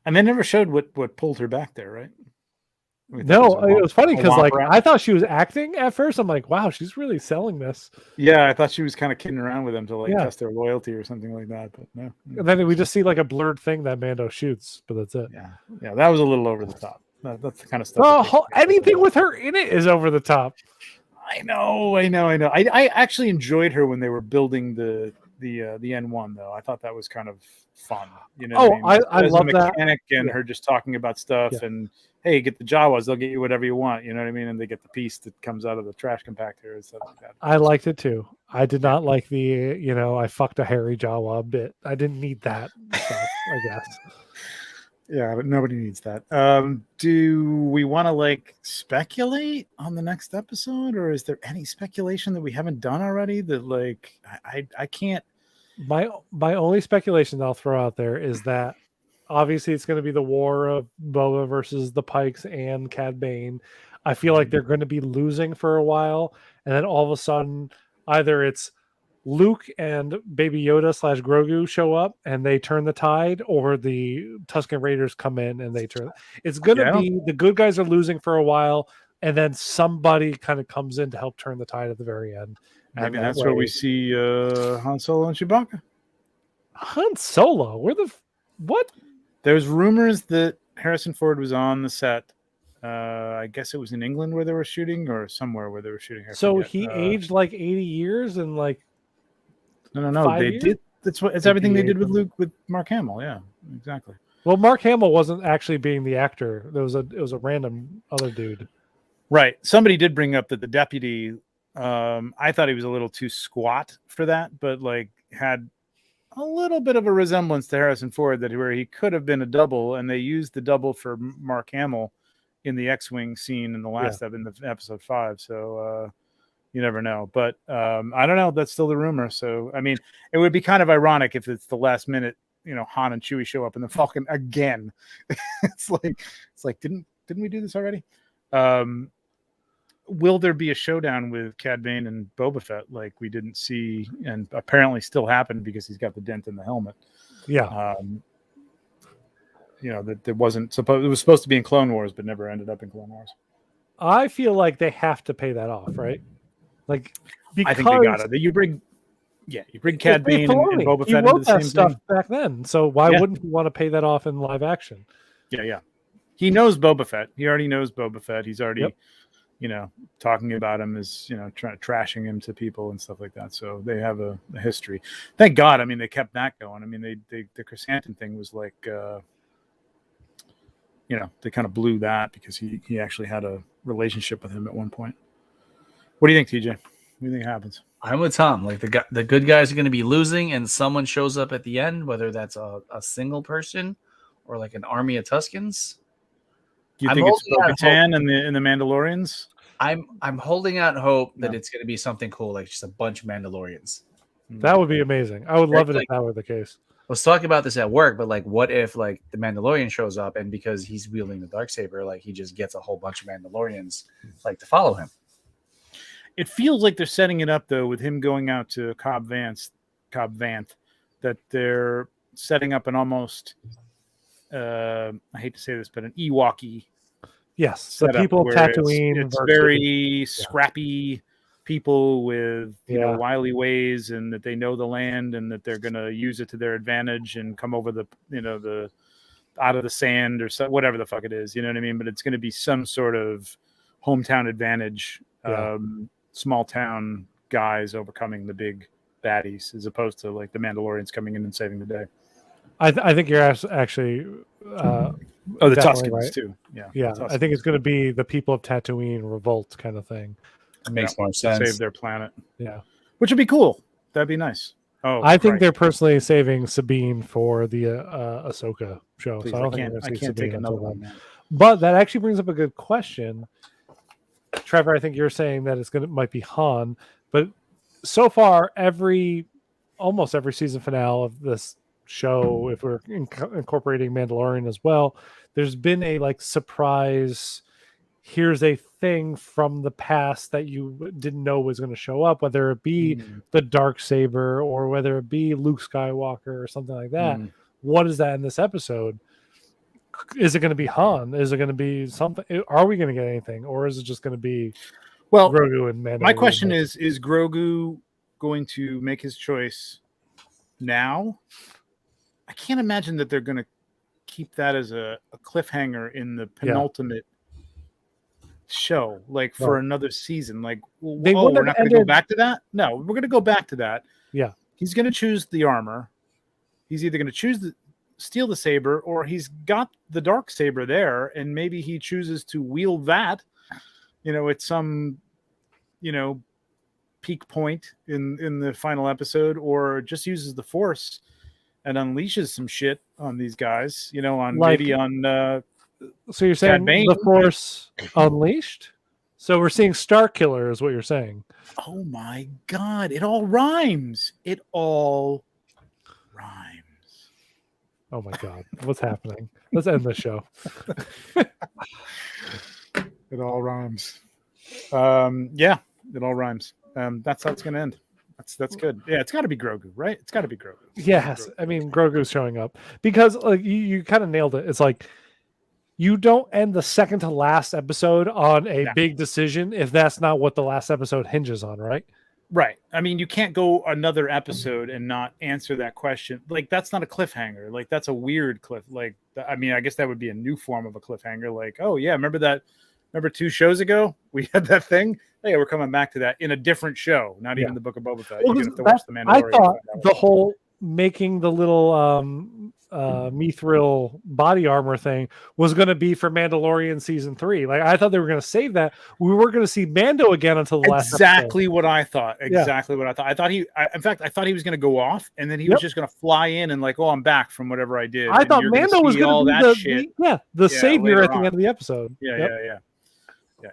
And they never showed what pulled her back there, right? No, it was funny because like I thought she was acting at first. I'm like, wow, she's really selling this. Yeah, I thought she was kind of kidding around with them to like test their loyalty or something like that, but no. And then we just see like a blurred thing that Mando shoots, but that's it. Yeah, that was a little over the top. That's the kind of stuff. Oh, anything with her in it is over the top. I know. I actually enjoyed her when they were building the N1 though. I thought that was kind of fun. You know, I love that mechanic and her just talking about stuff and hey, get the Jawas, they'll get you whatever you want. You know what I mean? And they get the piece that comes out of the trash compactor and stuff like that. I liked it too. I did not like the I fucked a hairy Jawa bit. I didn't need that stuff, I guess. Yeah, but nobody needs that. Do we want to like speculate on the next episode, or is there any speculation that we haven't done already? That like I can't. My only speculation that I'll throw out there is that obviously it's going to be the war of Boba versus the Pikes and Cad Bane. I feel like they're going to be losing for a while, and then all of a sudden, either it's Luke and Baby Yoda / Grogu show up and they turn the tide, or the Tusken Raiders come in and they turn. It's going to be the good guys are losing for a while, and then somebody kind of comes in to help turn the tide at the very end. Maybe that's where we see Han Solo and Chewbacca. Han Solo? What? There's rumors that Harrison Ford was on the set. I guess it was in England where they were shooting, or somewhere where they were shooting. So he aged like 80 years and like. No. They did. It's everything they did with Luke with Mark Hamill. Yeah, exactly. Well, Mark Hamill wasn't actually being the actor. It was a random other dude. Right. Somebody did bring up that the deputy. I thought he was a little too squat for that, but like had a little bit of a resemblance to Harrison Ford where he could have been a double, and they used the double for Mark Hamill in the X-wing scene in the last in the episode 5. So. You never know, but I don't know. That's still the rumor. So, I mean, it would be kind of ironic if it's the last minute, Han and Chewie show up in the Falcon again. it's like, didn't we do this already? Will there be a showdown with Cad Bane and Boba Fett like we didn't see and apparently still happened because he's got the dent in the helmet? Yeah. That there wasn't supposed. It was supposed to be in Clone Wars, but never ended up in Clone Wars. I feel like they have to pay that off, right? Like, because I think they got it. You bring Cad Bane and Boba Fett into the same stuff thing back then. So why wouldn't he want to pay that off in live action? Yeah. He knows Boba Fett. He already knows Boba Fett. He's already, talking about him as trashing him to people and stuff like that. So they have a history. Thank God. I mean, they kept that going. I mean, the Chrysanthemum thing was like, they kind of blew that because he actually had a relationship with him at one point. What do you think, TJ? What do you think happens? I'm with Tom. Like the good guys are going to be losing, and someone shows up at the end, whether that's a single person or like an army of Tuskens. Do you think it's Bo-Katan and the Mandalorians? I'm holding out hope that it's going to be something cool, like just a bunch of Mandalorians. That would be amazing. I would love it if that were the case. I was talking about this at work, but like, what if like the Mandalorian shows up and because he's wielding the Darksaber, like he just gets a whole bunch of Mandalorians like to follow him? It feels like they're setting it up though with him going out to Cobb Vanth, that they're setting up an almost I hate to say this, but an Ewok-y. Yes, the people of Tatooine. It's very scrappy people with wily ways, and that they know the land, and that they're going to use it to their advantage and come over the out of the sand or whatever the fuck it is. You know what I mean? But it's going to be some sort of hometown advantage. Small town guys overcoming the big baddies, as opposed to like the Mandalorians coming in and saving the day. I think you're actually the Tuskens right. Too. Yeah. I think it's going to be the people of Tatooine revolt kind of thing. It makes more sense. Save their planet. Yeah, which would be cool. That'd be nice. Oh, I think they're personally saving Sabine for the Ahsoka show. Please, so I can't take another one. Man. But that actually brings up a good question. Trevor, I think you're saying that might be Han, but so far almost every season finale of this show, if we're incorporating Mandalorian as well, there's been a like surprise. Here's a thing from the past that you didn't know was going to show up, whether it be the dark saber or whether it be Luke Skywalker or something like that. What is that in this episode? Is it going to be Han? Is it going to be something? Are we going to get anything, or is it just going to be Grogu and Mando? My question is Grogu going to make his choice now? I can't imagine that they're going to keep that as a cliffhanger in the penultimate show, like for another season. Like, we're not going to go back to that? No, we're going to go back to that. Yeah. He's going to choose the armor. He's either going to steal the saber, or he's got the dark saber there, and maybe he chooses to wield that, at some, peak point in the final episode, or just uses the Force and unleashes some shit on these guys, so you're saying the Force unleashed? So we're seeing Star Killer is what you're saying. Oh my God. It all rhymes. Oh my God. What's happening? Let's end the show. It all rhymes. It all rhymes. That's how it's going to end. That's good. Yeah, it's got to be Grogu, right? It's got to be Grogu. Yes. I mean, Grogu's showing up because you kind of nailed it. It's like you don't end the second to last episode on a big decision if that's not what the last episode hinges on, right? Right. I mean, you can't go another episode and not answer that question. Like, that's not a cliffhanger. Like, that's a weird cliff. Like, I mean, I guess that would be a new form of a cliffhanger. Like, oh yeah, remember 2 shows ago we had that thing? Hey, we're coming back to that in a different show, not even the Book of Boba Fett. Well, you have to watch the Mandalorian. I thought the whole making the little mithril body armor thing was going to be for Mandalorian season 3. Like, I thought they were going to save that. We were going to see Mando again until the last exactly what I thought. Exactly what I thought. I thought he was going to go off, and then he was just going to fly in and like, oh, I'm back from whatever I did. I thought Mando was going to be the savior at the end of the episode. Yeah,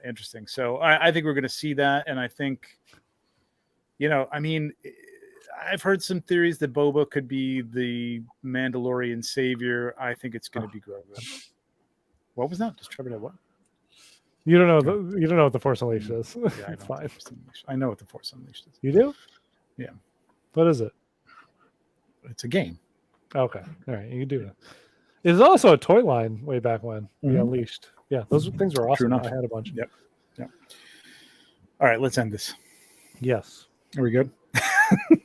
interesting. So I think we're going to see that, and I think, I mean, I've heard some theories that Boba could be the Mandalorian savior. I think it's going to be Grogu. What was that? Does Trevor know what? You don't know what the Force Unleashed is. Yeah, It's fine. I know what the Force Unleashed is. You do? Yeah. What is it? It's a game. Okay. All right. You can do that. There's also a toy line way back when we Unleashed. Yeah, those things were awesome. I had a bunch. Yep. All right, let's end this. Yes. Are we good?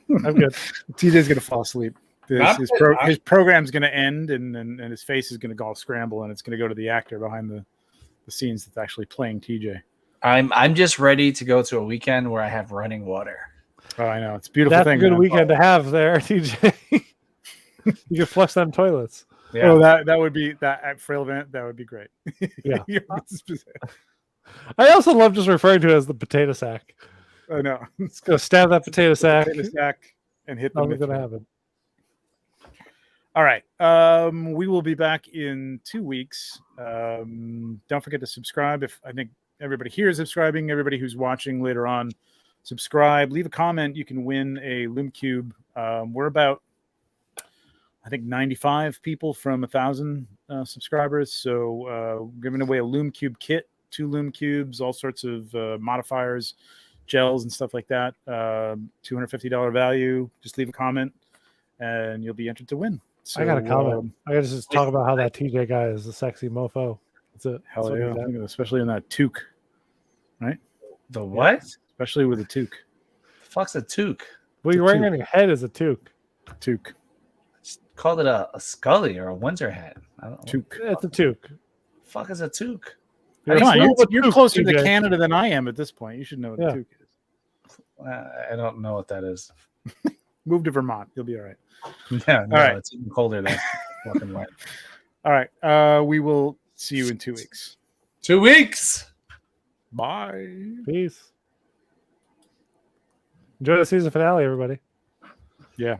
I'm good. TJ's going to fall asleep. His program's going to end, and his face is going to go all scramble, and it's going to go to the actor behind the scenes that's actually playing TJ. I'm just ready to go to a weekend where I have running water. Oh, I know. It's a beautiful That's thing. That's a good weekend to have there, TJ. You can flush them toilets. Yeah. Oh, that would be that at Frail event. That would be great. Yeah. I also love just referring to it as the potato sack. I know. Let's go stab that potato sack. And hit the. Nothing's gonna happen. All right. We will be back in 2 weeks. Don't forget to subscribe. I think everybody here is subscribing. Everybody who's watching later on, subscribe. Leave a comment. You can win a Loom Cube. We're about, I think, 95 people from 1,000 subscribers. So giving away a Loom Cube kit, 2 Loom Cubes, all sorts of modifiers, gels and stuff like that. $250 value. Just leave a comment and you'll be entered to win. So, I got a comment. I got to just talk about how that TJ guy is a sexy mofo. That's it. Hell yeah. Especially in that toque. Right? The what? Especially with a toque. The fuck's a toque? What you're wearing on your head is a toque. Toque. Called it a Scully or a Windsor hat. I don't know. Toque. It's a toque. The fuck is a toque? You're closer to Canada than I am at this point. You should know what a toque is. I don't know what that is. Move to Vermont. You'll be all right. Yeah, no, right. It's even colder there. Fucking right. All right. We will see you in 2 weeks. 2 weeks. Bye. Peace. Enjoy the season finale, everybody. Yeah.